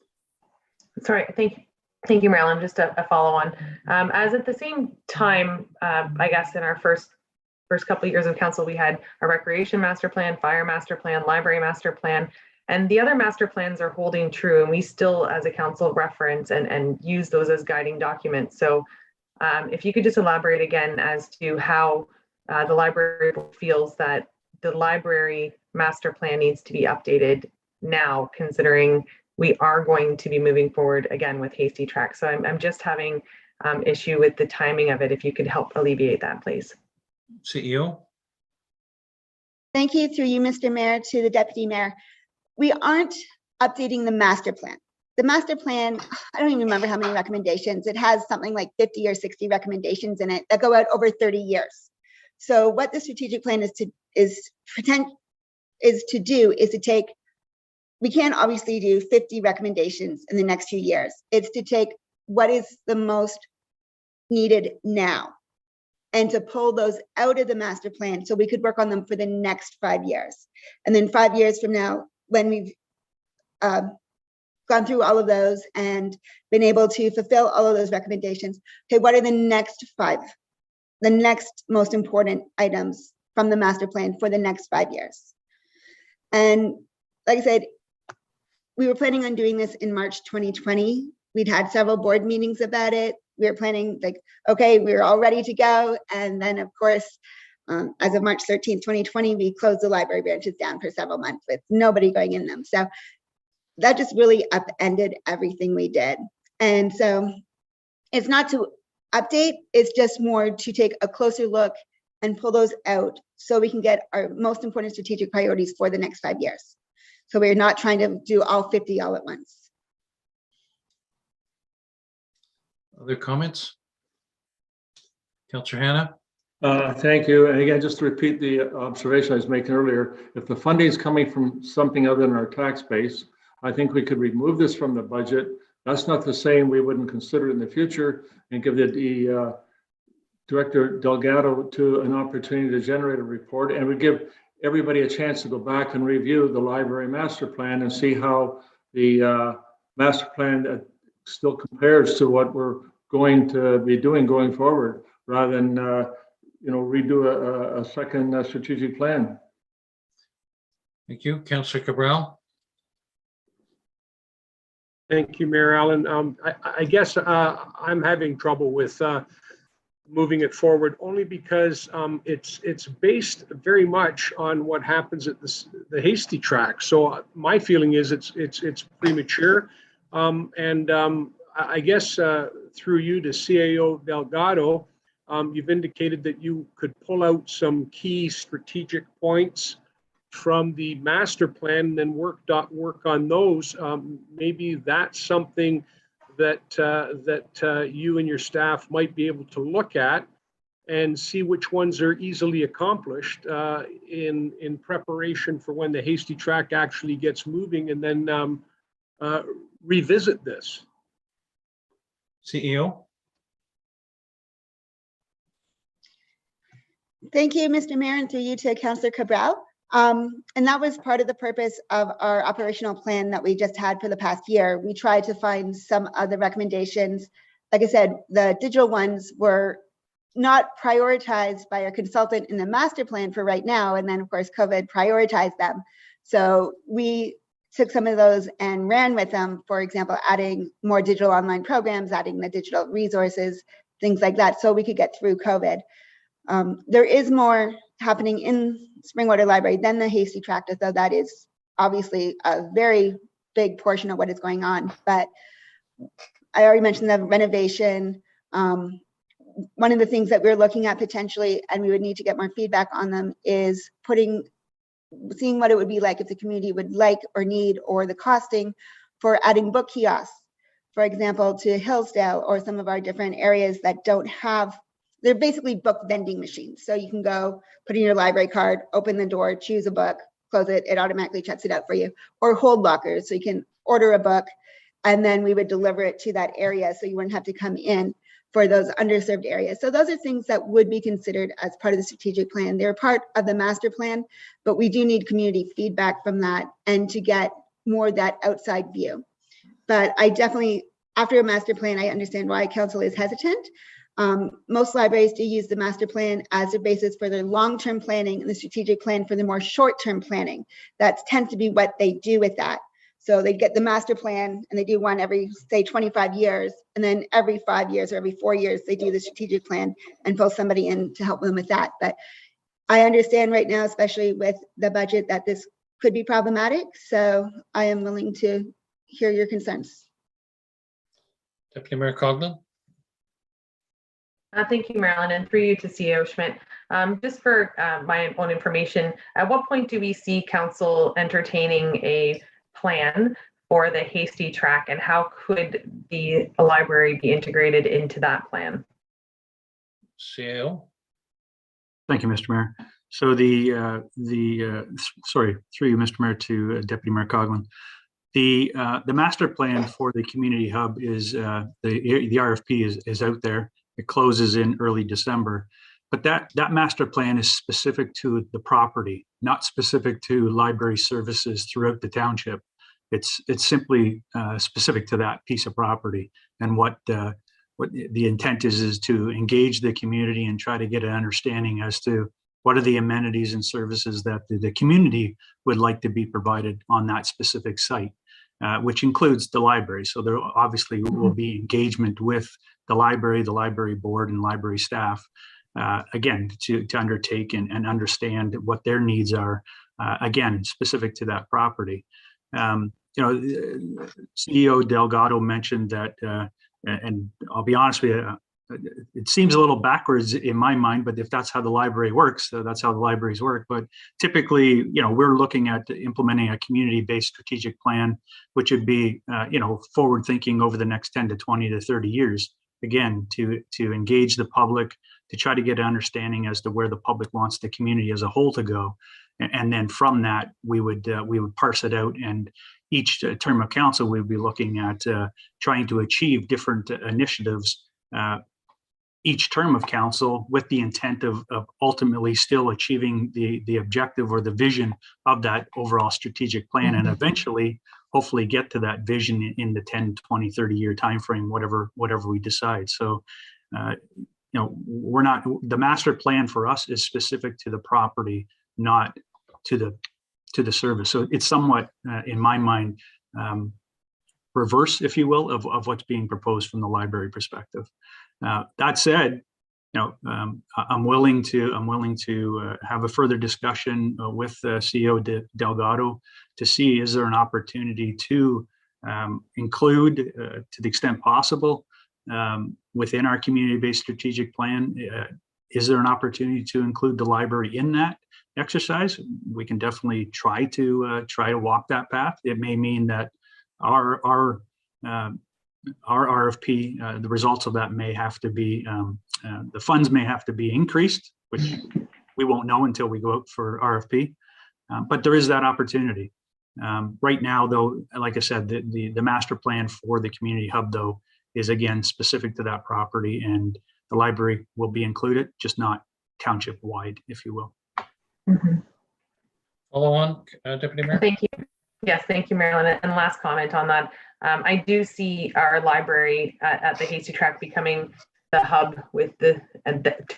Sorry, thank you, Marilyn. Just a follow on. As at the same time, I guess in our first couple of years of council, we had a recreation master plan, fire master plan, library master plan, and the other master plans are holding true, and we still as a council reference and use those as guiding documents. So if you could just elaborate again as to how the library feels that the library master plan needs to be updated now, considering we are going to be moving forward again with hasty track. So I'm just having issue with the timing of it. If you could help alleviate that, please. CEO. Thank you, through you, Mr. Mayor, to the Deputy Mayor. We aren't updating the master plan. The master plan, I don't even remember how many recommendations. It has something like 50 or 60 recommendations in it that go out over 30 years. So what the strategic plan is to do is to take, we can't obviously do 50 recommendations in the next few years. It's to take what is the most needed now and to pull those out of the master plan so we could work on them for the next 5 years. And then 5 years from now, when we've gone through all of those and been able to fulfill all of those recommendations, okay, what are the next 5? The next most important items from the master plan for the next 5 years. And like I said, we were planning on doing this in March 2020. We'd had several board meetings about it. We were planning like, okay, we were all ready to go. And then of course, as of March 13th, 2020, we closed the library branches down for several months with nobody going in them. So that just really upended everything we did. And so it's not to update, it's just more to take a closer look and pull those out so we can get our most important strategic priorities for the next 5 years. So we're not trying to do all 50 all at once. Other comments? Councillor Hannah? Thank you. And again, just to repeat the observation I was making earlier, if the funding is coming from something other than our tax base, I think we could remove this from the budget. That's not the same we wouldn't consider it in the future and give the Director Delgado to an opportunity to generate a report, and we give everybody a chance to go back and review the library master plan and see how the master plan still compares to what we're going to be doing going forward, rather than redo a second strategic plan. Thank you. Councillor Cabral. Thank you, Mayor Allen. I guess I'm having trouble with moving it forward only because it's based very much on what happens at the Hasty track. So my feeling is it's premature, and I guess through you to CAO Delgado, you've indicated that you could pull out some key strategic points from the master plan and then work on those. Maybe that's something that you and your staff might be able to look at and see which ones are easily accomplished in preparation for when the Hasty track actually gets moving, and then revisit this. CEO. Thank you, Mr. Mayor, and through you to Councillor Cabral. And that was part of the purpose of our operational plan that we just had for the past year. We tried to find some other recommendations. Like I said, the digital ones were not prioritized by our consultant in the master plan for right now. And then of course, COVID prioritized them. So we took some of those and ran with them, for example, adding more digital online programs, adding the digital resources, things like that, so we could get through COVID. There is more happening in Springwater Library than the Hasty track, though that is obviously a very big portion of what is going on. But I already mentioned the renovation. One of the things that we're looking at potentially, and we would need to get more feedback on them, is seeing what it would be like if the community would like or need, or the costing for adding book kiosks, for example, to Hillsdale or some of our different areas that don't have. They're basically book vending machines. So you can go put in your library card, open the door, choose a book, close it, it automatically checks it out for you. Or hold lockers, so you can order a book and then we would deliver it to that area, so you wouldn't have to come in for those underserved areas. So those are things that would be considered as part of the strategic plan. They're part of the master plan, but we do need community feedback from that and to get more of that outside view. But I definitely, after a master plan, I understand why council is hesitant. Most libraries do use the master plan as a basis for their long-term planning, and the strategic plan for the more short-term planning. That tends to be what they do with that. So they get the master plan and they do one every, say, 25 years. And then every 5 years or every 4 years, they do the strategic plan and pull somebody in to help them with that. But I understand right now, especially with the budget, that this could be problematic. So I am willing to hear your concerns. Deputy Mayor Coghlan. Thank you, Marilyn, and through you to CEO Schmidt. Just for my own information, at what point do we see council entertaining a plan for the Hasty track, and how could the library be integrated into that plan? CAO. Thank you, Mr. Mayor. So sorry, through you, Mr. Mayor, to Deputy Mayor Coghlan. The master plan for the community hub is the RFP is out there. It closes in early December, but that master plan is specific to the property, not specific to library services throughout the township. It's simply specific to that piece of property, and what the intent is to engage the community and try to get an understanding as to what are the amenities and services that the community would like to be provided on that specific site, which includes the library. So there obviously will be engagement with the library board and library staff, again, to undertake and understand what their needs are, again, specific to that property. CEO Delgado mentioned that, and I'll be honest with you, it seems a little backwards in my mind, but if that's how the library works, that's how the libraries work. But typically, we're looking at implementing a community-based strategic plan, which would be, forward thinking over the next 10 to 20 to 30 years, again, to engage the public, to try to get an understanding as to where the public wants the community as a whole to go. And then from that, we would parse it out, and each term of council, we'd be looking at trying to achieve different initiatives each term of council with the intent of ultimately still achieving the objective or the vision of that overall strategic plan, and eventually hopefully get to that vision in the 10, 20, 30-year timeframe, whatever we decide. So, we're not, the master plan for us is specific to the property, not to the service. So it's somewhat, in my mind, reverse, if you will, of what's being proposed from the library perspective. That said, I'm willing to have a further discussion with CEO Delgado to see, is there an opportunity to include, to the extent possible, within our community-based strategic plan, is there an opportunity to include the library in that exercise? We can definitely try to walk that path. It may mean that our RFP, the results of that may have to be, the funds may have to be increased, which we won't know until we go out for RFP. But there is that opportunity. Right now, though, like I said, the master plan for the community hub, though, is again specific to that property, and the library will be included, just not township wide, if you will. Follow on, Deputy Mayor. Thank you. Yes, thank you, Marilyn. And last comment on that. I do see our library at the Hasty Track becoming the hub with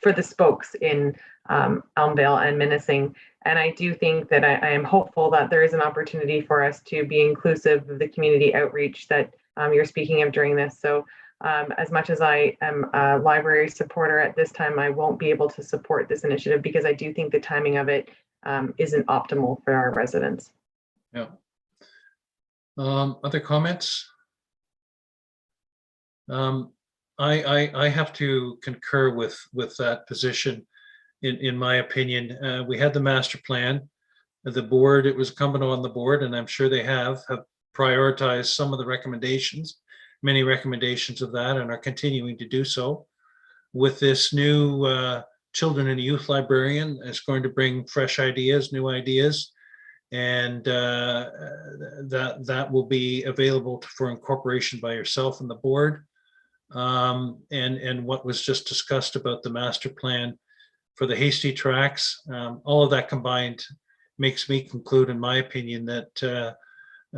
for the spokes in Elmvale and Minising. And I do think that I am hopeful that there is an opportunity for us to be inclusive of the community outreach that you're speaking of during this. So as much as I am a library supporter at this time, I won't be able to support this initiative because I do think the timing of it isn't optimal for our residents. Yeah. Other comments? I have to concur with that position. In my opinion, we had the master plan. The board, it was incumbent on the board, and I'm sure they have prioritized some of the recommendations, many recommendations of that, and are continuing to do so. With this new children and youth librarian, it's going to bring fresh ideas, new ideas, and that will be available for incorporation by yourself and the board. And what was just discussed about the master plan for the Hasty Tracks, all of that combined makes me conclude, in my opinion, that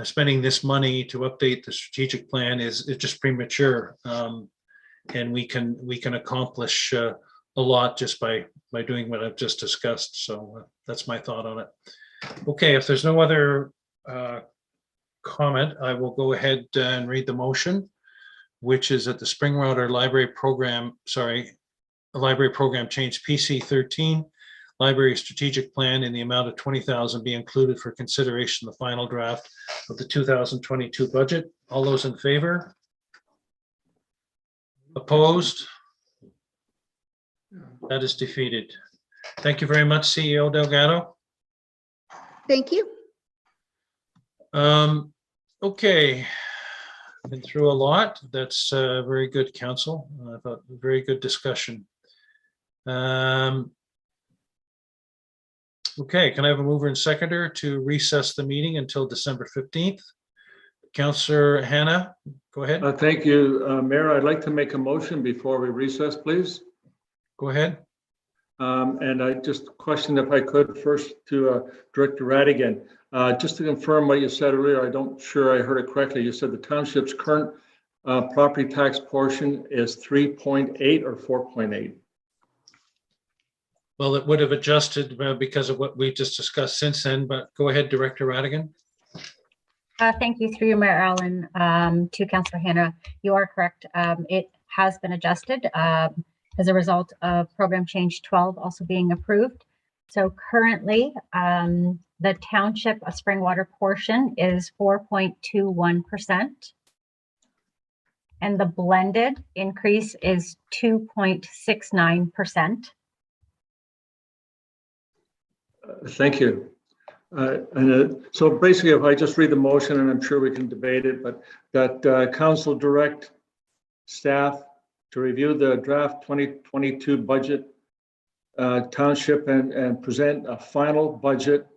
spending this money to update the strategic plan is just premature, and we can accomplish a lot just by doing what I've just discussed. So that's my thought on it. Okay, if there's no other comment, I will go ahead and read the motion, which is that the Springwater Library Program, Library Program Change PC 13 Library Strategic Plan in the amount of $20,000 be included for consideration in the final draft of the 2022 budget. All those in favor? Opposed? That is defeated. Thank you very much, CEO Delgado. Thank you. Okay, been through a lot. That's very good, council. I thought very good discussion. Okay, can I have a mover and seconder to recess the meeting until December 15th? Councillor Hannah, go ahead. Thank you, Mayor. I'd like to make a motion before we recess, please. Go ahead. And I just questioned if I could first to Director Radigan. Just to confirm what you said earlier, I don't sure I heard it correctly. You said the township's current property tax portion is 3.8 or 4.8? Well, it would have adjusted because of what we just discussed since then, but go ahead, Director Radigan. Thank you, through you, Mayor Allen, to Councillor Hannah. You are correct. It has been adjusted as a result of Program Change 12 also being approved. So currently, the township Springwater portion is 4.21%. And the blended increase is 2.69%. Thank you. So basically, if I just read the motion, and I'm sure we can debate it, but that council direct staff to review the draft 2022 budget township and present a final budget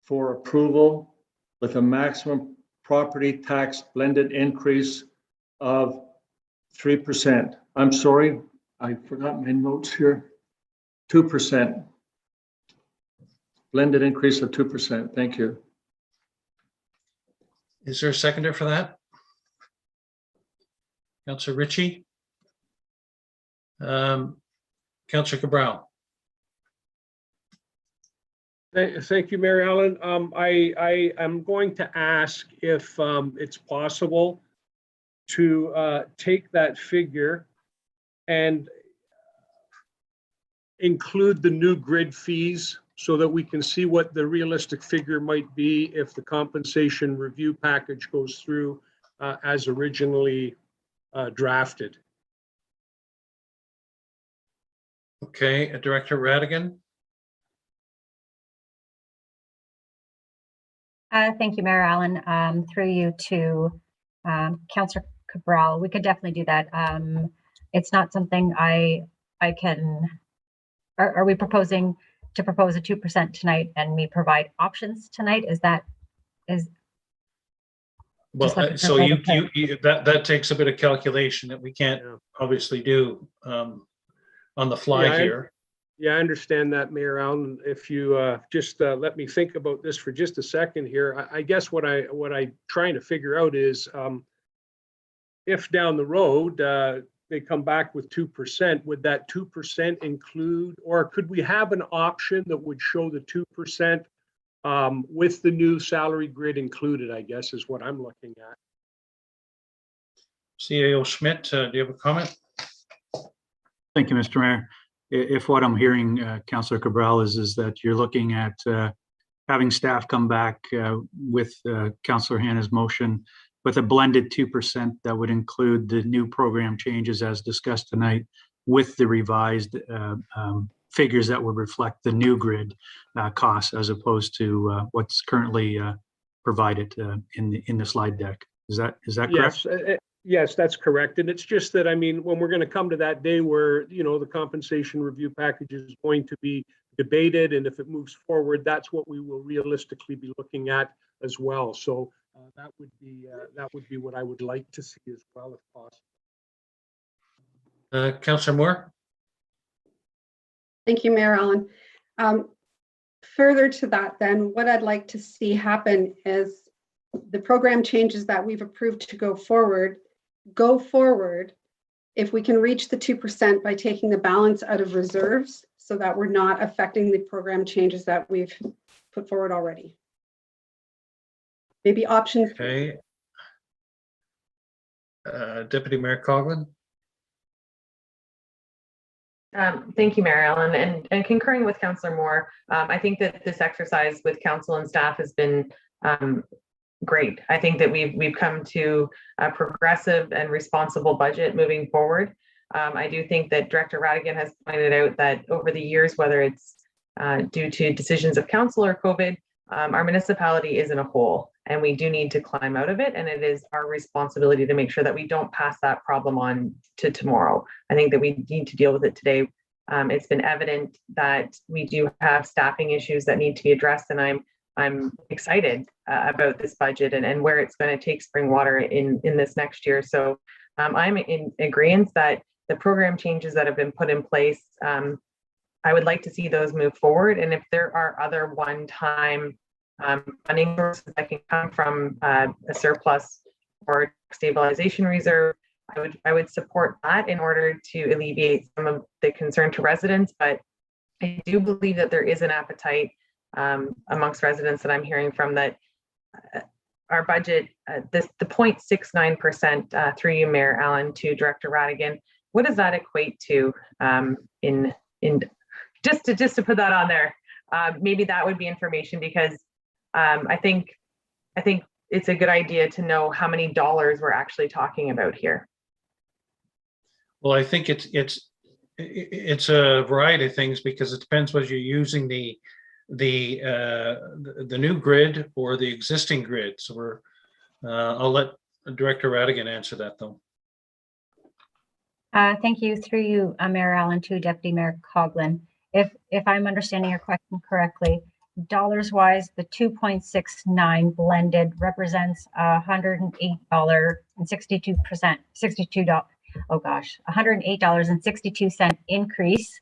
for approval with a maximum property tax blended increase of 3%. I'm sorry, I forgot my notes here. 2%. Blended increase of 2%. Thank you. Is there a seconder for that? Councillor Ritchie? Councillor Cabral? Thank you, Mary Ellen. I am going to ask if it's possible to take that figure and include the new grid fees so that we can see what the realistic figure might be if the compensation review package goes through as originally drafted. Okay, Director Radigan? Thank you, Mayor Allen. Through you to Councillor Cabral, we could definitely do that. It's not something I can. Are we proposing to propose a 2% tonight, and we provide options tonight? Well, so you that takes a bit of calculation that we can't obviously do on the fly here. Yeah, I understand that, Mayor Allen. If you just let me think about this for just a second here, I guess what I'm trying to figure out is if down the road they come back with 2%, would that 2% include, or could we have an option that would show the 2% with the new salary grid included, I guess, is what I'm looking at. CAO Schmidt, do you have a comment? Thank you, Mr. Mayor. If what I'm hearing, Councillor Cabral, is that you're looking at having staff come back with Councillor Hanna's motion with a blended 2% that would include the new program changes as discussed tonight with the revised figures that would reflect the new grid costs as opposed to what's currently provided in the slide deck. Is that correct? Yes. Yes, that's correct. And it's just that, I mean, when we're going to come to that day where, you know, the compensation review package is going to be debated, and if it moves forward, that's what we will realistically be looking at as well. So that would be what I would like to see as well, if possible. Councillor Moore? Thank you, Mayor Allen. Further to that, then, what I'd like to see happen is the program changes that we've approved to go forward, if we can reach the 2% by taking the balance out of reserves so that we're not affecting the program changes that we've put forward already. Maybe options. Okay. Deputy Mayor Coughlin? Thank you, Mayor Allen, and concurring with Councillor Moore, I think that this exercise with council and staff has been great. I think that we've come to a progressive and responsible budget moving forward. I do think that Director Radigan has pointed out that over the years, whether it's due to decisions of council or COVID, our municipality is in a hole, and we do need to climb out of it. And it is our responsibility to make sure that we don't pass that problem on to tomorrow. I think that we need to deal with it today. It's been evident that we do have staffing issues that need to be addressed, and I'm excited about this budget and where it's going to take Springwater in this next year. So I'm in agreement that the program changes that have been put in place, I would like to see those move forward. And if there are other one-time funding sources that can come from a surplus or stabilization reserve, I would support that in order to alleviate some of the concern to residents. But I do believe that there is an appetite amongst residents that I'm hearing from, that our budget, the 0.69% through you, Mayor Allen, to Director Radigan, what does that equate to in just to put that on there? Maybe that would be information, because I think it's a good idea to know how many dollars we're actually talking about here. Well, I think it's a variety of things, because it depends whether you're using the new grid or the existing grid. So I'll let Director Radigan answer that, though. Thank you. Through you, Mayor Allen, to Deputy Mayor Coughlin. If I'm understanding your question correctly, dollars wise, the 2.69 blended represents $108.62 $108.62 increase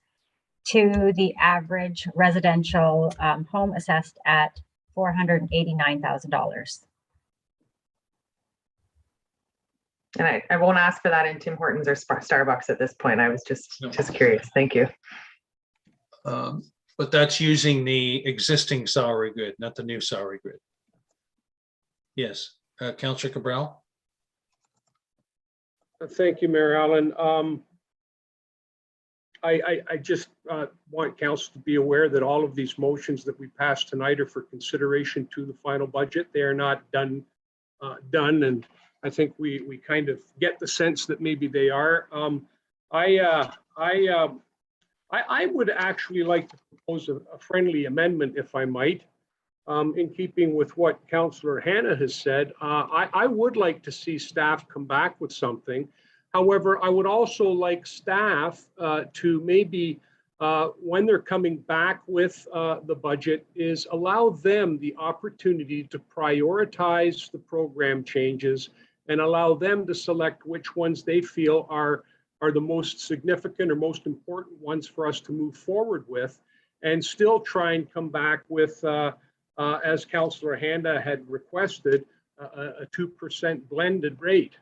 to the average residential home assessed at $489,000. And I won't ask for that in Tim Hortons or Starbucks at this point. I was just curious. Thank you. But that's using the existing salary grid, not the new salary grid. Yes, Councillor Cabral. Thank you, Mayor Allen. I just want council to be aware that all of these motions that we passed tonight are for consideration to the final budget. They are not done, and I think we kind of get the sense that maybe they are. I would actually like to propose a friendly amendment, if I might, in keeping with what Councillor Hanna has said. I would like to see staff come back with something. However, I would also like staff to maybe, when they're coming back with the budget, is allow them the opportunity to prioritize the program changes and allow them to select which ones they feel are the most significant or most important ones for us to move forward with, and still try and come back with, as Councillor Hanna had requested, a 2% blended rate.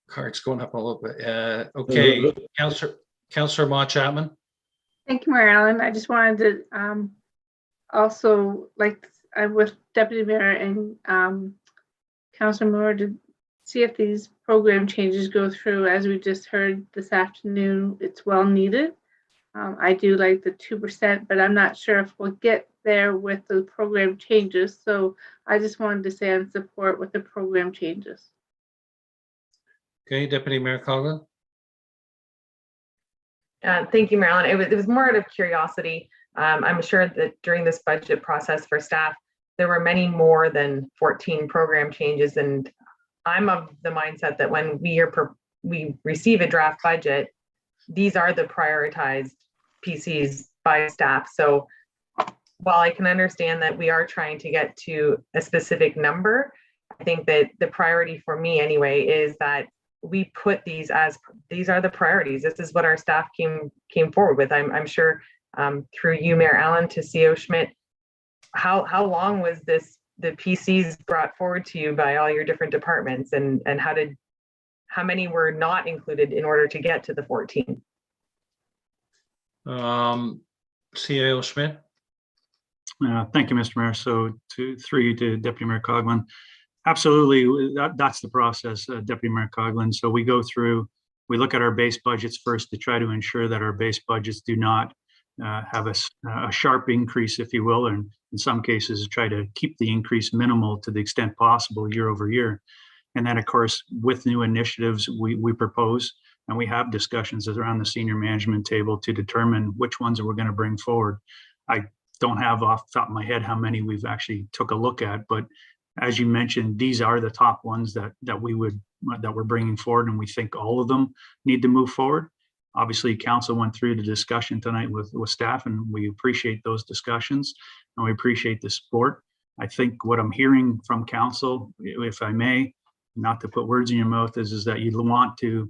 Card's going up a little bit. Okay, Councillor Mott Chapman. Thank you, Mayor Allen. I just wanted to also, with Deputy Mayor and Councillor Moore, to see if these program changes go through. As we just heard this afternoon, it's well needed. I do like the 2%, but I'm not sure if we'll get there with the program changes. So I just wanted to say I'm support with the program changes. Okay, Deputy Mayor Coughlin. Thank you, Marilyn. It was more out of curiosity. I'm sure that during this budget process for staff, there were many more than 14 program changes. And I'm of the mindset that when we receive a draft budget, these are the prioritized PCs by staff. So while I can understand that we are trying to get to a specific number, I think that the priority for me anyway is that we put these as, these are the priorities. This is what our staff came forward with. I'm sure through you, Mayor Allen, to CO Schmidt, how long was the PCs brought forward to you by all your different departments, and how many were not included in order to get to the 14? CAO Schmidt. Thank you, Mr. Mayor. So through to Deputy Mayor Coughlin. Absolutely, that's the process, Deputy Mayor Coughlin. So we go through, we look at our base budgets first to try to ensure that our base budgets do not have a sharp increase, if you will, and in some cases try to keep the increase minimal to the extent possible year over year. And then, of course, with new initiatives, we propose and we have discussions around the senior management table to determine which ones we're going to bring forward. I don't have off the top of my head how many we've actually took a look at, but as you mentioned, these are the top ones that we're bringing forward, and we think all of them need to move forward. Obviously, council went through the discussion tonight with staff, and we appreciate those discussions and we appreciate the support. I think what I'm hearing from council, if I may, not to put words in your mouth, is that you want to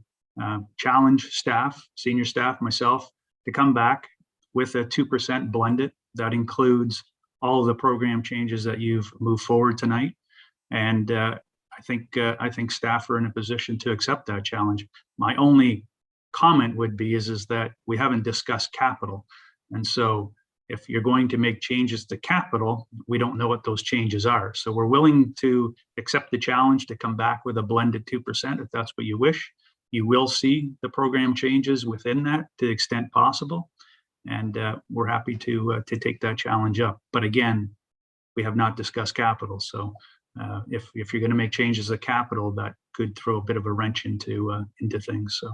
challenge staff, senior staff, myself, to come back with a 2% blended that includes all of the program changes that you've moved forward tonight. And I think staff are in a position to accept that challenge. My only comment would be is that we haven't discussed capital. And so if you're going to make changes to capital, we don't know what those changes are. So we're willing to accept the challenge to come back with a blended 2% if that's what you wish. You will see the program changes within that to the extent possible. And we're happy to take that challenge up. But again, we have not discussed capital. So if you're going to make changes to capital, that could throw a bit of a wrench into things. So.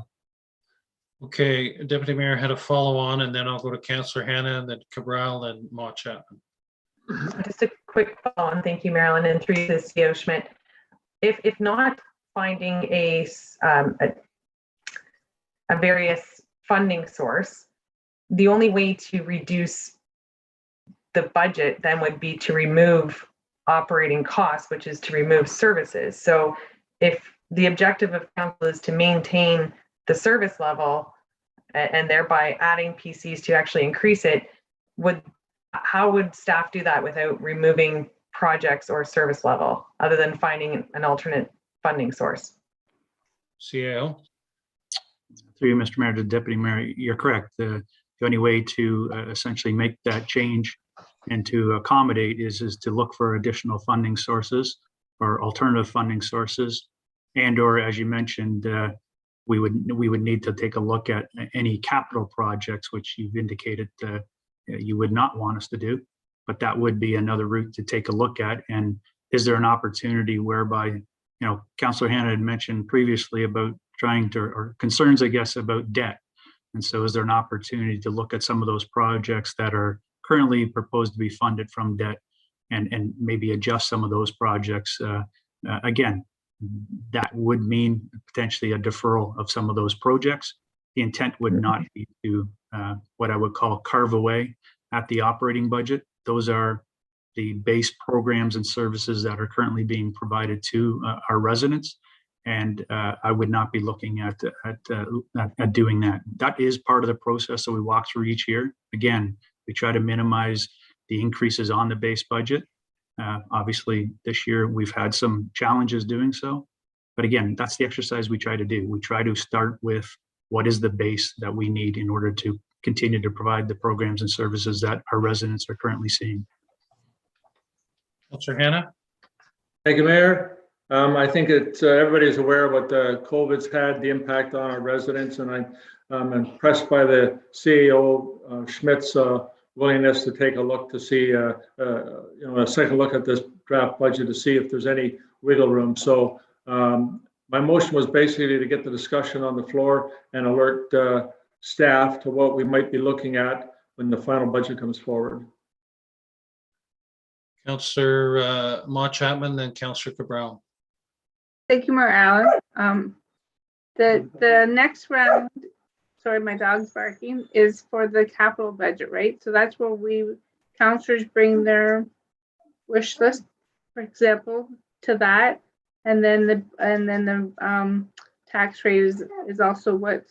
Okay, Deputy Mayor had a follow on, and then I'll go to Councillor Hanna, and then Cabral, and Mott Chapman. Just a quick follow on. Thank you, Marilyn, and through to CO Schmidt. If not finding a various funding source, the only way to reduce the budget then would be to remove operating costs, which is to remove services. So if the objective of council is to maintain the service level and thereby adding PCs to actually increase it, how would staff do that without removing projects or service level, other than finding an alternate funding source? CAO. Through you, Mr. Mayor, to Deputy Mayor, you're correct. The only way to essentially make that change and to accommodate is to look for additional funding sources or alternative funding sources. And or, as you mentioned, we would need to take a look at any capital projects, which you've indicated you would not want us to do. But that would be another route to take a look at. And is there an opportunity whereby, Councillor Hanna had mentioned previously about trying to, or concerns, I guess, about debt. And so is there an opportunity to look at some of those projects that are currently proposed to be funded from debt and maybe adjust some of those projects? Again, that would mean potentially a deferral of some of those projects. The intent would not be to what I would call carve away at the operating budget. Those are the base programs and services that are currently being provided to our residents. And I would not be looking at doing that. That is part of the process that we walk through each year. Again, we try to minimize the increases on the base budget. Obviously, this year we've had some challenges doing so. But again, that's the exercise we try to do. We try to start with what is the base that we need in order to continue to provide the programs and services that our residents are currently seeing. Councillor Hanna. Thank you, Mayor. I think that everybody is aware of what COVID's had, the impact on our residents, and I'm impressed by the CAO Schmidt's willingness to take a look to see, a second look at this draft budget to see if there's any wiggle room. So my motion was basically to get the discussion on the floor and alert staff to what we might be looking at when the final budget comes forward. Councillor Mott Chapman, then Councillor Cabral. Thank you, Mayor Allen. The next round, sorry, my dog's barking, is for the capital budget, right? So that's where councillors bring their wish list, for example, to that, and then the tax rate is also what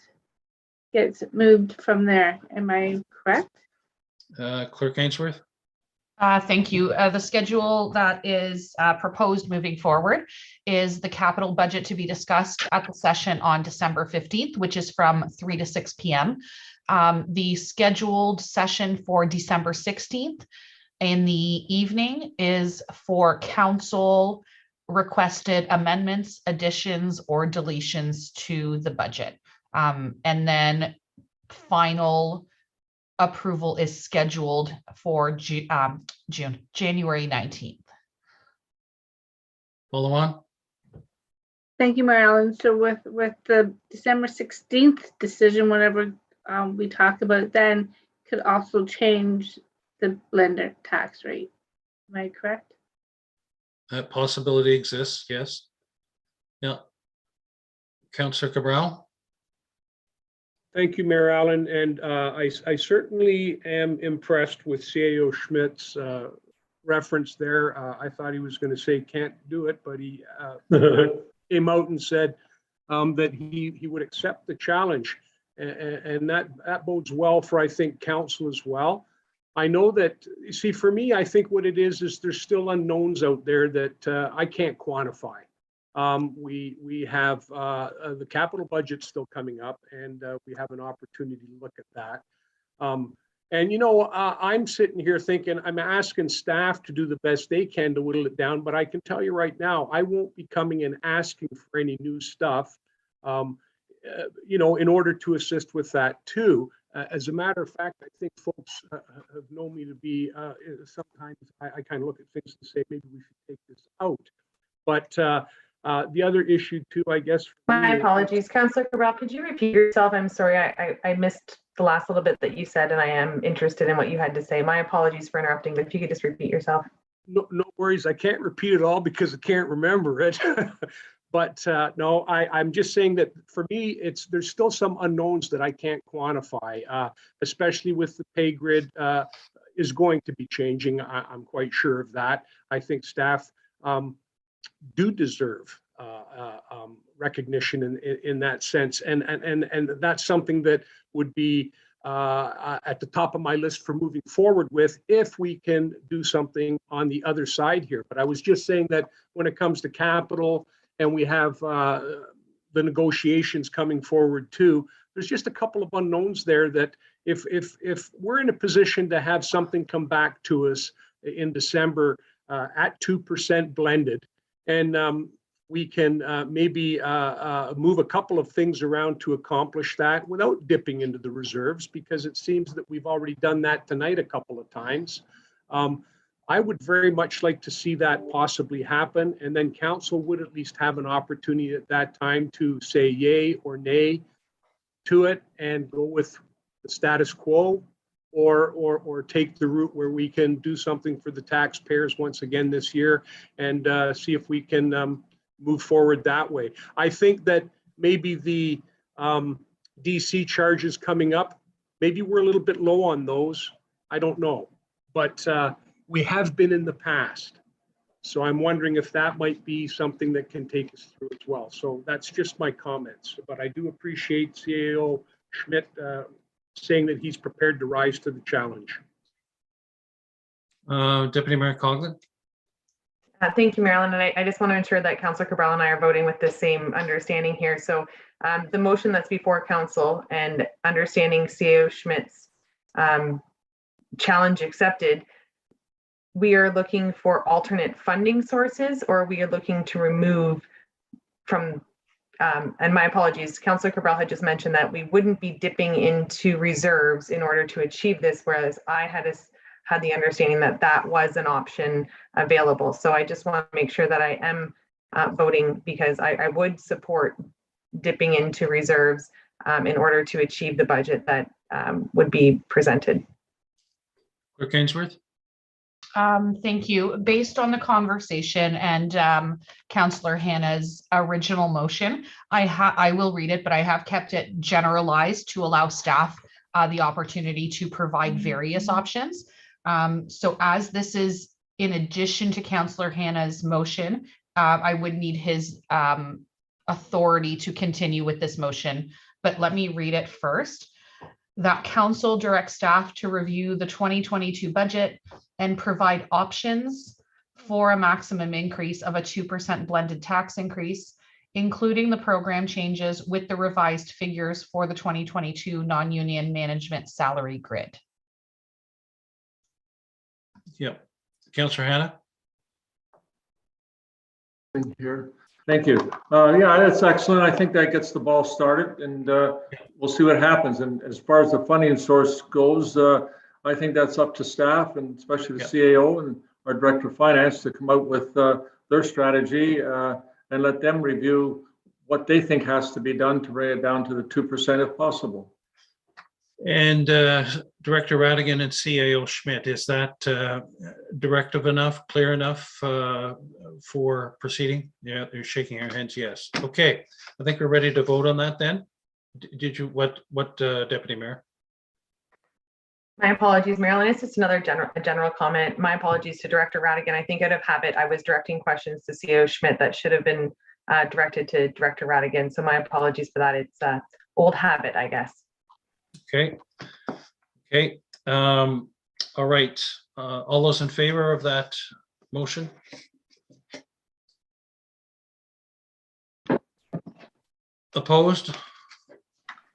gets moved from there. Am I correct? Clerk Ainsworth. Thank you. The schedule that is proposed moving forward is the capital budget to be discussed at the session on December 15th, which is from 3 to 6 p.m. The scheduled session for December 16th in the evening is for council requested amendments, additions, or deletions to the budget. And then final approval is scheduled for January 19th. Bolawan. Thank you, Mayor Allen. So with the December 16th decision, whatever we talk about then, could also change the blended tax rate. Am I correct? That possibility exists, yes. Yeah. Councillor Cabral. Thank you, Mayor Allen. And I certainly am impressed with CAO Schmidt's reference there. I thought he was going to say can't do it, but he came out and said that he would accept the challenge. And that bodes well for, I think, council as well. I know that, see, for me, I think what it is there's still unknowns out there that I can't quantify. We have the capital budget still coming up, and we have an opportunity to look at that. And I'm sitting here thinking, I'm asking staff to do the best they can to whittle it down, but I can tell you right now, I won't be coming and asking for any new stuff, in order to assist with that too. As a matter of fact, I think folks have known me to be, sometimes I kind of look at things and say, maybe we should take this out. But the other issue too, I guess. My apologies, Councillor Cabral, could you repeat yourself? I'm sorry, I missed the last little bit that you said, and I am interested in what you had to say. My apologies for interrupting, but if you could just repeat yourself. No worries, I can't repeat it all because I can't remember it. But no, I'm just saying that for me, there's still some unknowns that I can't quantify, especially with the pay grid is going to be changing. I'm quite sure of that. I think staff do deserve recognition in that sense, and that's something that would be at the top of my list for moving forward with, if we can do something on the other side here. But I was just saying that when it comes to capital, and we have the negotiations coming forward too, there's just a couple of unknowns there that if we're in a position to have something come back to us in December at 2% blended, and we can maybe move a couple of things around to accomplish that without dipping into the reserves, because it seems that we've already done that tonight a couple of times. I would very much like to see that possibly happen, and then council would at least have an opportunity at that time to say yay or nay to it and go with the status quo, or take the route where we can do something for the taxpayers once again this year, and see if we can move forward that way. I think that maybe the DC charges coming up, maybe we're a little bit low on those. I don't know, but we have been in the past. So I'm wondering if that might be something that can take us through as well. So that's just my comments, but I do appreciate CAO Schmidt saying that he's prepared to rise to the challenge. Deputy Mayor Coughlin. Thank you, Marilyn. And I just want to ensure that Councillor Cabral and I are voting with the same understanding here. So the motion that's before council, and understanding CAO Schmidt's challenge accepted, we are looking for alternate funding sources, or we are looking to remove from, and my apologies, Councillor Cabral had just mentioned that we wouldn't be dipping into reserves in order to achieve this, whereas I had the understanding that that was an option available. So I just want to make sure that I am voting, because I would support dipping into reserves in order to achieve the budget that would be presented. Clerk Ainsworth. Thank you. Based on the conversation and Councillor Hannah's original motion, I will read it, but I have kept it generalized to allow staff the opportunity to provide various options. So as this is in addition to Councillor Hannah's motion, I would need his authority to continue with this motion, but let me read it first. That council directs staff to review the 2022 budget and provide options for a maximum increase of a 2% blended tax increase, including the program changes with the revised figures for the 2022 non-union management salary grid. Yep. Councillor Hannah. Thank you. Thank you. Yeah, that's excellent. I think that gets the ball started, and we'll see what happens. And as far as the funding source goes, I think that's up to staff, and especially the CAO and our Director of Finance, to come out with their strategy and let them review what they think has to be done to bring it down to the 2% if possible. And Director Radigan and CAO Schmidt, is that directive enough, clear enough for proceeding? Yeah, they're shaking their heads, yes. Okay, I think we're ready to vote on that then. Did you, what Deputy Mayor? My apologies, Marilyn. It's just another general comment. My apologies to Director Radigan. I think out of habit, I was directing questions to CAO Schmidt that should have been directed to Director Radigan. So my apologies for that. It's old habit, I guess. Okay. Okay. All right. All those in favor of that motion? Opposed?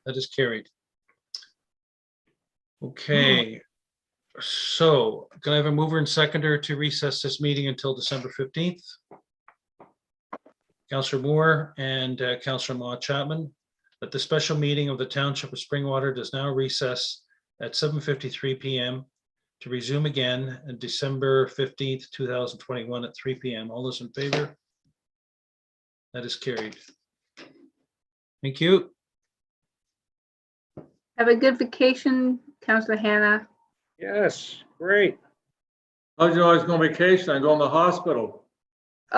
That is carried. Okay. So can I have a mover and seconder to recess this meeting until December 15th? Councillor Moore and Councillor Maude Chapman, that the special meeting of the Township of Springwater does now recess at 7:53 p.m. to resume again on December 15th, 2021 at 3 p.m. All those in favor? That is carried. Thank you. Have a good vacation, Councillor Hannah. Yes, great. How'd you know I was going on vacation? I'm going to the hospital.